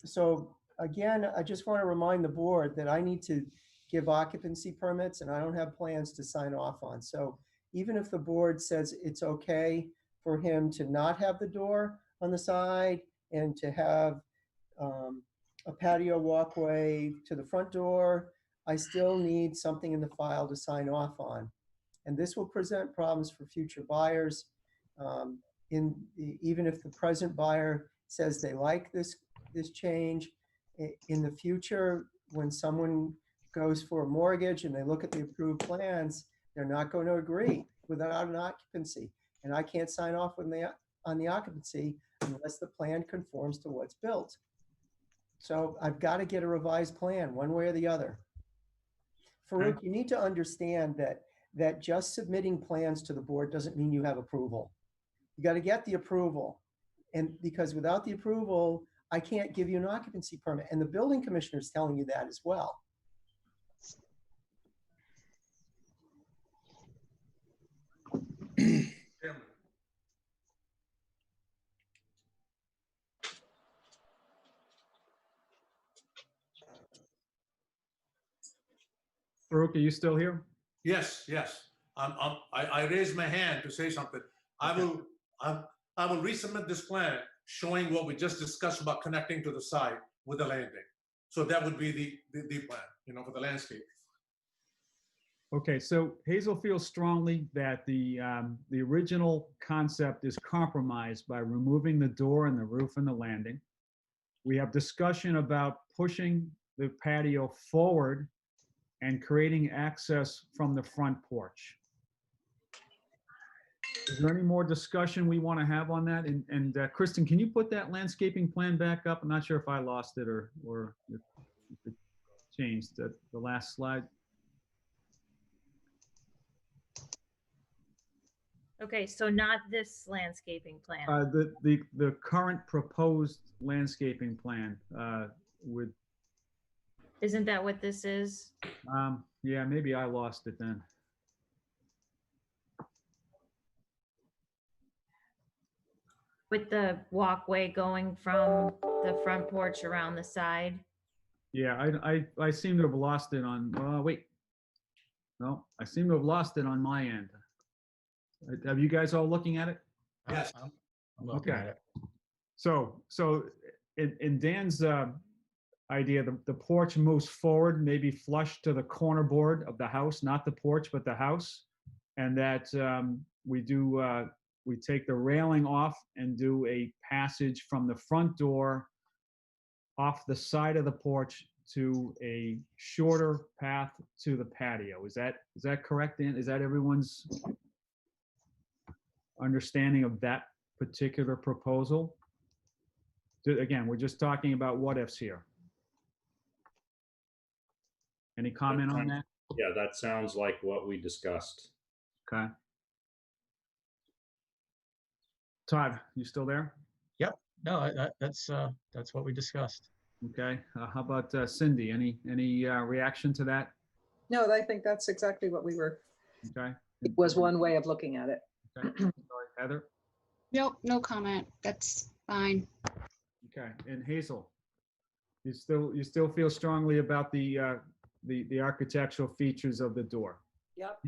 So again, I just want to remind the board that I need to give occupancy permits and I don't have plans to sign off on. So even if the board says it's okay for him to not have the door on the side and to have a patio walkway to the front door, I still need something in the file to sign off on. And this will present problems for future buyers. Even if the present buyer says they like this change, in the future, when someone goes for a mortgage and they look at the approved plans, they're not going to agree without an occupancy. And I can't sign off on the occupancy unless the plan conforms to what's built. So I've got to get a revised plan one way or the other. Farouk, you need to understand that just submitting plans to the board doesn't mean you have approval. You got to get the approval. And because without the approval, I can't give you an occupancy permit. And the building commissioner is telling you that as well. Farouk, are you still here? Yes, yes. I raised my hand to say something. I will resubmit this plan showing what we just discussed about connecting to the side with the landing. So that would be the plan, for the landscape. Okay, so Hazel feels strongly that the original concept is compromised by removing the door and the roof and the landing. We have discussion about pushing the patio forward and creating access from the front porch. Is there any more discussion we want to have on that? And Kristen, can you put that landscaping plan back up? I'm not sure if I lost it or if it changed the last slide. Okay, so not this landscaping plan. The current proposed landscaping plan would. Isn't that what this is? Yeah, maybe I lost it then. With the walkway going from the front porch around the side? Yeah, I seem to have lost it on, wait. No, I seem to have lost it on my end. Have you guys all looking at it? Yes. I'm looking at it. So in Dan's idea, the porch moves forward, maybe flush to the corner board of the house, not the porch, but the house. And that we take the railing off and do a passage from the front door off the side of the porch to a shorter path to the patio. Is that correct, Dan? Is that everyone's understanding of that particular proposal? Again, we're just talking about what ifs here. Any comment on that? Yeah, that sounds like what we discussed. Okay. Todd, you still there? Yep. No, that's what we discussed. Okay. How about Cindy? Any reaction to that? No, I think that's exactly what we were, Okay. it was one way of looking at it. Okay. Sorry, Heather? Nope, no comment. That's fine. Okay. And Hazel, you still feel strongly about the architectural features of the door? Yep.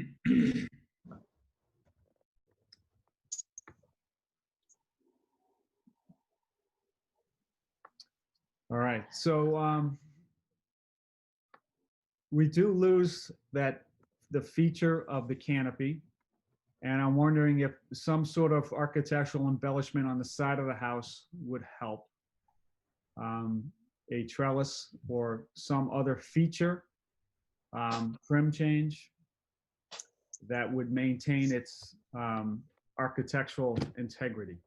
All right, so we do lose the feature of the canopy, and I'm wondering if some sort of architectural embellishment on the side of the house would help. A trellis or some other feature, trim change that would maintain its architectural integrity.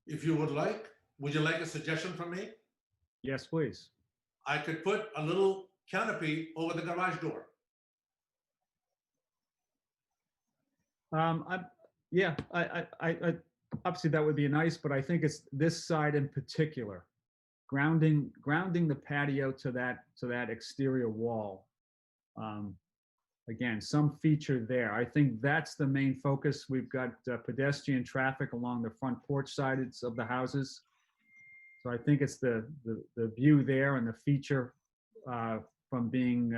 If you would you like a suggestion from me? Yes, please. I could put a little canopy over the garage door. Yeah, obviously that would be nice, but I think it's this side in particular, grounding the patio to that exterior wall. Again, some feature there. I think that's the main focus. We've got pedestrian traffic along the front porch sides of the houses. So I think it's the view there and the feature from being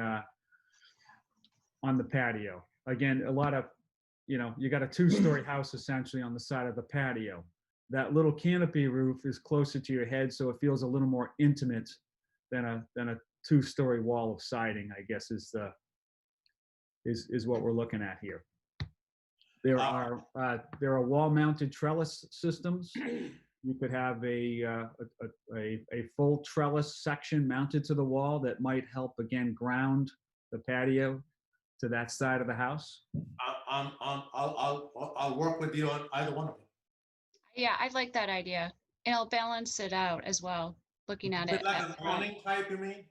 on the patio. Again, a lot of, you got a two-story house essentially on the side of the patio. That little canopy roof is closer to your head, so it feels a little more intimate than a two-story wall of siding, I guess is what we're looking at here. There are wall-mounted trellis systems. You could have a full trellis section mounted to the wall that might help, again, ground the patio to that side of the house. I'll work with you on either one of them. Yeah, I like that idea. It'll balance it out as well, looking at it. Like an awning type, you mean?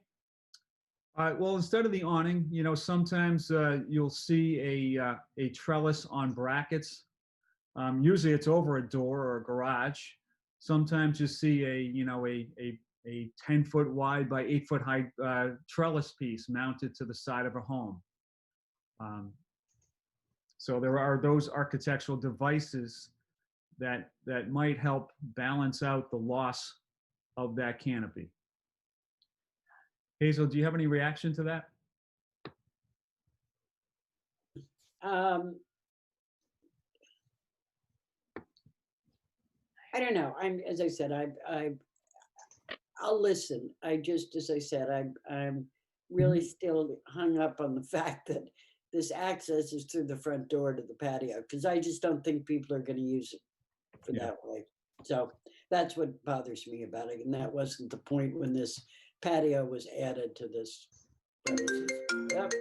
Well, instead of the awning, sometimes you'll see a trellis on brackets. Usually it's over a door or a garage. Sometimes you see a 10-foot wide by 8-foot high trellis piece mounted to the side of a home. So there are those architectural devices that might help balance out the loss of that canopy. Hazel, do you have any reaction to that? I don't know. As I said, I'll listen. As I said, I'm really still hung up on the fact that this access is through the front door to the patio, because I just don't think people are going to use it for that way. So that's what bothers me about it. And that wasn't the point when this patio was added to this premises. Yep.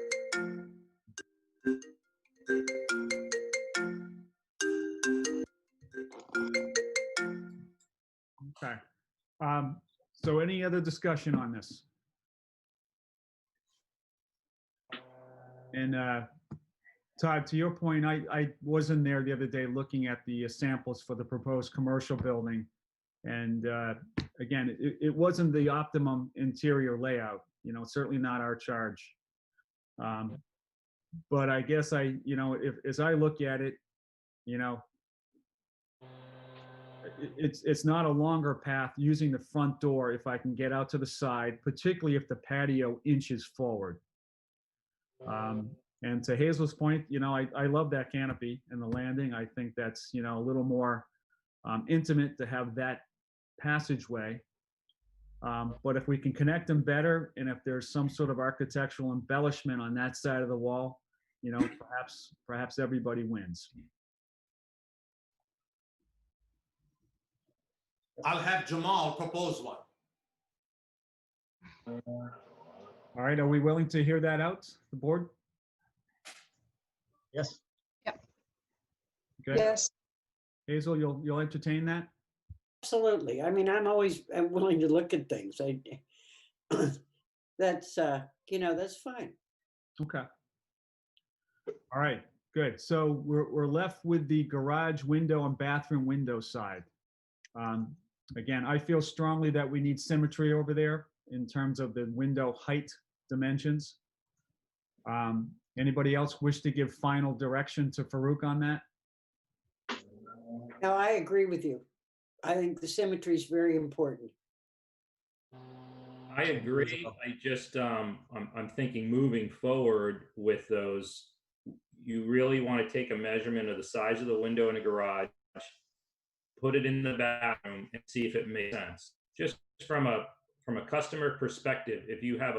Okay. So any other discussion on this? And Todd, to your point, I was in there the other day looking at the samples for the proposed commercial building. And again, it wasn't the optimum interior layout, certainly not our charge. But I guess as I look at it, it's not a longer path using the front door if I can get out to the side, particularly if the patio inches forward. And to Hazel's point, I love that canopy and the landing. I think that's, a little more intimate to have that passageway. But if we can connect them better, and if there's some sort of architectural embellishment on that side of the wall, perhaps everybody wins. I'll have Jamal propose one. All right, are we willing to hear that out, the board? Yes. Yep. Okay. Yes, Hazel, you'll entertain that? Absolutely. I mean, I'm willing to look at things. That's fine. Okay. All right, good. So we're left with the garage window and bathroom window side. Again, I feel strongly that we need symmetry over there in terms of the window height dimensions. Anybody else wish to give final direction to Farouk on that? No, I agree with you. I think the symmetry is very important. I agree. I just, I'm thinking moving forward with those, you really want to take a measurement of the size of the window in a garage, put it in the bathroom, and see if it makes sense. Just from a customer perspective, if you have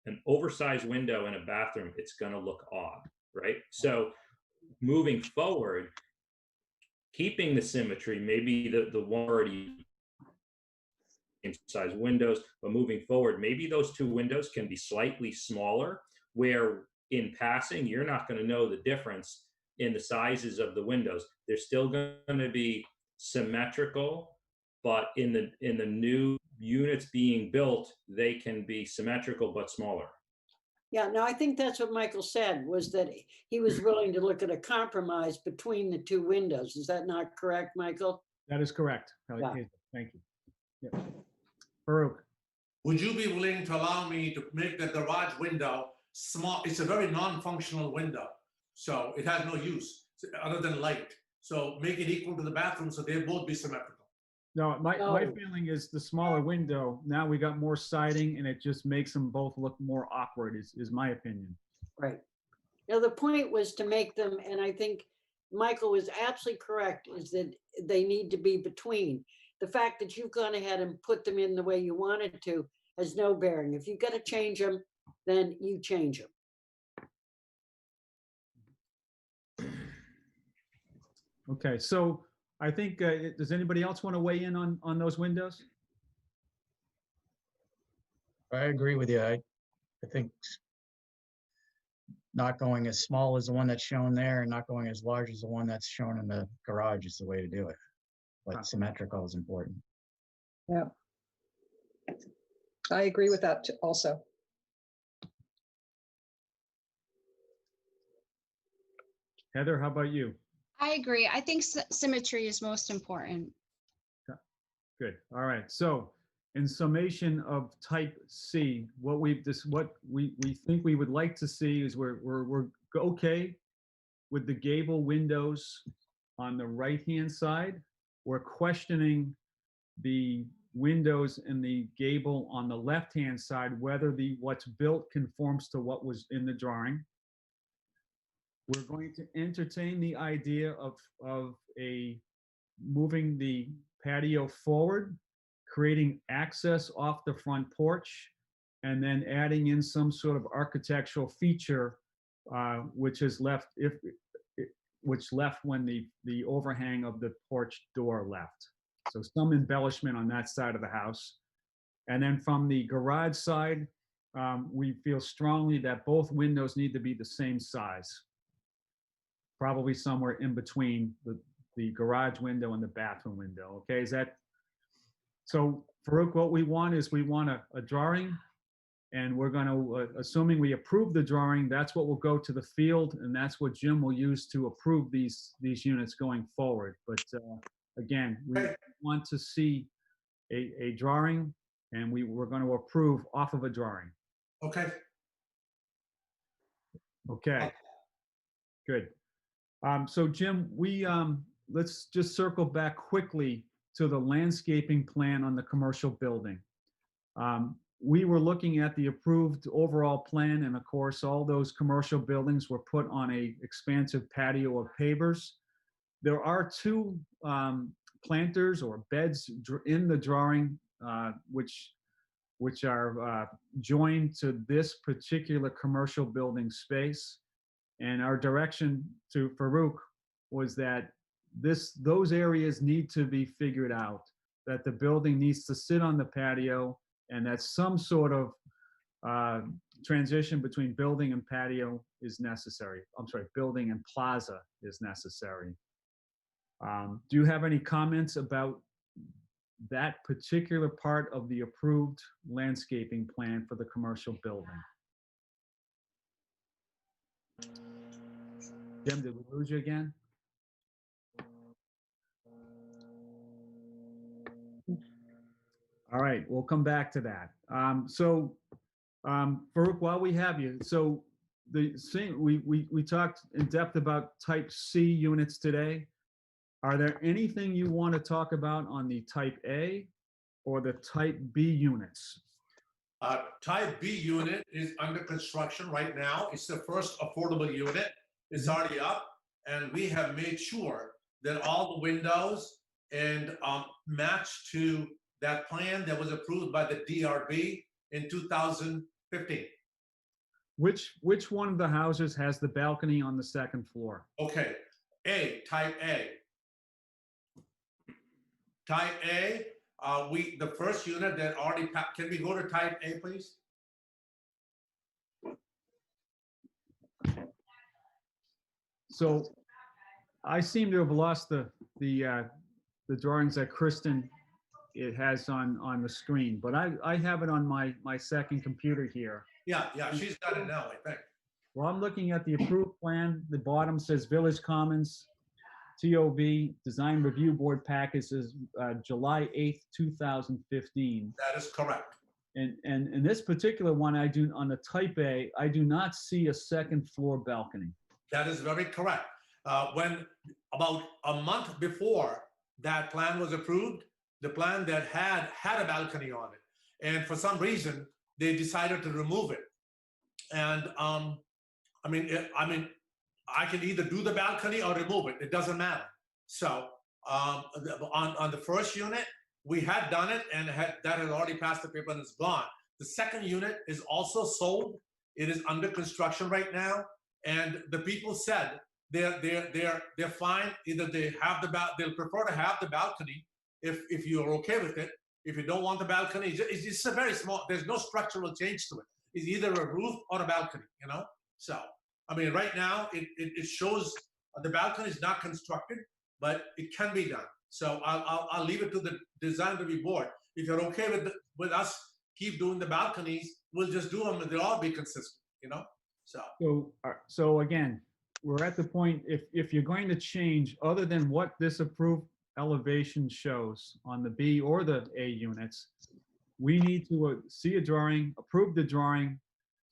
an oversized window in a bathroom, it's going to look odd, right? So moving forward, keeping the symmetry, maybe the one already size windows, but moving forward, maybe those two windows can be slightly smaller, where in passing, you're not going to know the difference in the sizes of the windows. They're still going to be symmetrical, but in the new units being built, they can be symmetrical but smaller. Yeah, no, I think that's what Michael said, was that he was willing to look at a compromise between the two windows. Is that not correct, Michael? That is correct. Yeah. Thank you. Yep. Farouk, Would you be willing to allow me to make the garage window small? It's a very non-functional window, so it has no use other than light. So make it equal to the bathroom so they both be symmetrical. no, my No. feeling is the smaller window, now we got more siding and it just makes them both look more awkward is my opinion. Right. Now, the point was to make them, and I think Michael was absolutely correct, is that they need to be between. The fact that you've gone ahead and put them in the way you wanted to has no bearing. If you've got to change them, then you change them. Okay, so I think, does anybody else want to weigh in on those windows? I agree with you. I think not going as small as the one that's shown there and not going as large as the one that's shown in the garage is the way to do it. But symmetrical is important. Yeah. I agree with that also. Heather, how about you? I agree. I think symmetry is most important. Good. All right. So in summation of type C, what we think we would like to see is we're okay with the gable windows on the right-hand side. We're questioning the windows in the gable on the left-hand side, whether what's built conforms to what was in the drawing. We're going to entertain the idea of moving the patio forward, creating access off the front porch, and then adding in some sort of architectural feature, which left when the overhang of the porch door left. So some embellishment on that side of the house. And then from the garage side, we feel strongly that both windows need to be the same size. Probably somewhere in between the garage window and the bathroom window. Okay, is that? So Farouk, what we want is we want a drawing, and we're going to, assuming we approve the drawing, that's what will go to the field, and that's what Jim will use to approve these units going forward. But again, we want to see a drawing, and we're going to approve off of a drawing. Okay. Okay. Good. So Jim, let's just circle back quickly to the landscaping plan on the commercial building. We were looking at the approved overall plan, and of course, all those commercial buildings were put on a expansive patio of pavers. There are two planters or beds in the drawing, which are joined to this particular commercial building space. And our direction to Farouk was that those areas need to be figured out, that the building needs to sit on the patio, and that some sort of transition between building and patio is necessary. I'm sorry, building and plaza is necessary. Do you have any comments about that particular part of the approved landscaping plan for the commercial building? Jim, did we lose you again? All right, we'll come back to that. Farouk, while we have you, so we talked in depth about type C units today. Are there anything you want to talk about on the type A or the type B units? Type B unit is under construction right now. It's the first affordable unit. It's already up, and we have made sure that all the windows and match to that plan that was approved by the DRB in 2015. Which one of the houses has the balcony on the second floor? Okay, type A. Type A, the first unit that already, can we go to type A, please? So I seem to have lost the drawings that Kristen has on the screen, but I have it on my second computer here. Yeah, she's got it now, I think. Well, I'm looking at the approved plan. The bottom says Village Commons, TOB, Design Review Board package is July 8th, 2015. That is correct. And in this particular one, on the type A, I do not see a second floor balcony. That is very correct. When about a month before that plan was approved, the plan that had a balcony on it, and for some reason they decided to remove it. And I can either do the balcony or remove it. It doesn't matter. So on the first unit, we had done it, and that had already passed the paper and it's gone. The second unit is also sold. It is under construction right now, and the people said they're fine. Either they'll prefer to have the balcony if you're okay with it. If you don't want the balcony, it's just a very small. There's no structural change to it. It's either a roof or a balcony. So I mean, right now it shows the balcony is not constructed, but it can be done. So I'll leave it to the design review board. If you're okay with us keep doing the balconies, we'll just do them and they'll all be consistent. So again, we're at the point, if you're going to change other than what this approved elevation shows on the B or the A units, we need to see a drawing, approve the drawing,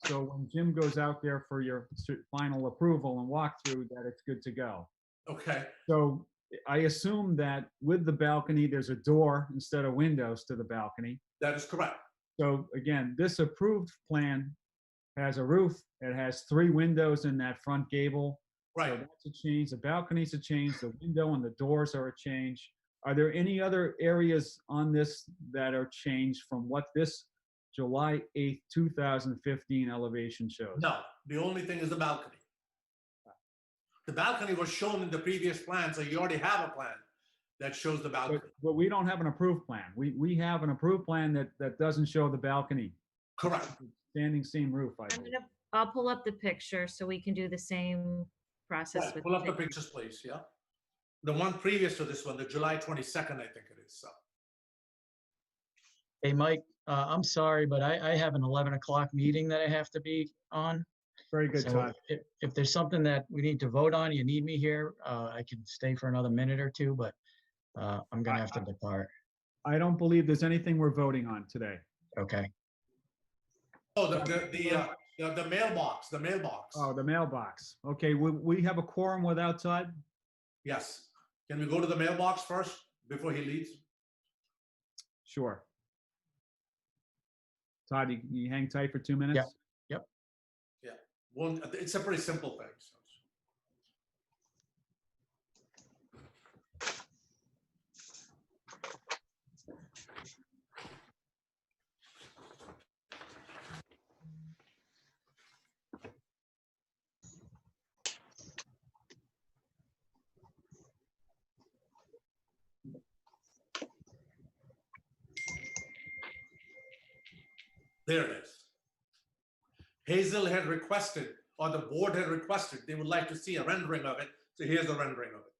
so when Jim goes out there for your final approval and walkthrough, that it's good to go. Okay. So I assume that with the balcony, there's a door instead of windows to the balcony. That is correct. So again, this approved plan has a roof. It has 3 windows in that front gable. Right. So that's a change. The balcony's a change. The window and the doors are a change. Are there any other areas on this that are changed from what this July 8th, 2015 elevation shows? No, the only thing is the balcony. The balcony was shown in the previous plan, so you already have a plan that shows the balcony. But we don't have an approved plan. We have an approved plan that doesn't show the balcony. Correct. Standing seam roof, I believe. I'll pull up the picture so we can do the same process. Right, with pull up the pictures, please. Yeah. The one previous to this one, the July 22nd, I think it is. So. Hey, Mike, I'm sorry, but I have an 11 o'clock meeting that I have to be on. Very good, So Todd. if there's something that we need to vote on, you need me here, I can stay for another minute or two, but I'm gonna have to depart. I don't believe there's anything we're voting on today. Okay. Oh, the mailbox, the mailbox. Oh, the mailbox. Okay, we have a quorum without Todd? Yes. Can we go to the mailbox first before he leaves? Sure. Todd, you hang tight for 2 minutes? Yep. Yep. Yeah. Well, it's a pretty simple thing. So. There it is. Hazel had requested, or the board had requested, they would like to see a rendering of it. So here's a rendering of it.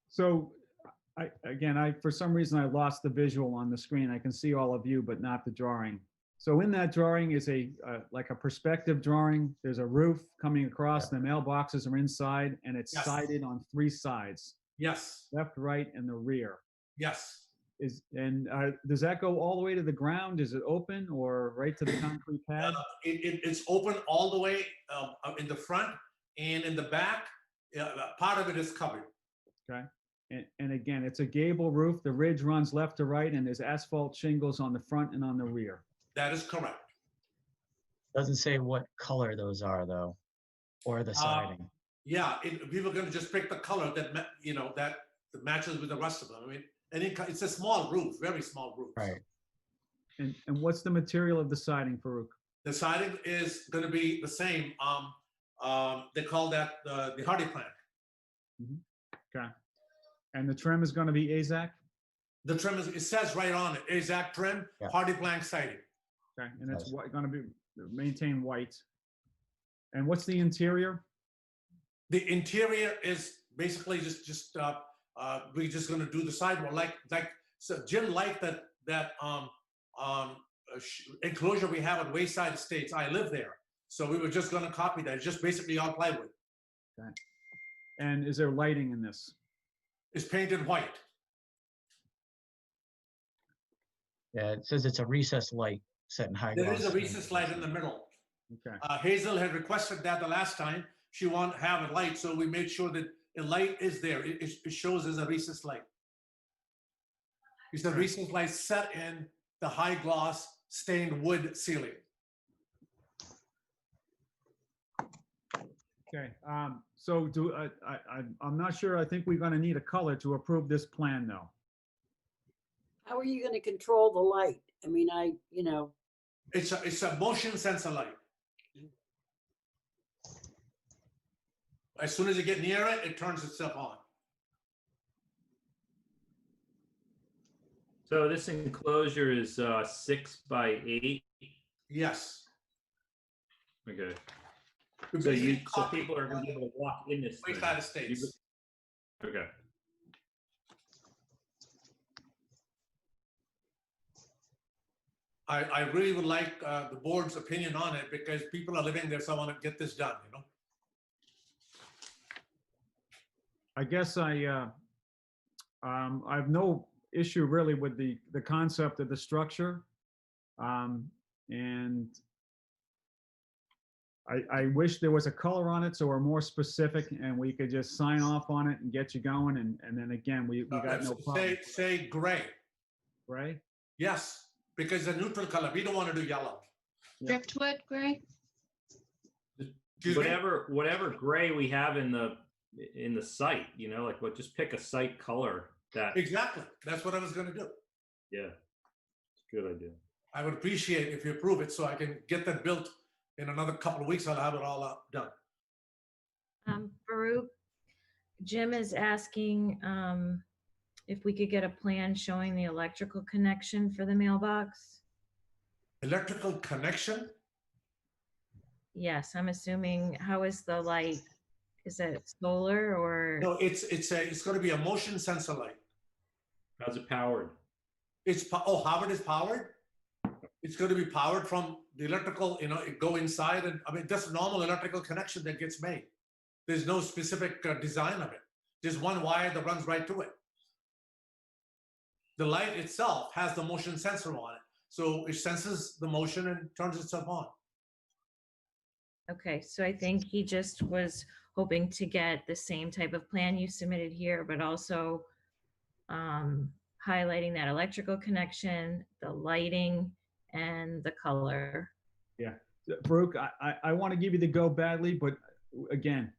So for some reason, I lost the visual on the screen. I can see all of you, but not the drawing. So in that drawing is like a perspective drawing. There's a roof coming across, the mailboxes are inside, and it's Yes. sided on 3 sides, Yes. left, right, and the rear. Yes. Does that go all the way to the ground? Is it open or right to the concrete pad? It's open all the way in the front and in the back. Part of it is covered. Okay. And again, it's a gable roof. The ridge runs left to right, and there's asphalt shingles on the front and on the rear. That is correct. Doesn't say what color those are though, or the siding. Yeah, we were going to just pick the color that matches with the rest of them. I mean, it's a small roof, very small roof. Right. And what's the material of the siding, Farouk? The siding is going to be the same. They call that the hardy plank. Okay. And the trim is going to be AZAC? The trim it says right on it, AZAC trim, Yeah. hardy plank siding. Okay. And it's going to be maintain white. And what's the interior? The interior is basically just we're just going to do the sidewall so Jim liked enclosure we have on Wayside Estates. I live there. So we were just gonna copy that. It's just basically all plywood. Okay. And is there lighting in this? It's painted white. Yeah, it says it's a recessed light set in high There gloss. is a recessed light in the middle. Okay. Hazel had requested that the last time. She wanted to have a light, so we made sure that a light is there. It shows as a recessed light. It's a recessed light set in the high gloss stained wood ceiling. Okay. So I'm not sure. I think we're going to need a color to approve this plan, though. How are you going to control the light? I mean, It's a motion sensor light. As soon as you get near it, it turns itself on. So this enclosure is 6 by 8. Yes. Okay. We So basically so copy people are going to be able to walk in this thing. Wayside Estates. Okay. I really would like the board's opinion on it because people are living there, so I want to get this done, you know? I guess I have no issue really with the concept of the structure. And I wish there was a color on it so we're more specific and we could just sign off on it and get you going. And then again, we got no problem. Say gray. Right? Yes, because it's a neutral color. We don't want to do yellow. Yeah. Driftwood gray. Excuse me? Whatever gray we have in the site, you know, like what, just pick a site color that. Exactly. That's what I was going to do. Yeah. Good idea. I would appreciate if you approve it so I can get that built in another couple of weeks. I'll have it all done. Farouk, Jim is asking if we could get a plan showing the electrical connection for the mailbox. Electrical connection? Yes, I'm assuming, how is the light? Is it solar or? No, it's going to be a motion sensor light. How's it powered? Howard is powered? It's going to be powered from the electrical, you know, it go inside and, I mean, that's a normal electrical connection that gets made. There's no specific design of it. There's one wire that runs right to it. The light itself has the motion sensor on it. So it senses the motion and turns itself on. Okay, so I think he just was hoping to get the same type of plan you submitted here, but also highlighting that electrical connection, the lighting, and the color. Yeah. Farouk, I want to give you the go badly, but again,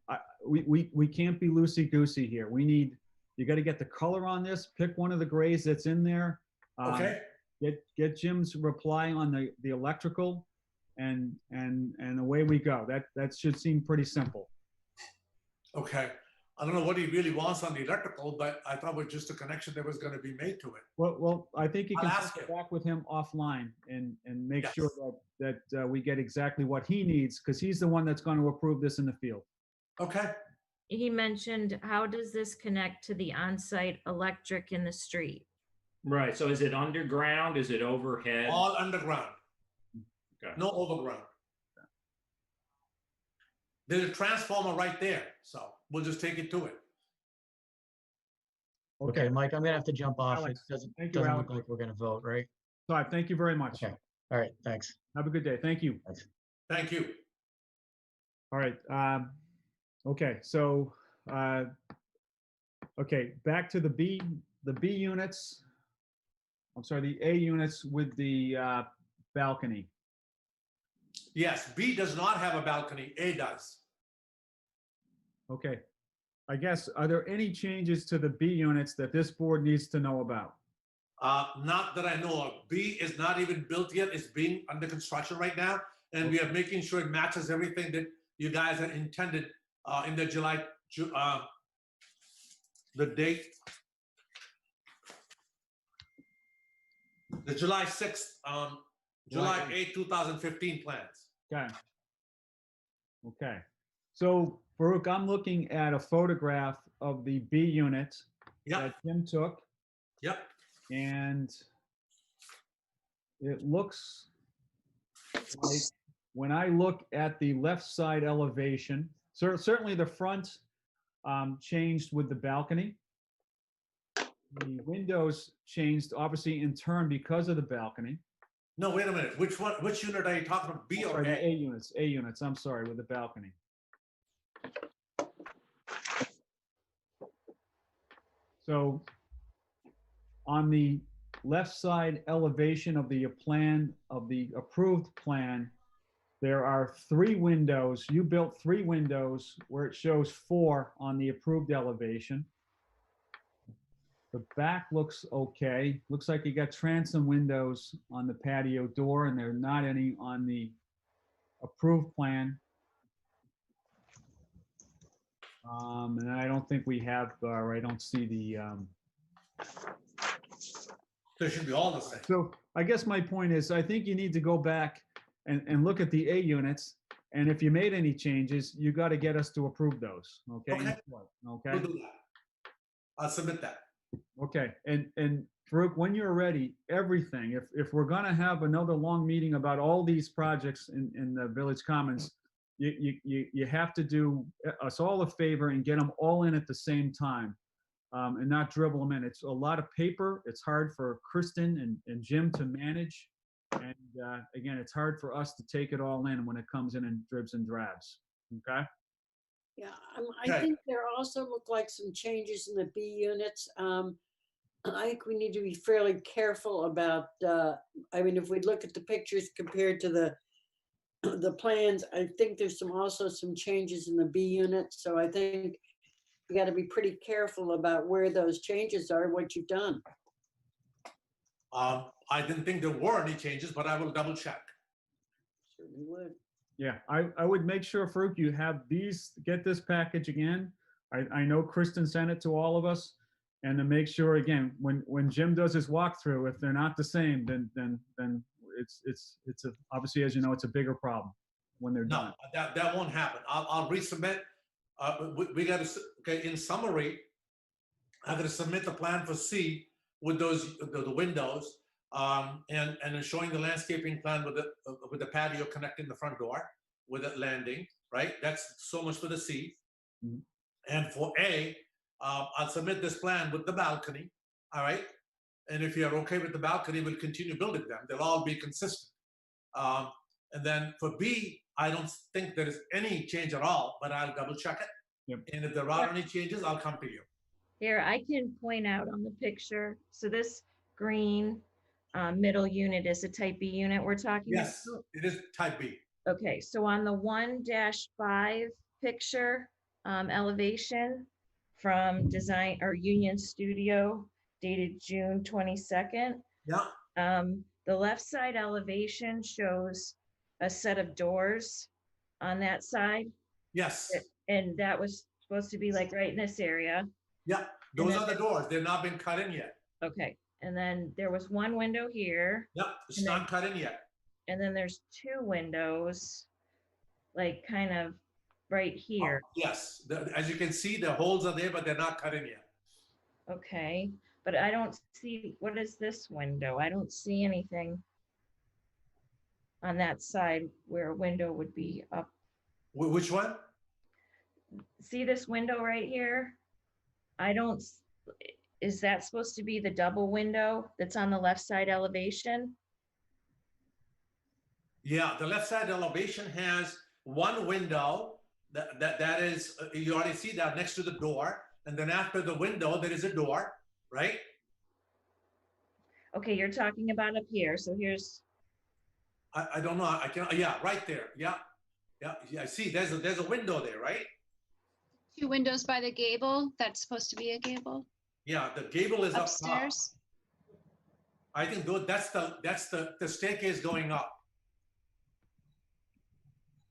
we can't be loosey-goosey here. You got to get the color on this, pick one of the grays that's in there. Okay. Get Jim's reply on the electrical and away we go. That should seem pretty simple. Okay. I don't know what he really wants on the electrical, but I thought it was just a connection that was going to be made to it. Well, I think you I'll can ask check him. back with him offline and make Yes. sure that we get exactly what he needs, because he's the one that's going to approve this in the field. Okay. He mentioned, how does this connect to the on-site electric in the street? Right. So is it underground? Is it overhead? All underground. Okay. No overground. There's a transformer right there, so we'll just take it to it. Okay, Mike, I'm gonna have to jump off. It Alex, doesn't thank you, look Alex. like we're gonna vote, right? All right, thank you very much. Okay. All right, thanks. Have a good day. Thank you. Thank you. All right. Okay, so okay, back to the B units. I'm sorry, the A units with the balcony. Yes, B does not have a balcony, A does. Okay. I guess, are there any changes to the B units that this board needs to know about? Not that I know of. B is not even built yet. It's being under construction right now. And we are making sure it matches everything that you guys had intended in the the date. The July 6th, July 8, 2015 plans. Okay. Okay. So Farouk, I'm looking at a photograph of the B unit Yep, that Jim took, yep. and it looks like when I look at the left side elevation, certainly the front changed with the balcony. The windows changed obviously in turn because of the balcony. No, wait a minute. Which one? Which unit are you talking about? B or Sorry, the A? A units, I'm sorry, with the balcony. So on the left side elevation of the plan, of the approved plan, there are 3 windows. You built 3 windows where it shows 4 on the approved elevation. The back looks okay. Looks like you got transom windows on the patio door, and there are not any on the approved plan. And I don't think we have, I don't see the, They should be all the same. so I guess my point is, I think you need to go back and look at the A units. And if you made any changes, you got to get us to approve those, okay? Okay. Okay, We'll do that. I'll submit that. okay. And Farouk, when you're ready, everything, if we're gonna have another long meeting about all these projects in the Village Commons, you have to do us all a favor and get them all in at the same time. And not dribble them in. It's a lot of paper. It's hard for Kristen and Jim to manage. And again, it's hard for us to take it all in when it comes in dribs and drabs. Okay? Yeah, I Okay. think there also look like some changes in the B units. I think we need to be fairly careful about, I mean, if we look at the pictures compared to the plans, I think there's also some changes in the B unit. So I think you got to be pretty careful about where those changes are, what you've done. I didn't think there were any changes, but I will double check. Certainly would. Yeah, I would make sure, Farouk, you have these, get this package again. I know Kristen sent it to all of us. And to make sure, again, when Jim does his walkthrough, if they're not the same, then it's obviously, as you know, it's a bigger problem when they're No, done. that won't happen. I'll resubmit. We got to, okay, in summary, I got to submit the plan for C with those, the windows, and then showing the landscaping plan with the patio connecting the front door with a landing, right? That's so much for the C. Mhm. And for A, I'll submit this plan with the balcony, all right? And if you're okay with the balcony, we'll continue building them. They'll all be consistent. And then for B, I don't think there is any change at all, but I'll double check it. Yep. And if there are any changes, I'll come to you. Here, I can point out on the picture, so this green middle unit is a type B unit we're talking about? Yes, it is type B. Okay, so on the 1-5 picture elevation from Design or Union Studio dated June 22nd, Yeah, the left side elevation shows a set of doors on that side, yes, and that was supposed to be like right in this area. yeah. Those then are the doors. They've not been cut in yet. Okay, and then there was one window here, Yep, it's And then- not cut in yet. and then there's 2 windows, like kind of right here. Yes, as you can see, the holes are there, but they're not cut in yet. Okay, but I don't see, what is this window? I don't see anything on that side where a window would be up. Which one? See this window right here? I don't, is that supposed to be the double window that's on the left side elevation? Yeah, the left side elevation has one window that is, you already see that next to the door. And then after the window, there is a door, right? Okay, you're talking about up here, so here's, I don't know, I can, yeah, right there, yeah. Yeah, I see, there's a window there, right? 2 windows by the gable. That's supposed to be a gable Yeah, the gable is up top. upstairs. I think that's the staircase going up.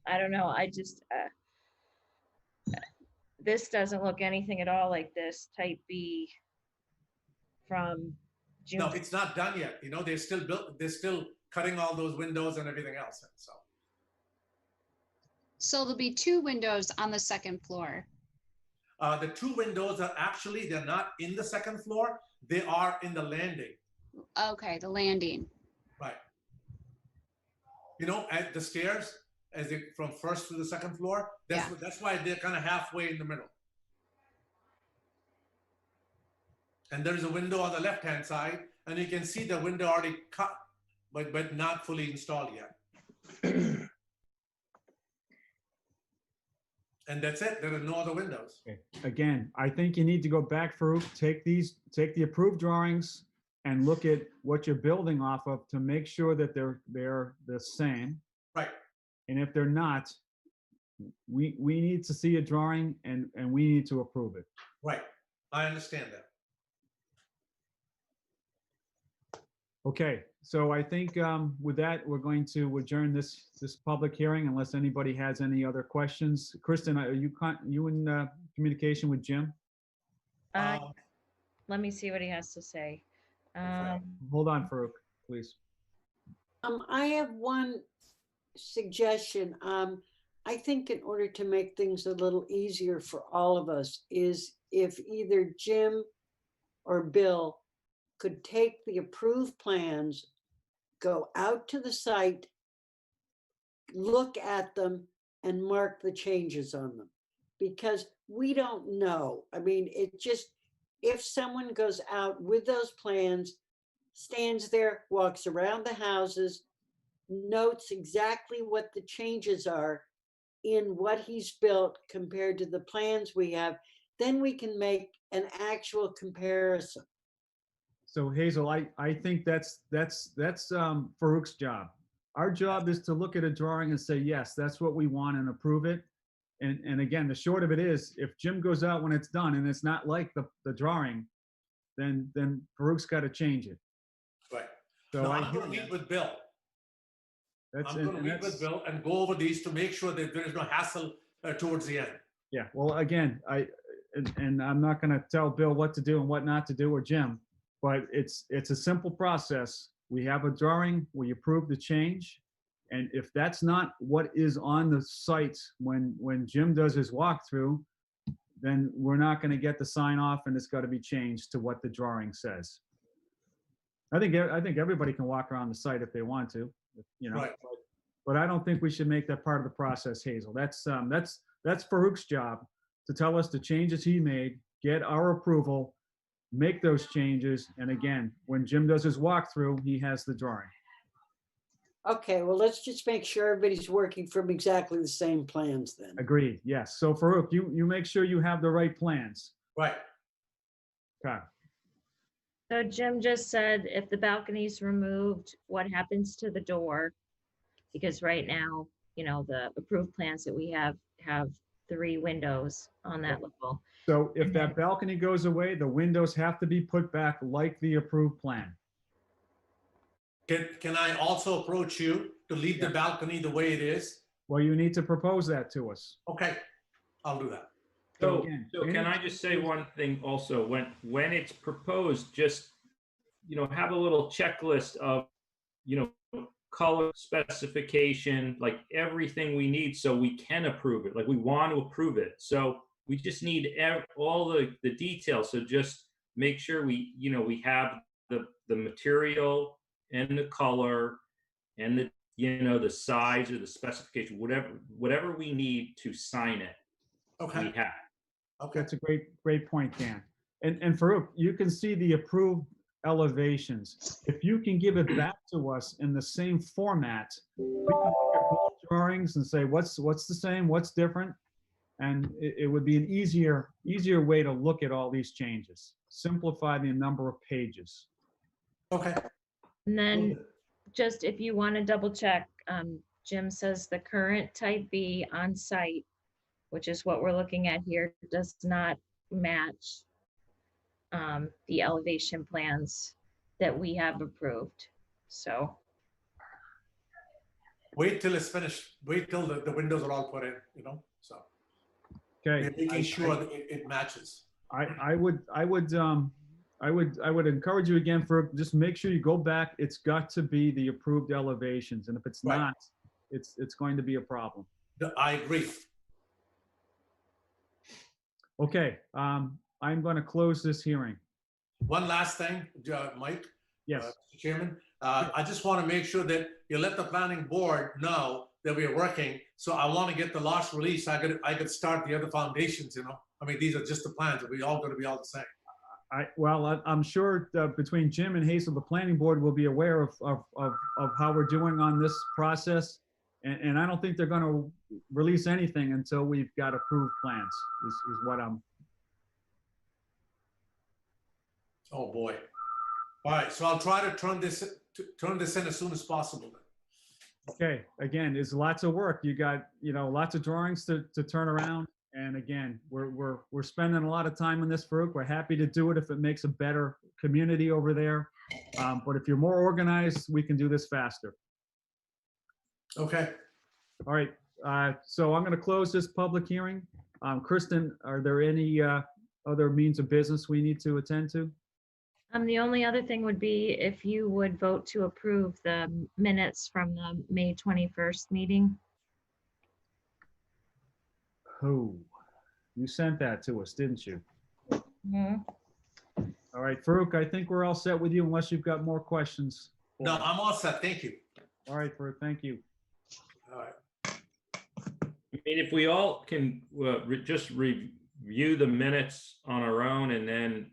I don't know, I just, this doesn't look anything at all like this type B from June. No, it's not done yet. You know, they're still cutting all those windows and everything else. And so, So there'll be 2 windows on the 2nd floor. the 2 windows are actually, they're not in the 2nd floor. They are in the landing. Okay, the landing. Right. You know, at the stairs, as they from first to the second floor. That's why they're kind of halfway in the middle. And there's a window on the left-hand side, and you can see the window already cut, but not fully installed yet. And that's it. There are no other windows. Okay. Again, I think you need to go back, Farouk, take the approved drawings and look at what you're building off of to make sure that they're the same. Right. And if they're not, we need to see a drawing and we need to approve it. Right. I understand that. Okay, so I think with that, we're going to adjourn this public hearing unless anybody has any other questions. Kristen, are you in communication with Jim? Let me see what he has to say. Hold on, Farouk, please. I have one suggestion. I think in order to make things a little easier for all of us is if either Jim or Bill could take the approved plans, go out to the site, look at them, and mark the changes on them. Because we don't know. I mean, it just, if someone goes out with those plans, stands there, walks around the houses, notes exactly what the changes are in what he's built compared to the plans we have, then we can make an actual comparison. So Hazel, I think that's Farouk's job. Our job is to look at a drawing and say, yes, that's what we want, and approve it. And again, the short of it is, if Jim goes out when it's done and it's not like the drawing, then Farouk's got to change it. Right. So No, I'm going to meet with Bill. I'm going to meet with Bill and go over these to make sure that there is no hassle towards the end. Yeah. Well, again, and I'm not going to tell Bill what to do and what not to do, or Jim, but it's a simple process. We have a drawing, we approve the change. And if that's not what is on the site when Jim does his walkthrough, then we're not going to get the sign off, and it's got to be changed to what the drawing says. I think everybody can walk around the site if they want to, you know. Right. But I don't think we should make that part of the process, Hazel. That's Farouk's job, to tell us the changes he made, get our approval, make those changes, and again, when Jim does his walkthrough, he has the drawing. Okay, well, let's just make sure everybody's working from exactly the same plans then. Agreed, yes. So Farouk, you make sure you have the right plans. Right. Okay. So Jim just said, if the balcony's removed, what happens to the door? Because right now, you know, the approved plans that we have 3 windows on that level. So if that balcony goes away, the windows have to be put back like the approved plan. Can I also approach you to leave the balcony the way it is? Well, you need to propose that to us. Okay, I'll do that. So again, can I just say one thing also? When it's proposed, just, you know, have a little checklist of, you know, color specification, like everything we need so we can approve it. Like, we want to approve it. So we just need all the details. So just make sure we have the material and the color and the, you know, the size or the specification, whatever we need to sign it. Okay. We have. Okay. That's a great point, Dan. And Farouk, you can see the approved elevations. If you can give it back to us in the same format, we can look at both drawings and say, what's the same, what's different? And it would be an easier way to look at all these changes. Simplify the number of pages. Okay. And then just if you want to double check, Jim says the current type B on site, which is what we're looking at here, does not match the elevation plans that we have approved. So Wait till it's finished. Wait till the windows are all put in, you know, so. Okay. We're making sure that it matches. I would encourage you again, for just make sure you go back. It's got to be the approved elevations, and if it's Right. not, it's going to be a problem. I agree. Okay, I'm going to close this hearing. One last thing, Mike. Yes. Mr. Chairman, I just want to make sure that you let the planning board know that we are working. So I want to get the lots released. I could start the other foundations, you know? I mean, these are just the plans. Are we all going to be all the same? I'm sure between Jim and Hazel, the planning board will be aware of how we're doing on this process. And I don't think they're going to release anything until we've got approved plans, is what I'm. Oh, boy. All right, so I'll try to turn this in as soon as possible. Okay, again, there's lots of work. You got, lots of drawings to turn around. And again, we're spending a lot of time on this, Farouk. We're happy to do it if it makes a better community over there. But if you're more organized, we can do this faster. Okay. All right, so I'm going to close this public hearing. Kristen, are there any other means of business we need to attend to? The only other thing would be if you would vote to approve the minutes from the May 21st meeting. Oh, you sent that to us, didn't you? Mhm. All right, Farouk, I think we're all set with you unless you've got more questions. No, I'm all set. Thank you. All right, Farouk, thank you. All right. I mean, if we all can just review the minutes on our own and then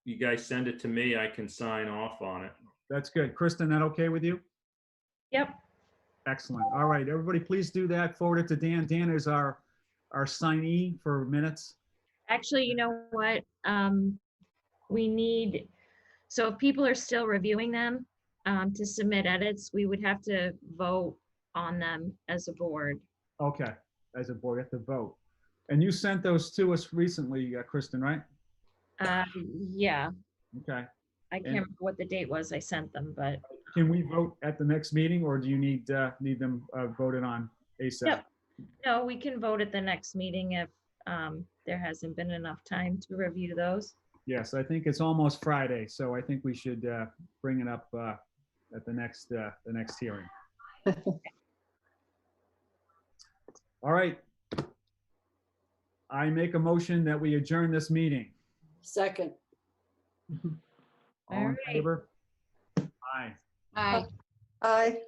you guys send it to me, I can sign off on it. That's good. Kristen, that okay with you? Yep. Excellent. All right, everybody, please do that. Forward it to Dan. Dan is our signee for minutes. Actually, you know what? We need, so if people are still reviewing them to submit edits, we would have to vote on them as a board. Okay, as a board, you have to vote. And you sent those to us recently, Kristen, right? Yeah, Okay. I can't remember what the date was I sent them, but Can we vote at the next meeting, or do you need them voted on ASAP? Yep. No, we can vote at the next meeting if there hasn't been enough time to review those. Yes, I think it's almost Friday, so I think we should bring it up at the next hearing. All right. I make a motion that we adjourn this meeting. Second. All in right. favor? Aye. Aye. Aye.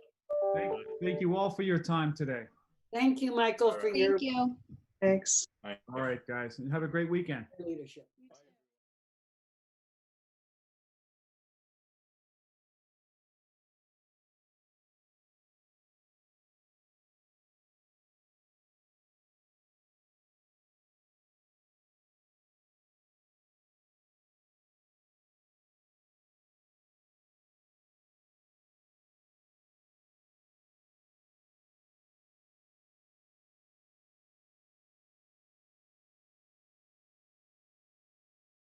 Thank you all for your time today. Thank you, Michael, for your Thank you. Thanks. All right, guys, and have a great weekend. leadership.